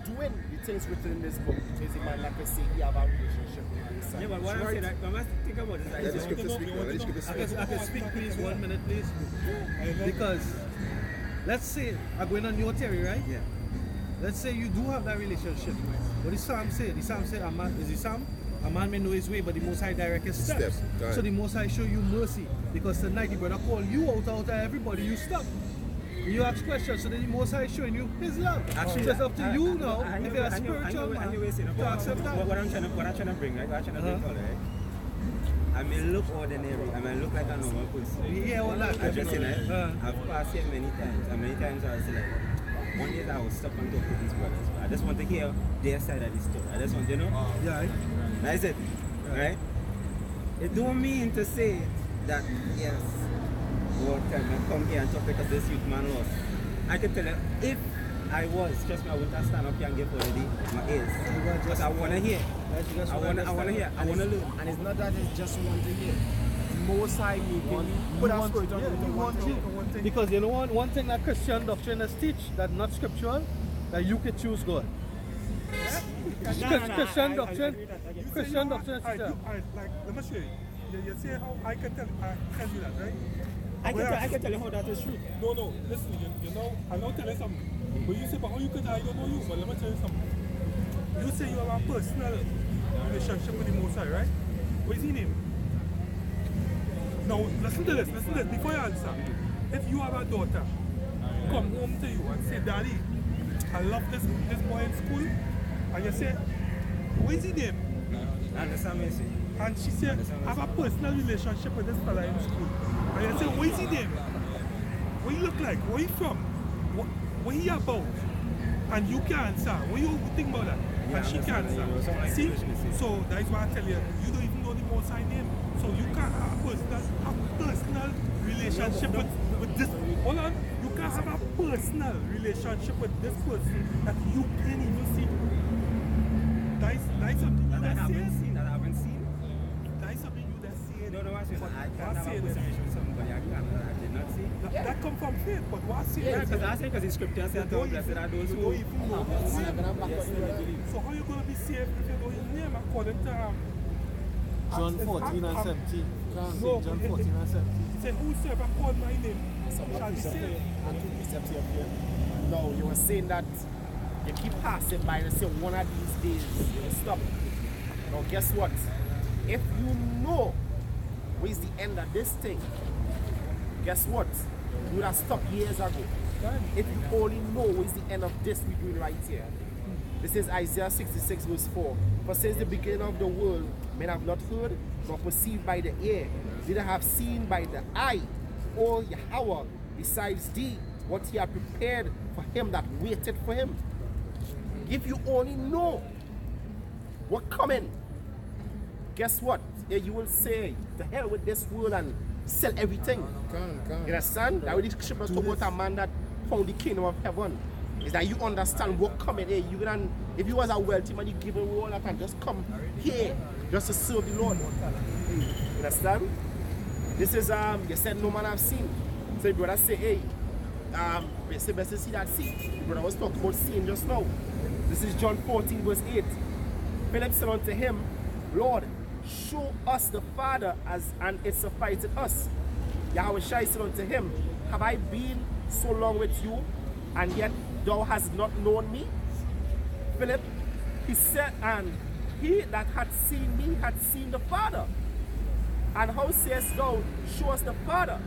doing the things written in this book is a man like I say he have a relationship with his son. Yeah, but what I'm saying, I must think about this. Let the scripture speak. I can speak please 1 minute please. Because let's say I'm going on your theory, right? Yeah. Let's say you do have that relationship. What the Psalm say? The Psalm say a man a man may know his way, but the Most High direct his steps. So the Most High show you mercy. Because tonight the brother call you out of everybody, you stop. You ask questions, so then the Most High showing you his love. Actually, it's up to you now, if you're a spiritual man, to accept that. What I'm trying to bring, right? What I'm trying to bring, right? I I may look ordinary, I may look like a normal person. You hear all that? I've just seen it. I've passed here many times, and many times I was like, one day I was stuck on top of these brothers. I just want to hear their side of the story. I just want to know. Yeah. That's it. Right? It don't mean to say that, yes, what time I come here and talk because this youth man lost. I can tell you, if I was, trust me, I wouldn't stand up here and give already my ears. But I want to hear. I want to hear. I want to learn. And it's not that it's just one to hear. Most high you can put our spirit on one thing. Because you know one thing that Christian doctrine is teach, that not scriptural, that you can choose God. Christian doctrine is teach that. Like, let me show you. You see how I can tell you that, right? I can tell you how that is true. No, listen, you know, I'm not telling you something. But you say, but how you can I don't know you, but let me tell you something. You say you have a personal relationship with the Most High, right? What is his name? Now, listen to this, before you answer. If you have a daughter, come home to you and say, Daddy, I love this boy in school, and you say, what is his name? And she said, I have a personal relationship with this fella in school. And you say, what is his name? What he look like? Where he from? What he about? And you can answer. What you think about that? And she can answer. See? So that's why I tell you, you don't even know the Most High name. So you can't have a personal relationship with this. Hold on. You can't have a personal relationship with this person that you can't even see. That's something that I haven't seen. That's something you just say. No, I can't have a conversation with somebody I did not see. That come from faith, but what I say? Yeah, because I say because the scripture says blessed are those who even know. So how you going to be saved if you don't even name according to John 14 and 17. John 14 and 17. He said, whosoever called my name shall be saved. No, you were saying that you keep passing by and say one of these days you will stop. Now guess what? If you know where's the end of this thing, guess what? You would have stopped years ago. If you only know where's the end of this we're doing right here. This is Isaiah 66 verse 4. For since the beginning of the world, men have not heard, nor perceived by the ear, neither have seen by the eye, O Yahweh, besides thee, what he had prepared for him that waited for him. If you only know what's coming, guess what? You will say, to hell with this world and sell everything. You understand? That with the scripture talk about a man that found the kingdom of heaven. Is that you understand what coming here. You can, if you was a wealthy man, you give him all that can just come here just to serve the Lord. You understand? This is you said no man have seen. So your brother say, hey, best to see that seed. Your brother was talking about seeing just now. This is John 14 verse 8. Philip said unto him, Lord, show us the Father, and it sufficeth us. Yahweh said unto him, have I been so long with you, and yet thou hast not known me? Philip, he said, and he that hath seen me hath seen the Father. And how sayest thou, show us the Father?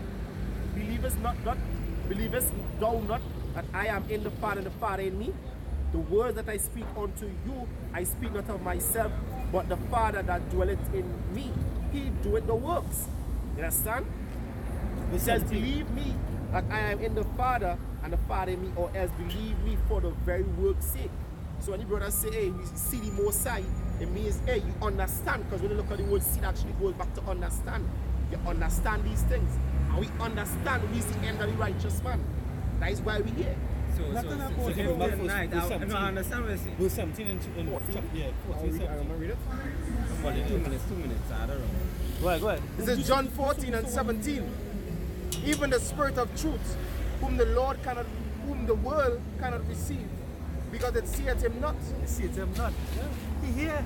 Believest thou not that I am in the Father and the Father in me? The words that I speak unto you, I speak not of myself, but the Father that dwelleth in me, he doeth the works. You understand? It says, believe me that I am in the Father and the Father in me, or else believe me for the very work's sake. So when the brothers say, hey, we see the Most High, it means, hey, you understand, because when you look at the word seed, actually goes back to understand. You understand these things. And we understand who is the end of the righteous man. That is why we're here. So I understand what you're saying. Verse 17 and 14. Yeah, 14, 17. I'm going to read it. Well, 2 minutes, I don't know. Go ahead. This is John 14 and 17. Even the Spirit of truth, whom the world cannot receive, because it seeth him not. It seeth him not. Yeah. He here.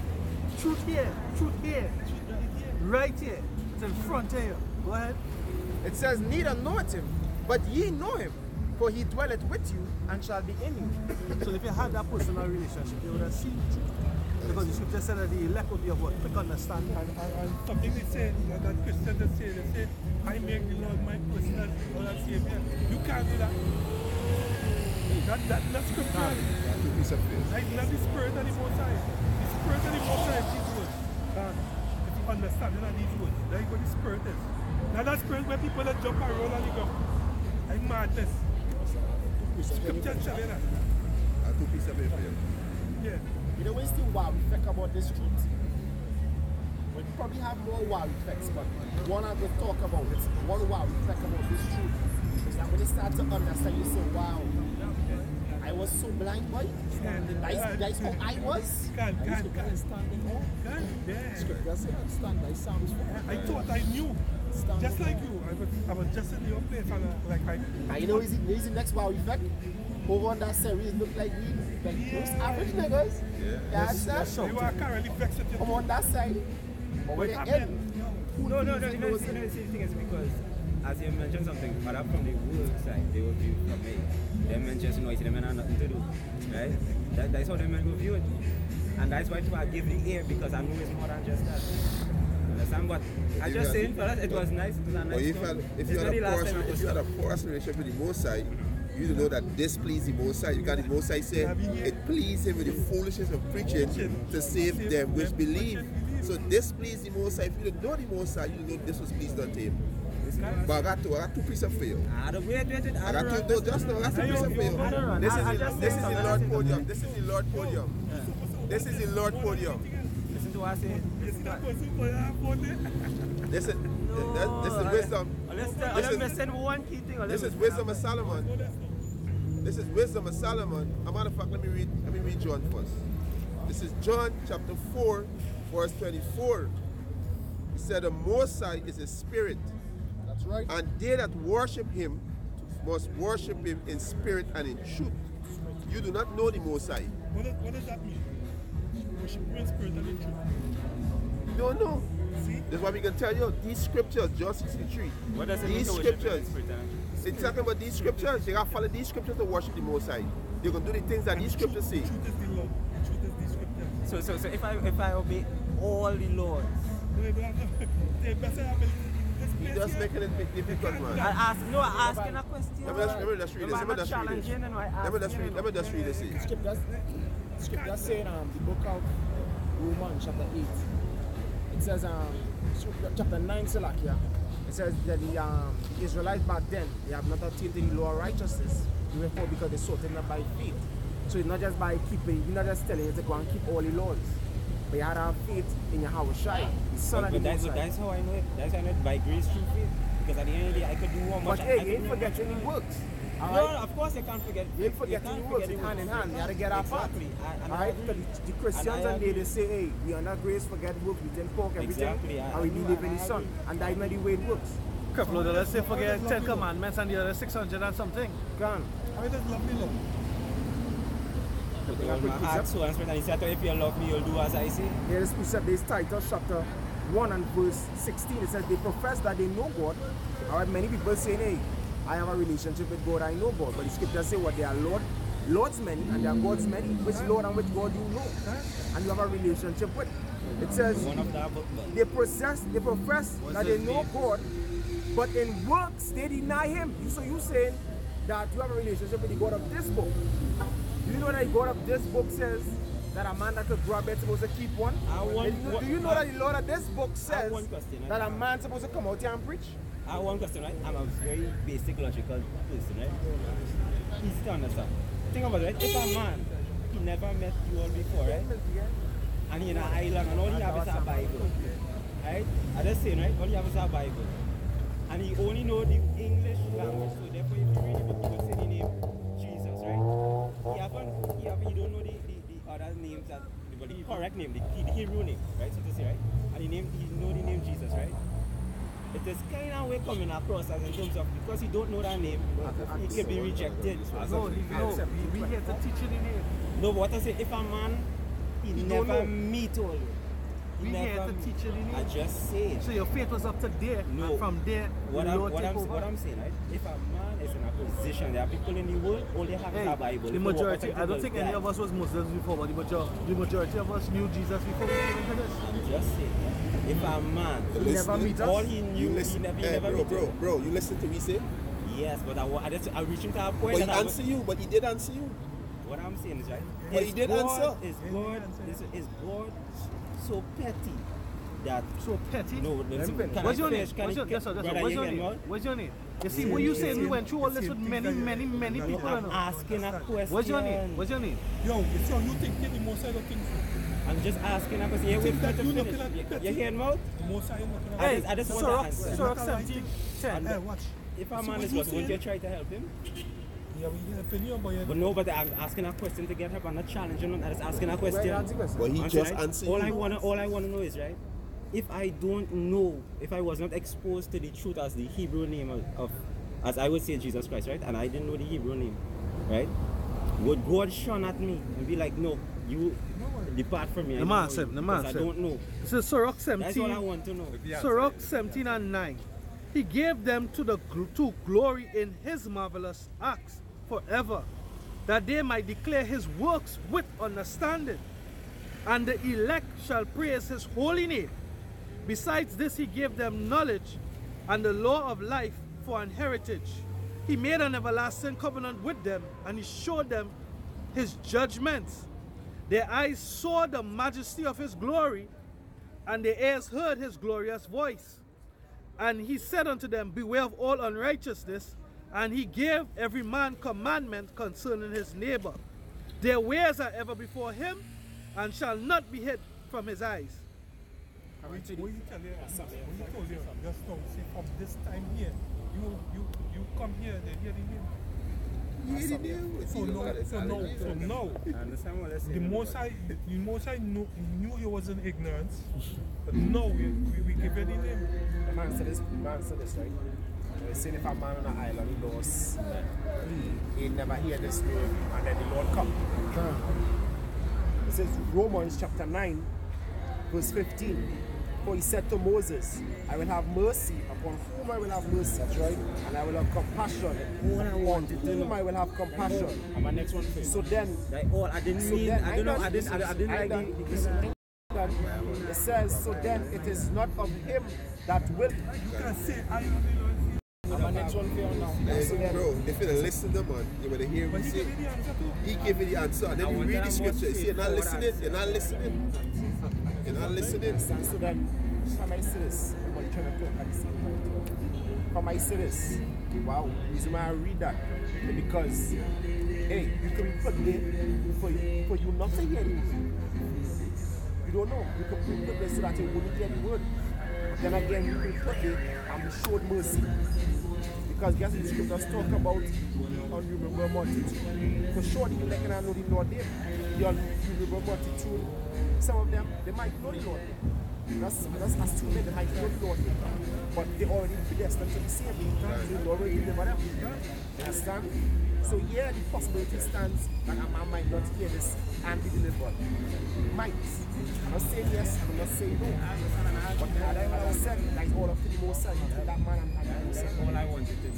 Truth here. Truth here. Right here. It's in front of you. Go ahead. It says, neither knoweth him, but ye know him, for he dwelleth with you and shall be in you. So if you had that personal relationship, you would have seen truth. Because the scripture said that the elect will be of what? Like understanding. And something they say, that Christians say, I make the Lord my personal Lord and Savior. You can't do that. That's scripture. Like not the Spirit of the Most High. The Spirit of the Most High is His word. If understanding of these words. That's what the spirit is. Now that spirit where people that jump and roll on the ground. Like madness. Scripture tell you that. Two pieces of paper. Yeah. You know, what's the wow effect about this truth? We probably have more wow effects, but one I will talk about, it's one wow effect about this truth. Is that when you start to understand, you say, wow, I was so blind, boy. That's how I was. Can. Standing on. Yeah. Scripture says, stand by Psalms 4. I thought I knew. Just like you. I was just in your place and and you know, is the next wow effect? Over on that series look like we those average niggas. That's you are currently vexed with your I'm on that side. But when you end, no, the thing is because as you mentioned something, but from the world side, they will view it from me. They mention noise, they have nothing to do. Right? That's how they will view it. And that's why I give the ear because I know it's more than just that. Understand? But I just saying for us, it was nice. It was a nice if you had a personal relationship with the Most High, you know that this pleased the Most High. You got the Most High said it pleased him with the foolishness of preaching to save them which believe. So this pleased the Most High. If you don't know the Most High, you know this was pleased unto him. But I got two pieces of fail. I got two pieces of fail. This is the Lord podium. This is the Lord podium. This is the Lord podium. Listen to what I say. This is wisdom. This is wisdom of Solomon. This is wisdom of Solomon. As a matter of fact, let me read John first. This is John chapter 4, verse 24. He said, the Most High is a spirit. That's right. And they that worship him must worship him in spirit and in truth. You do not know the Most High. What does that mean? Worship him in spirit and in truth. You don't know. See? That's why we can tell you these scriptures, John 63. What does it mean these to scriptures, it's talking about these scriptures. They gotta follow these scriptures to worship the Most High. They're gonna do the things that these scriptures say. Truth is the law. Truth is the scripture. So if I obey all the laws, you're just making it difficult, man. I asking a question. Let me just read this. Let me just read this. Scripture saying the book of Romans chapter 8. It says chapter 9 Salakia. It says that the Israelites back then, they have not attained the law of righteousness. Therefore, because they sought it not by faith. So it's not just by keeping, you're not just telling you to go and keep all the laws. But you have to have faith in your Yahweh Shai. But that's how I know it. That's how I know it by grace through faith. Because at the end of the day, I could do one much. But hey, you ain't forget any works. No, of course you can't forget. You ain't forget any works. Hand in hand. You have to get our part. Alright? The Christians and they say, hey, we are not grace, forget works, we didn't pork everything. And we believe in the Son. And that's not the way it works. Couple of the, let's say, forget 10 commandments and the other 600 and something. Gone. I just lovely law. My heart so and spirit, and he said, if you love me, you'll do as I say. There is precept, there is Titus chapter 1 and verse 16. It says, they profess that they know God. Alright, many people saying, hey, I have a relationship with God, I know God. But the scriptures say what they are Lord's many, and they are God's many. Which Lord and which God you know. And you have a relationship with. It says, they profess that they know God, but in works they deny him. So you saying that you have a relationship with the God of this book. Do you know that the God of this book says that a man that could grab it is supposed to keep one? Do you know that the Lord of this book says that a man is supposed to come out here and preach? I have one question, right? I'm a very basic logical person, right? Easy to understand. Think about it, right? If a man, he never met you all before, right? And he's in an island and all he has is a Bible. Right? I just saying, right? All he has is a Bible. And he only know the English language, so therefore if you read the book, he will say the name Jesus, right? He don't know the other names, the correct name, the Hebrew name, right? So to say, right? And he know the name Jesus, right? It is kind of way coming across as in terms of, because he don't know that name, he can be rejected. No, we here to teach you the name. No, but what I say, if a man, he never meet all, we here to teach you the name. I just say. So your faith was up to there, no. And from there, what I'm saying, right? If a man is in a position, there are people in the world, all they have is a Bible. The majority, I don't think any of us was Muslims before, but the majority of us knew Jesus before we came into this. I'm just saying, if a man, he never meet us. All he knew, he never meet us. Bro, you listen to me say? Yes, but I'm reaching to a point. But he did answer you. What I'm saying is, right? But he did answer. Is God so petty that. So petty. No, can What's I your name? finish? Can What's I- your, yes, sir, yes, sir. brother, What's you your hear name? me? What's your name? You see, what you saying, we went through all this with many people. I'm asking a question. What's your name? What's your name? Yo, it's you think the most I don't think so. I'm just asking a question. Yeah, wait for me to you finish. looking at You hear me out? The most I looking at Hey, I just want Sorok, to answer. Sorok 17, 10. Hey, watch. If a So man what is you lost, won't you saying? try to help him? Yeah, we helping you, but But no, but I'm asking a question to get help. I'm not challenging him. I'm just asking a question. But he Answer, just right? answered all you. I want to know is, right, if I don't know, if I was not exposed to the truth as the Hebrew name of as I would say Jesus Christ, right, and I didn't know the Hebrew name, right, would God shun at me and be like, no, you depart from me? The man said, I don't know. This is Sorok That's all I 17, want to know. Sorok 17 and 9. He gave them to glory in his marvelous acts forever, that they might declare his works with understanding, and the elect shall praise his holy name. Besides this, he gave them knowledge and the law of life for an heritage. He made an everlasting covenant with them, and he showed them his judgments. Their eyes saw the majesty of his glory, and their ears heard his glorious voice. And he said unto them, beware of all unrighteousness, and he gave every man commandment concerning his neighbor. Their ways are ever before him, and shall not be hid from his eyes. What you told you just now, see, from this time here, you come here, they hear the name. So now, I understand what they're saying. the most I knew you was in ignorance, but now we give you the name. The man said this, right? He said if a man on an island he lost, he never hear this name, and then the Lord come. It says Romans chapter 9, verse 15. For he said to Moses, I will have mercy upon whom I will have mercy, right? And I will have compassion on whom I will have compassion. And my next one for you. So then, I didn't like it says, so then it is not of him that will. You can say, My next one for you now. So then, Bro, if you listen to the man, you would hear him say, he gave you the answer, and then you read the scripture. You see, you're not listening, you're not listening. You're not listening. So then, come I see this. Everybody trying to talk at the same time. Come I see this. Wow. The reason why I read that is because, hey, you can put there for you not to hear the word. You don't know. You can put there so that you wouldn't hear the word. Then again, you can put there and be showed mercy. Because guess the scriptures talk about unremovable multitude. For sure, the elect and know the Lord there. The unremovable multitude, some of them, they might know the Lord. That's assuming they might know the Lord. But they already predestined to be saved. The Lord will deliver them. You understand? So yeah, the possibility stands that a man might not hear this and be delivered. Might. I'm not saying yes, I'm not saying no. But as I said, that's all up to the Most High. That man and the Most High. all I wanted to know.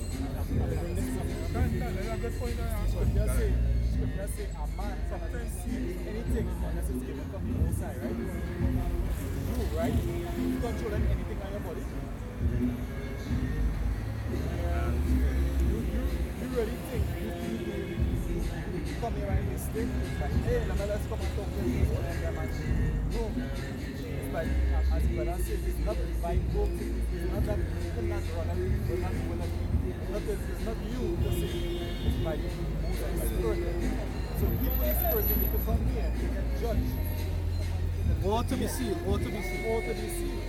that's a good point. Let's say a man cannot receive anything unless it's given from the Most High, right? You, right? You control anything on your body. You really think you come here and mistake? It's like, hey, let's come and talk to you. No. It's like, as the brother said, it's not by book. It's not that you cannot run away. It's not you to say, it's by you. Spirit. So people in spirit, they need to come here, they can judge. Or to be seen, or to be seen. Or to be seen.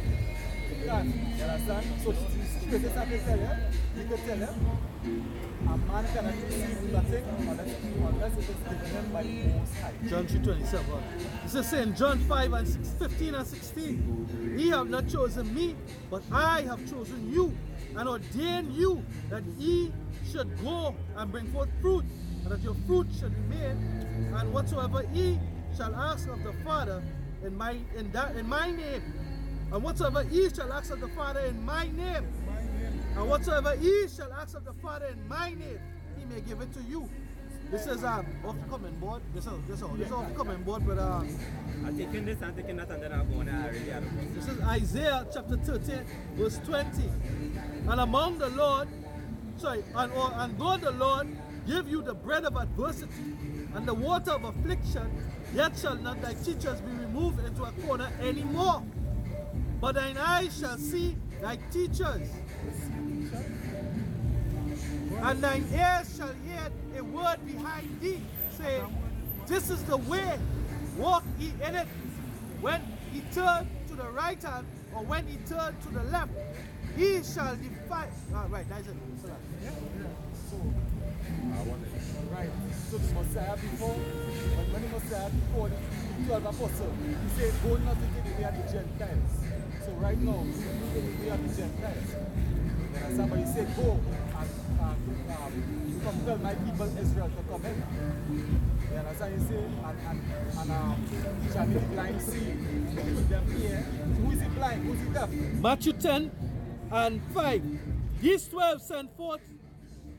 You understand? So straight as I can tell you can tell him, a man cannot receive nothing unless it is given him by the Most High. John 3:27. This is saying John 5 and 15 and 16. Ye have not chosen me, but I have chosen you, and ordained you that ye should go and bring forth fruit, and that your fruit should remain, and whatsoever ye shall ask of the Father in my name, and whatsoever ye shall ask of the Father in my name, and whatsoever ye shall ask of the Father in my name, he may give it to you. This is off the comment board. This is off the comment board, but I'm taking this and taking that, and then I'll go on and I really have it. this is Isaiah chapter 13, verse 20. And among the Lord, and God the Lord give you the bread of adversity and the water of affliction, yet shall not thy teachers be removed into a corner anymore. but thine eyes shall see thy teachers, and thine ears shall hear a word behind thee, saying, this is the way, walk ye in it. When he turned to the right hand, or when he turned to the left, he shall defy. Right, that's it. Right. So the Messiah before, when the Messiah before the 12 apostles, he said, go not into the way of the Gentiles. So right now, we are in the way of the Gentiles. And somebody said, go and compel my people Israel to come in. You understand? You say, and shall make the blind see, put them here. Who is it blind? Who is it deaf? Matthew 10 and 5. These 12 sent forth.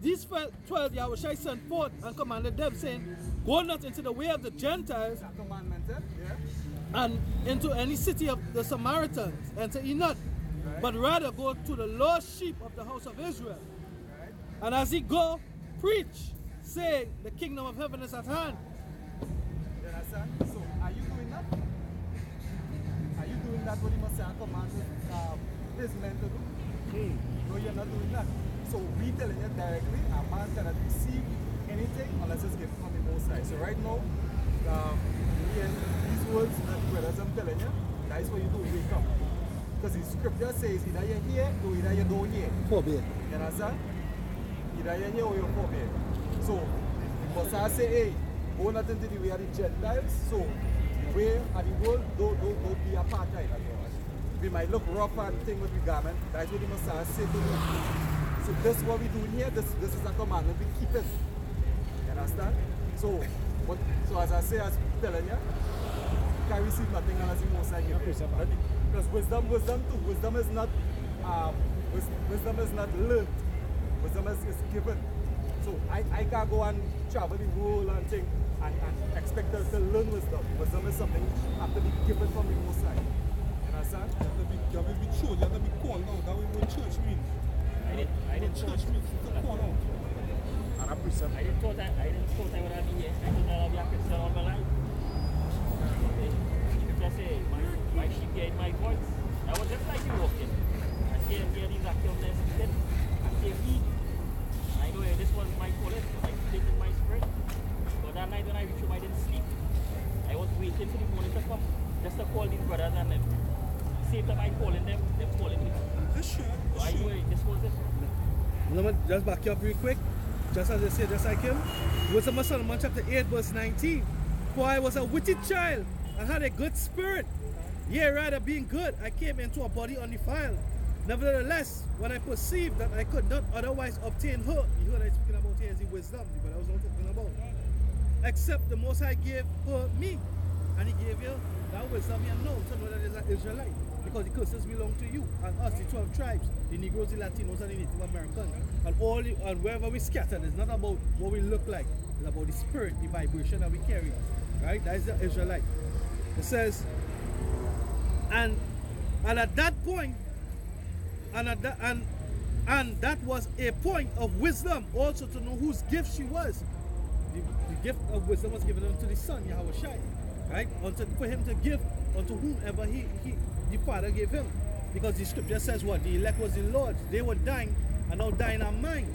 These 12 Yahushua sent forth and commanded them, saying, go not into the way of the Gentiles, and into any city of the Samaritans, enter ye not, but rather go to the lost sheep of the house of Israel. And as ye go, preach, saying, the kingdom of heaven is at hand. You understand? So, are you doing that? Are you doing that what the Messiah commanded his men to do? No, you're not doing that. So we telling you directly, a man cannot receive anything unless it's given from the Most High. So right now, these words that brothers I'm telling you, that is what you do, wake up. Because the scripture says, either you're here or either you don't hear. Forbid. You understand? Either you're here or you're forbid. So, Messiah say, hey, go not into the way of the Gentiles. So, the way of the world, don't be apartheid. We might look rough and thing with the garment. That's what the Messiah said to me. So this is what we do here. This is a commandment. We keep it. You understand? So as I say, as telling you, you can receive nothing unless you Most High give it. Because wisdom too. Wisdom is not learned. Wisdom is given. So I can't go and travel the world and think and expect to learn wisdom. Wisdom is something have to be given from the Most High. You understand? You have to be shown, you have to be called now. That way what church means. I didn't church means to call out. I didn't thought I would have been here. I thought I would be a Christian all my life. Scripture say, my sheep hear my voice. I was just like you walking. I hear these activeness and I hear me. I know this was my calling, my faith in my spirit. But that night when I reached home, I didn't sleep. I was waiting for the morning to come just to call these brothers and them. Same time I calling them, they're calling me. So I knew this was it. Let me just back you up real quick. Just as they say, just like him. Wisdom of Solomon chapter 8 verse 19. For I was a witty child and had a good spirit. Yea, rather being good, I came into a body undefiled. Nevertheless, when I perceived that I could not otherwise obtain her, you heard I speaking about here as the wisdom, but I was not talking about. Except the Most High gave her me. And he gave you that wisdom you know to know that is an Israelite. Because the curses belong to you and us, the 12 tribes, the Negroes, the Latinos, and the Native Americans. And wherever we scatter, it's not about what we look like. It's about the spirit, the vibration that we carry. Right? That is the Israelite. It says, and at that point, and that was a point of wisdom also to know whose gift she was. The gift of wisdom was given unto the Son, Yahushua. Right? For him to give unto whomever the Father gave him. Because the scripture says what? The elect was the Lord's. They were dying and now dying are mine.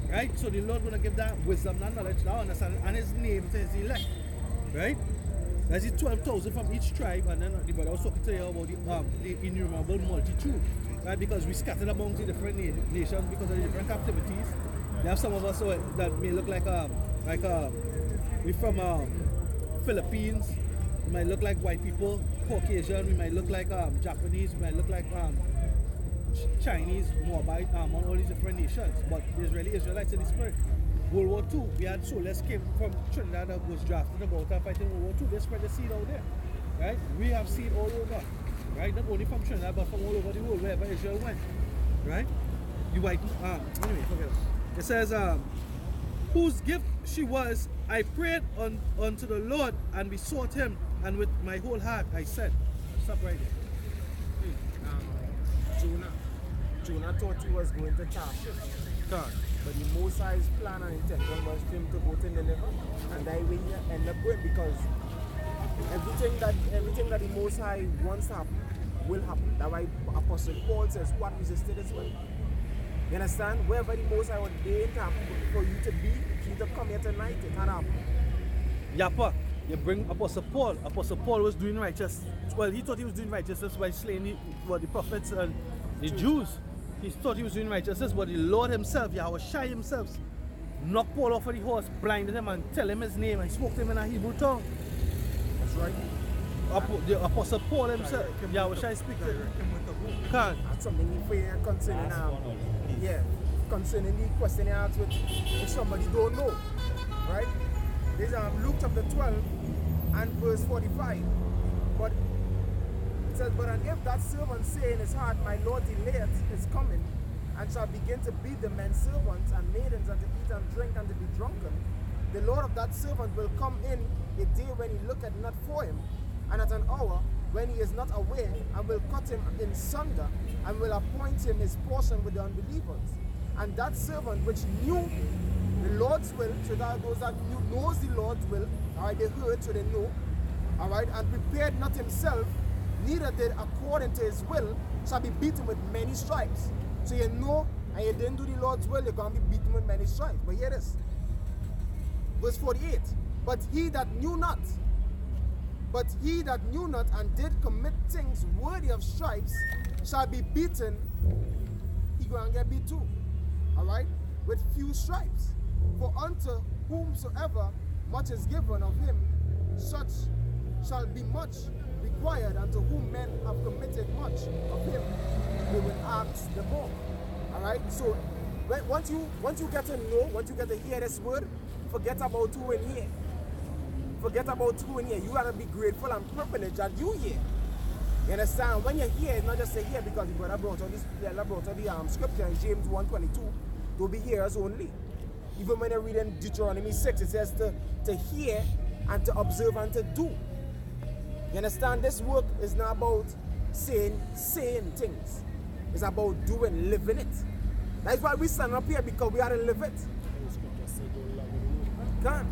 Right? So the Lord gonna give that wisdom, that knowledge, that understanding, and his name says the elect. Right? That's the 12,000 from each tribe, and then the brother was talking to you about the innumerable multitude. Right? Because we scattered among the different nations because of the different captivities. There have some of us that may look like we from Philippines. We might look like white people, Caucasian, we might look like Japanese, we might look like Chinese, Moabite, all these different nations. But there's really Israelites in the spirit. World War II, we had soldiers came from Trinidad that was drafted about and fighting World War II. They spread the seed out there. Right? We have seed all over. Right? Not only from Trinidad, but from all over the world, wherever Israel went. Right? You white, anyway, forget it. It says, whose gift she was, I prayed unto the Lord, and we sought him, and with my whole heart I said. Stop right there. Jonah thought he was going to Tarshish. But the Most High's plan and intention was for him to go to Nineveh, and that way he ended up going, because everything that the Most High wants to happen, will happen. That's why Apostle Paul says, what resisted his will. You understand? Wherever the Most High ordained for you to be, for you to come here tonight, it can happen. Yapa, you bring Apostle Paul. Apostle Paul was doing righteous. Well, he thought he was doing righteousness by slaying the prophets and the Jews. He thought he was doing righteousness, but the Lord himself, Yahushua himself, knocked Paul off of the horse, blinded him and tell him his name, and spoke to him in a Hebrew tongue. That's right. The Apostle Paul himself, Yahushua speak to him. Can't. That's something for you concerning concerning the question you asked with if somebody don't know. Right? There's Luke chapter 12 and verse 45. But it says, but and if that servant say in his heart, my Lord delayeth his coming, and shall begin to beat the men servants and maidens, and to eat and drink and to be drunken, the Lord of that servant will come in a day when he looketh not for him, and at an hour when he is not aware, and will cut him in sunder, and will appoint him his portion with the unbelievers. And that servant which knew the Lord's will, so that those that knows the Lord's will, alright, they heard, so they know, alright, and prepared not himself, neither did according to his will, shall be beaten with many stripes. So you know, and you didn't do the Lord's will, you're going to be beaten with many stripes. But hear this. Verse 48. But he that knew not and did commit things worthy of stripes shall be beaten. He going to get beat too. Alright? With few stripes. For unto whomsoever much is given of him, such shall be much required. And to whom men have committed much of him, they will ask the more. Alright? So once you get to know, once you get to hear this word, forget about who in here. Forget about who in here. You gotta be grateful and privileged that you here. You understand? When you're here, it's not just say here because the brother brought out the scripture in James 1:22 to be hearers only. Even when you're reading Deuteronomy 6, it says to hear and to observe and to do. You understand? This work is not about saying things. It's about doing, living it. That's why we stand up here, because we gotta live it. Can't.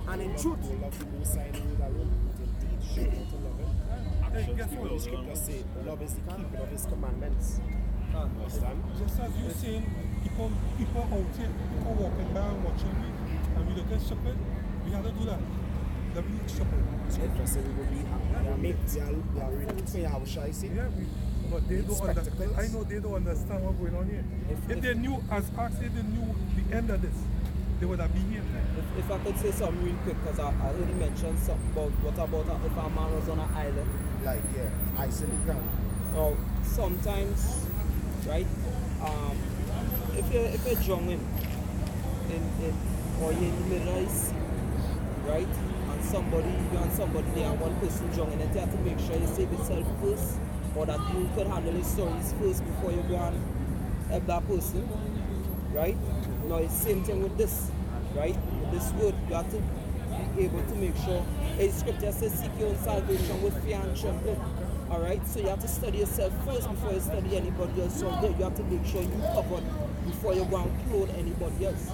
And in truth. The scripture say, love is the keeping of his commandments. Understand? Just as you're saying, people out here, people walking by and watching me, and we look at shepherd, we have to do that. The big shepherd. Scripture say we will be but they don't understand. I know they don't understand what's going on here. If they knew, as Ask, if they knew the end of this, they would have been here. If I could say something real quick, because I heard you mention something about if a man was on an island. Like, yeah, isolated ground. Now, sometimes, right, if you're drowning or you're in the middle of the sea, right, and somebody there and one person drowning, and you have to make sure you save yourself first, or that you could handle the stories first before you go and help that person, right? Now it's the same thing with this, right? With this word, you have to be able to make sure, the scripture says, seek your own salvation with fear and trembling. Alright, so you have to study yourself first before you study anybody else. So you have to make sure you covered before you go and clothe anybody else.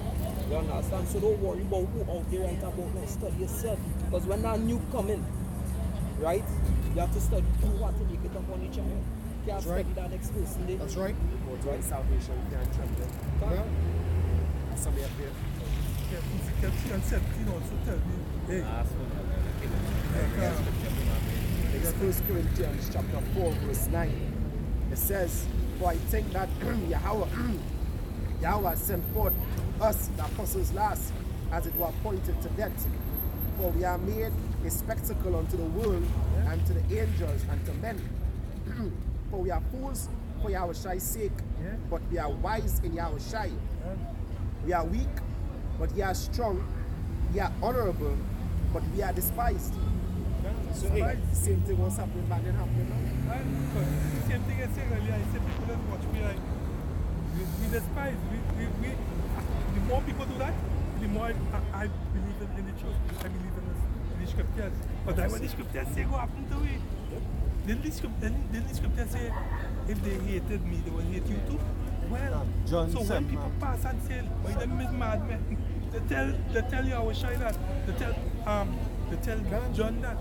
You understand? So don't worry about who out there right about now. Study yourself. Because when that new come in, right, you have to study who want to make it up on each other. You can't study that next person there. That's right. Right. Salvation, fear and trembling. Well, that's somebody up there. Ezekiel 3:17 also tell me, hey. It's 1 Corinthians chapter 4 verse 9. It says, for I think that Yahweh sent forth us, the apostles last, as it were appointed to death. For we are made a spectacle unto the world and to the angels and to men. For we are fools for Yahushua's sake, but we are wise in Yahushua. We are weak, but we are strong. We are honorable, but we are despised. So hey, the same thing was happening back then happening now. The same thing I said earlier, I said people don't watch me like, we despise, the more people do that, the more I believe in the truth, I believe in the scriptures. But that's what the scriptures say go happen to me. Didn't the scriptures say, if they hated me, they will hate you too? Well, John so when people pass and say, why them is mad men, they tell you I was shy that, they tell John that.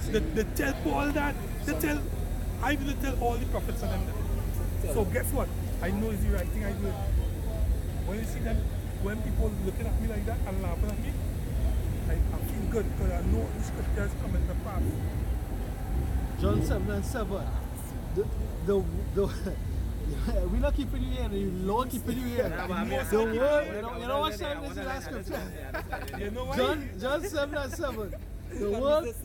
They tell Paul that. I will tell all the prophets of them that. So guess what? I know it's the right thing I do. When you see them, when people looking at me like that and laughing at me, I feel good because I know the scriptures coming to pass. John 7:7. We not keeping you here, the Lord keeping you here. The word, you know what time this is that scripture? You know why? John 7:7. The word.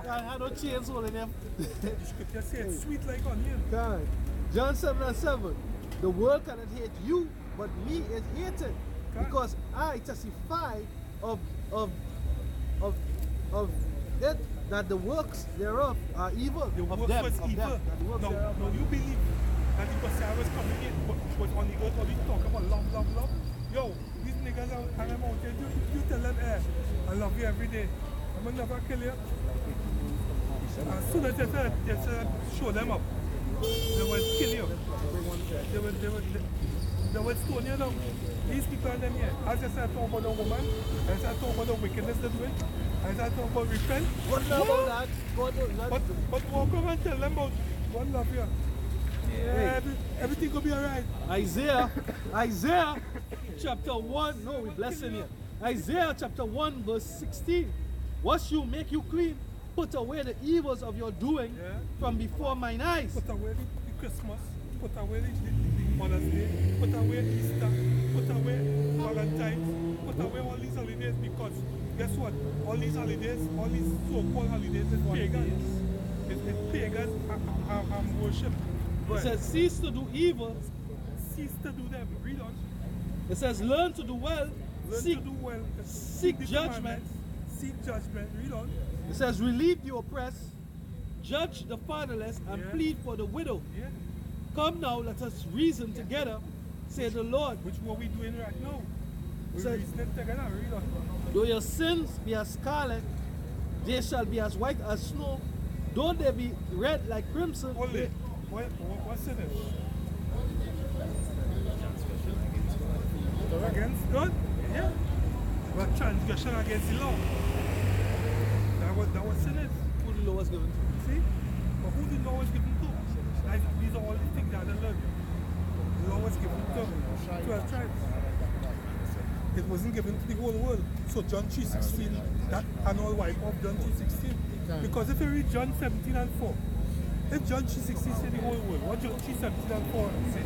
I had no chains holding them. The scripture says sweet like onion. God. John 7:7. The world cannot hate you, but me is hated. Because I testify of it that the works thereof are evil. The of works them, was of evil. them, that the works No, thereof no, you believe that the Messiah was coming in, but was on the earth, all we talk about love. Yo, these niggas out hanging out there, you tell them, I love you every day. I'm gonna never kill you. As soon as you said show them up, they will kill you. They will stone you down. These people are them here. As I said, talk about the woman, as I talk about the wickedness they're doing, as I talk about repent. What about that? But walk over and tell them about God love you. Yeah. Everything will be alright. Isaiah chapter 1. No, we're blessing you. Isaiah chapter 1 verse 16. Wash you, make you clean. Put away the evils of your doing from before mine eyes. Put away the Christmas. Put away the Mother's Day. Put away Easter. Put away Valentine's. Put away all these holidays because guess what? All these holidays, all these so-called holidays is pagan. It's pagan worship. It says cease to do evil. Cease to do them. Read on. It says learn to do well. Learn to do well. Seek judgment. Seek judgment. Read on. It says relieve the oppressed. Judge the fatherless and plead for the widow. Yeah. Come now, let us reason together, say the Lord. Which what we doing right now. We're reasoning together. Read on. Though your sins be as scarlet, they shall be as white as snow. Though they be red like crimson. Hold it. What's in it? Against God? Yeah. But transgression against the law. That was sin it. Who the law was given to? See? But who the law was given to? These are all the things that I learned. The law was given to 12 tribes. It wasn't given to the whole world. So John 3:16, that annual wipe off John 3:16. Because if you read John 17 and 4, if John 3:16 said the whole world, what John 3:17 and 4 say?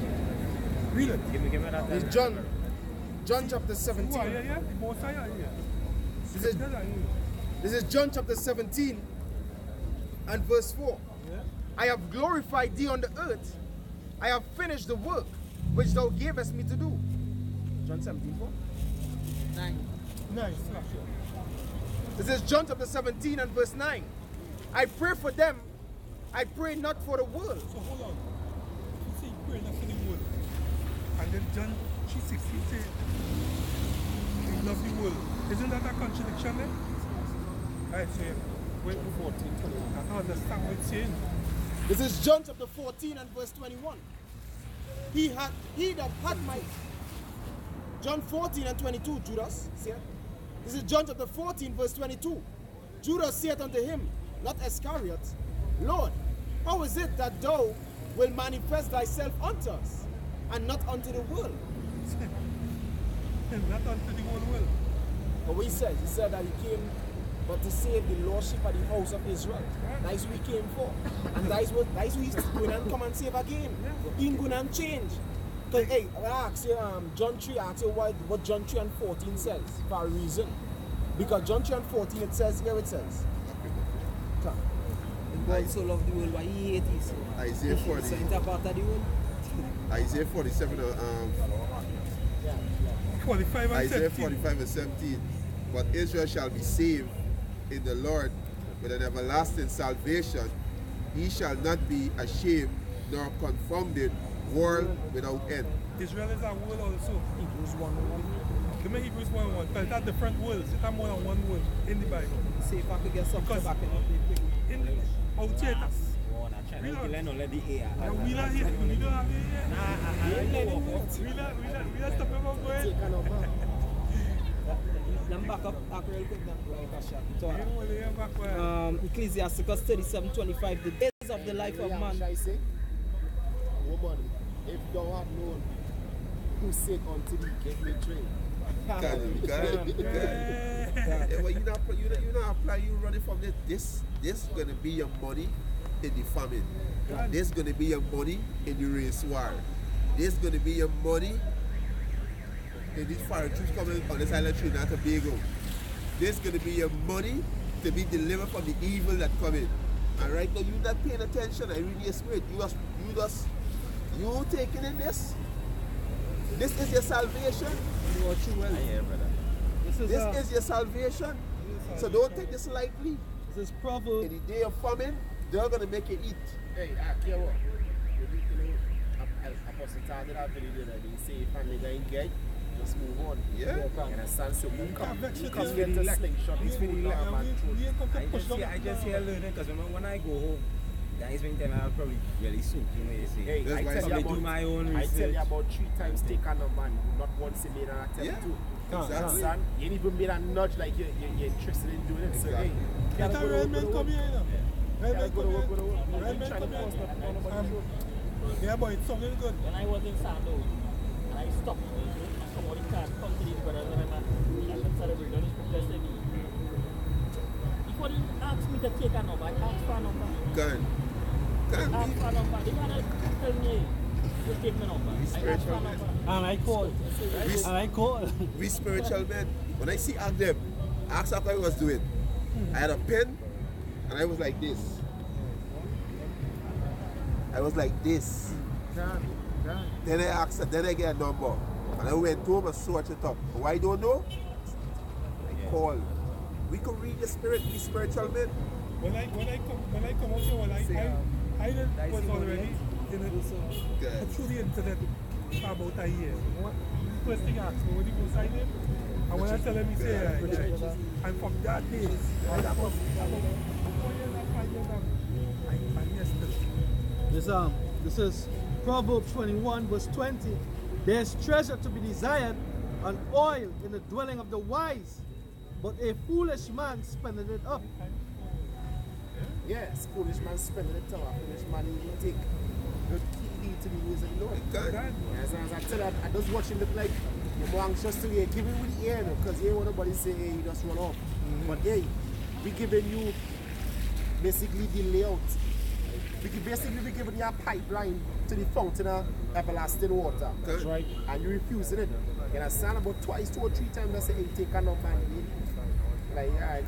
Read it. Give me that. It's John chapter 17. Yeah. The Messiah here. This is John chapter 17 and verse 4. Yeah. I have glorified thee on the earth. I have finished the work which thou gavest me to do. John 17:4. 9. Nice. This is John chapter 17 and verse 9. I pray for them. I pray not for the world. So hold on. You say you pray not for the world. And then John 3:16 says, we love the world. Isn't that a contradiction there? Alright, so wait for 14. I don't understand what it's saying. This is John chapter 14 and verse 21. He that had my... John 14 and 22, Judas said. This is John chapter 14 verse 22. Judas said unto him, not Iscariot, Lord, how is it that thou will manifest thyself unto us, and not unto the world? Not unto the whole world. But what he said that he came but to save the lordship of the house of Israel. That's what he came for. And that's what he's going to come and save again. He's going to change. Because, hey, I ask you, John 3, I ask you what John 3 and 14 says for a reason. Because John 3 and 14, it says, here it says. God so loved the world, but he hates it. Isaiah 40. So it's a part of the world. Isaiah 47, 45 and Isaiah 17. 45 and 17. But Israel shall be saved in the Lord with an everlasting salvation. He shall not be ashamed nor confounded, world without end. Israel is a world also. Hebrews 1:1. Give me Hebrews 1:1. But that's different worlds. It's more than one world in the Bible. See if I could get something back in in the outsiders. We don't have here. We don't have here. We don't stop about going. Them back up real quick then. Ecclesiasticus 37:25. The days of the life of man. I say, woman, if thou have known who said unto thee, give me drink. Yeah, well, you not apply, you running from this. This gonna be your money in the famine. This gonna be your money in the race war. This gonna be your money in these foreign troops coming on this island Trinidad and Tobago. This gonna be your money to be delivered from the evil that coming. And right now you not paying attention. I read your spirit. You taking in this. This is your salvation. You are true well. Yeah, brother. This is your salvation. So don't take this lightly. This is proverb. In the day of famine, they're gonna make you eat. Hey, care what? Apostle Todd did have video that they say family going get, just move on. Yeah. And a son so you come get feeling a slingshot. He's feeling like a man. I just hear learning because when I go home, guys been telling me I'm probably really soaked, you know, you see. Hey, I tell you do my own research. I tell you about 3 times take on a man, not once a made, and I tell you too. Exactly. Son, you ain't even made a nudge like you're interested in doing it. So hey, Let a real man come here, you know. Real man come here. Yeah, but it's something good. When I was in Sandoz, and I stopped, and somebody can't come to these brothers, and I'm celebrating on his scripture said, before he asked me to take a number, I asked for a number. Can I asked for a number. They can't tell me, you take my number. I asked for a number. And I call. We spiritual men. When I see them, ask what I was doing. I had a pen and I was like this. I was like this. Then I asked, then I get a number. And I went home and searched it up. Why I don't know? I call. We can read the spirit, we spiritual men. When I come out here, I was already in it through the internet for about a year. First thing I asked me, when he goes sign him, and when I tell him, he say, and from that day, I was about 4 years and 5 years ago, I'm yesterday. This is Proverbs 21 verse 20. There's treasure to be desired and oil in the dwelling of the wise, but a foolish man spendeth it up. yes, foolish man spending it up. Foolish man you take good heed to the ways of the Lord. Yes, as I tell you, I just watch him look like you're more anxious to hear. Give him with the ear because you ain't want nobody say, hey, you just run off. But hey, we giving you basically the layout. We giving you a pipeline to the fountain of everlasting water. That's right. And you refusing it. You understand? About 2 or 3 times I say, hey, take a number. Like, yeah,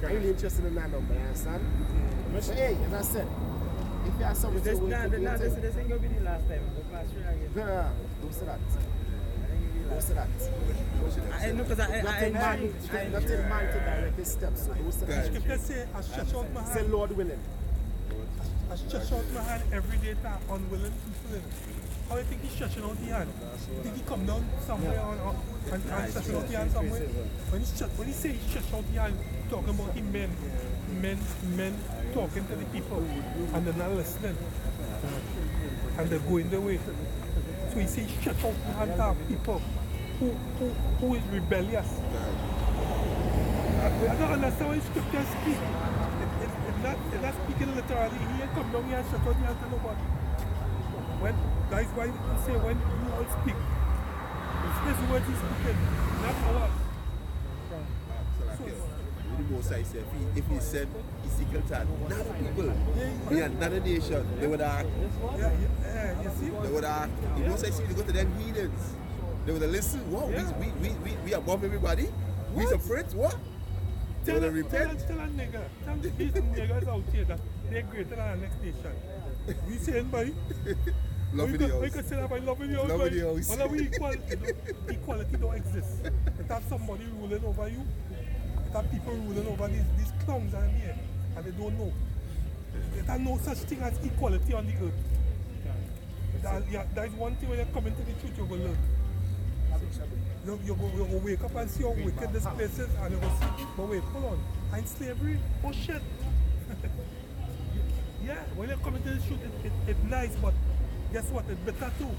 I'm really interested in that number, you understand? But hey, as I said, if you have something to do with it, this ain't gonna be the last time. don't say that. Don't say that. I know because Nothing man to direct his steps. So don't say The that. scripture say, I stretch out my Say hand. Lord willing. I stretch out my hand every day to unwilling people. How do you think he's stretching out the hand? Did he come down somewhere and stretching out the hand somewhere? When he say he stretch out the hand, talking about the men talking to the people and they're not listening. And they're going their way. So he says stretch out the hand to people who is rebellious. I don't understand why scripture speak. It's not speaking literally. He ain't come down here and shut out the hand to nobody. That is why we say when you all speak, it's his words he's speaking, not ours. The Most High said, if he said Ezekiel to another people, in another nation, they would act. Yeah, you see? They would act. The Most High said to go to them heathens. They would listen. Whoa, we above everybody. We some friends. What? They would repent. Tell a nigger, tell these niggers out here that they're greater than our next nation. We saying, buddy. Love the house. We could say that by loving the house. Love the house. Well, equality don't exist. It have somebody ruling over you. It have people ruling over these clowns are here and they don't know. There are no such thing as equality on the earth. That is one thing when you come into the truth you will learn. You go wake up and see how wicked this place is and you go see, but wait, hold on. And slavery? Oh shit. Yeah, when you come into the truth, it's nice, but guess what? It's better too.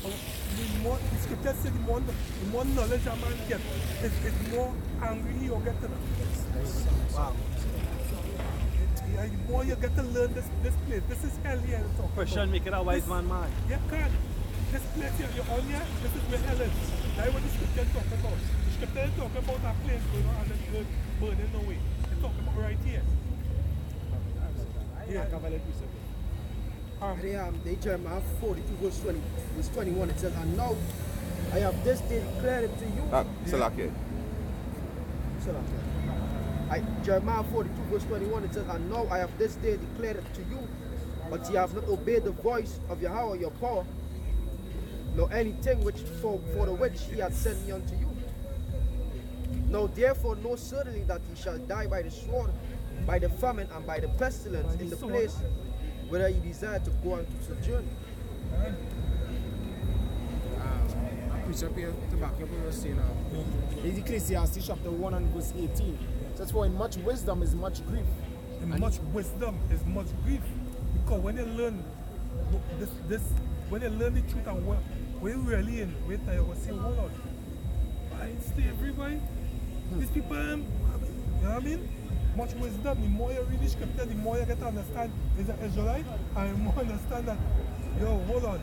The scripture says the more knowledge a man gets, it's more angry he'll get to them. Wow. Yeah, the more you get to learn this place. This is hell here. Question make it a wise man man. You can't. This place here, you're on here, this is where hell is. That's what the scripture is talking about. The scripture is talking about that place going on under the earth, burning away. It's talking about right here. Yeah. They Jeremiah 42 verse 21, it says, and now I have this day declared it to you. Jeremiah 42 verse 21, it says, and now I have this day declared it to you, but ye have not obeyed the voice of Yahweh your power, nor anything which for the which he hath sent me unto you. Now therefore know certainly that ye shall die by the sword, by the famine, and by the pestilence in the place whether you desire to go and to sojourn. Preach up here to back up what you're saying now. It's Ecclesiastes chapter 1 and verse 18. That's why in much wisdom is much grief. In much wisdom is much grief. Because when you learn when you learn the truth and where you really in, wait till you will say, hold on. I stay everybody. These people, you know what I mean? Much wisdom, the more you read the scripture, the more you get to understand is an Israelite, and the more understand that, yo, hold on.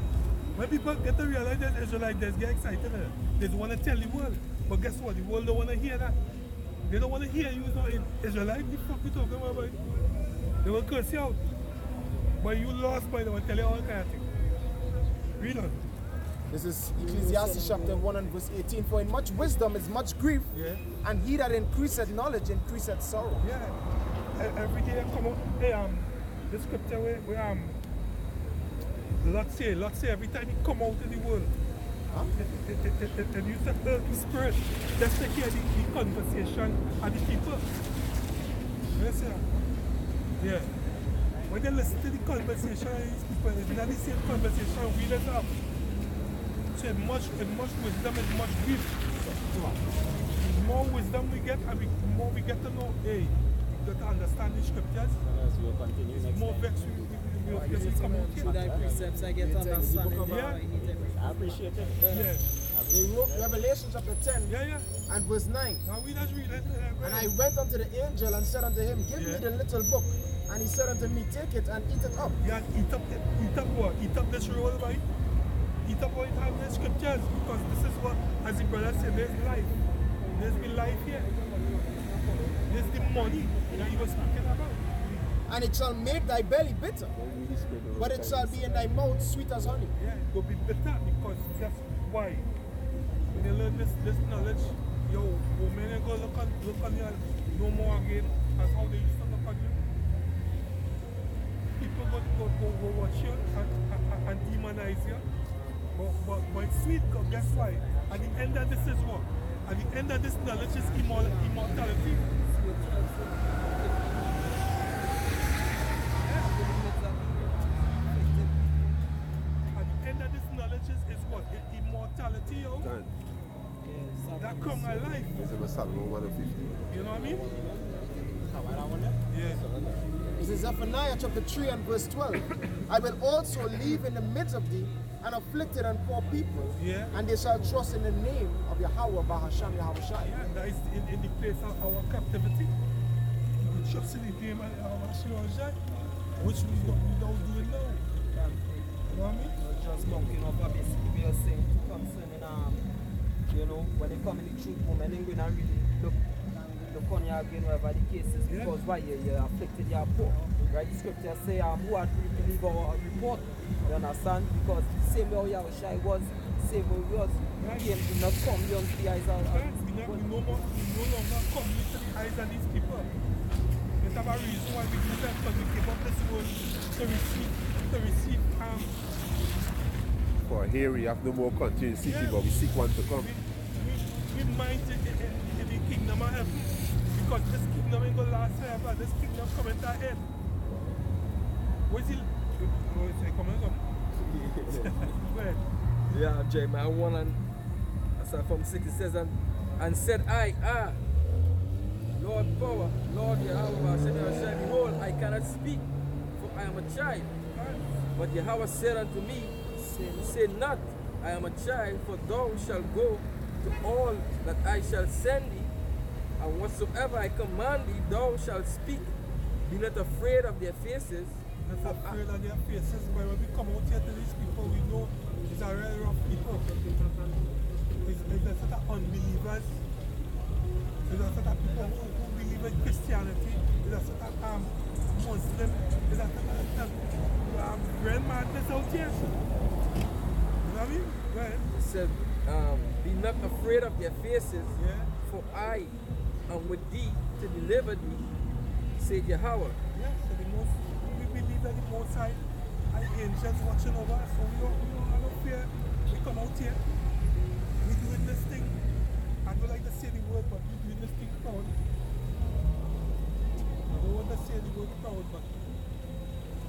When people get to realize that Israelite, they get excited. They want to tell the world. But guess what? The world don't want to hear that. They don't want to hear you as an Israelite. The fuck you talking about, boy? They will curse you out. But you lost, boy, they will tell you all kind of things. Read on. This is Ecclesiastes chapter 1 and verse 18. For in much wisdom is much grief, and he that increaseth knowledge increaseth sorrow. Yeah. Every day I come out, hey, the scripture where Lot say every time he come out in the world, it used to hurt the spirit. Just to hear the conversation of the people. You see? Yeah. When they listen to the conversation of these people, it's not the same conversation we let up. So it's much wisdom and much grief. The more wisdom we get, and the more we get to know, hey, we got to understand the scriptures. The more vex we get to come out here. Through thy precepts I get to understand. I appreciate it. Yeah. They wrote Revelation chapter 10 and verse 9. Now we just read it. And I went unto the angel and said unto him, give me the little book. And he said unto me, take it and eat it up. Yeah, eat up what? Eat up this roll, right? Eat up what it has in the scriptures, because this is what, as the brother said, there's life. There's the life here. There's the money that he was speaking about. And it shall make thy belly bitter, but it shall be in thy mouth sweet as honey. Yeah, it will be bitter, because that's why. When you learn this knowledge, yo, women ain't gonna look on you no more again as how they used to look on you. People go watch you and demonize you. But it's sweet, because guess why? At the end of this is what? At the end of this knowledge is immortality. At the end of this knowledge is what? Immortality, yo. That come alive. You know what I mean? Yeah. This is Zephaniah chapter 3 and verse 12. I will also leave in the midst of thee an afflicted and poor people, and they shall trust in the name of Yahweh Bahasham Yahweh Shai. Yeah, that is in the place of our captivity. We trust in the name of Yahweh Shai, which we don't do it now. You know what I mean? Just mounting up a basically we are saying concerning you know, when they come in the truth moment, they're going to really look on you again, whatever the case is, because why you're afflicted, you're poor. Right? The scripture say, who had believe our report? You understand? Because same way Yahushua was, same way we was, he did not come beyond the eyes of we no longer come to the eyes of these people. We have a reason why we do that, because we give up this world to receive For here we have no more country in the city, but we seek one to come. We mind in the kingdom of heaven, because this kingdom ain't going to last forever. This kingdom coming to an end. What is it? What is it? Come on. Yeah, Jeremiah 1 and aside from 6 it says, and said I, Lord power, Lord Yahweh, said, behold, I cannot speak, for I am a child. But Yahweh said unto me, Say not, I am a child, for thou shalt go to all that I shall send thee, and whatsoever I command thee, thou shalt speak. Be not afraid of their faces. Not afraid of their faces, but when we come out here to these people, we know it's a real rough people. It's a sort of unbelievers. It's a sort of people who believe in Christianity. It's a sort of Muslim. It's a sort of real madness out here. You know what I mean? Right. It said, be not afraid of their faces, Yeah. for I am with thee to deliver thee, said Yahweh. Yeah, so we believe that the Most High and angels watching over us, so we don't have no fear. We come out here, we doing this thing. I don't like to say the word, but we doing this thing proud. I don't want to say the word proud, but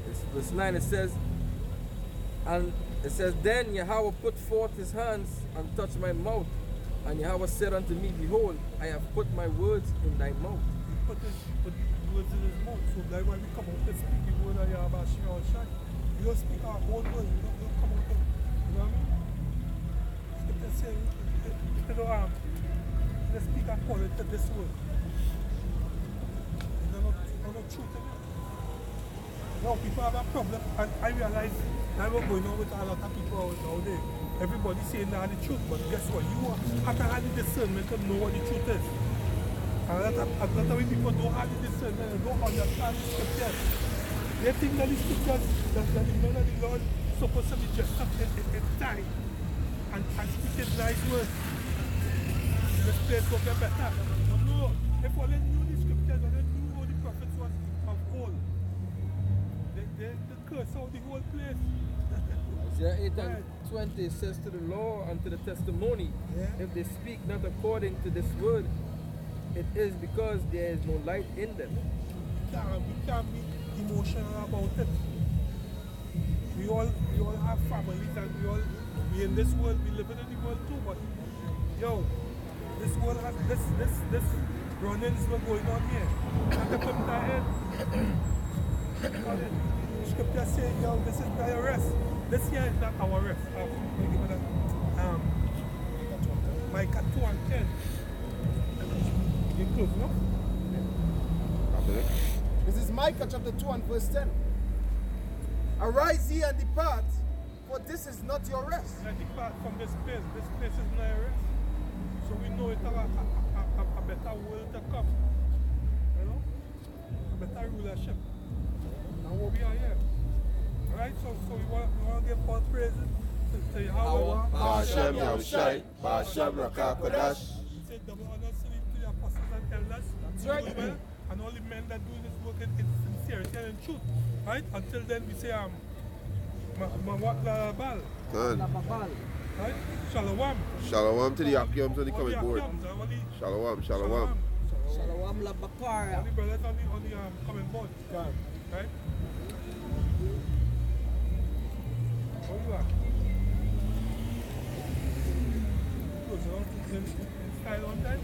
It's verse 9, it says, and it says, then Yahweh put forth his hands and touched my mouth, and Yahweh said unto me, behold, I have put my words in thy mouth. he put words in his mouth. So that's why we come out to speak the word of Yahweh Shema Shai. We don't speak our own word, we don't come out to, you know what I mean? Scripture say, you know, let's speak according to this word. There's no truth in it. Now people have a problem, and I realize now we're going on with a lot of people out nowadays. Everybody saying they're the truth, but guess what? You have to have the discernment to know what the truth is. And a lot of people don't have the discernment and don't understand the scriptures. They think that the scriptures, that the men of the Lord supposed to be dressed up in tie and speaking nice words. This place will get better. But no, if all they knew the scriptures, or they knew how the prophets was of old, they curse out the whole place. Isaiah 8 and 20 says to the law and to the testimony, if they speak not according to this word, it is because there is no light in them. We can't be emotional about it. We all have families, and we in this world, we live in the world too, but yo, this world has this runnings were going on here. Not to put that in. Scripture say, yo, this is not your rest. This here is not our rest. Micah 2 and 10. You close, no? This is Micah chapter 2 and verse 10. Arise ye and depart, for this is not your rest. And depart from this place. This place is not your rest. So we know it's a better world to come. You know? A better rulership. And what we are here. Alright, so we want to give all praises to Yahweh. Hashem Yahushai, Hashem Rakakodash. We say double honors to the apostles and elders. That's right. Well, and all the men that do this work in sincerity and in truth. Right? Until then we say Mawat Labal. Good. Right? Shalom. Shalom to the Yakyams on the coming board. Shalom. Shalom Labakar. All the brothers on the coming board. Right? How you are? Close on in style on time.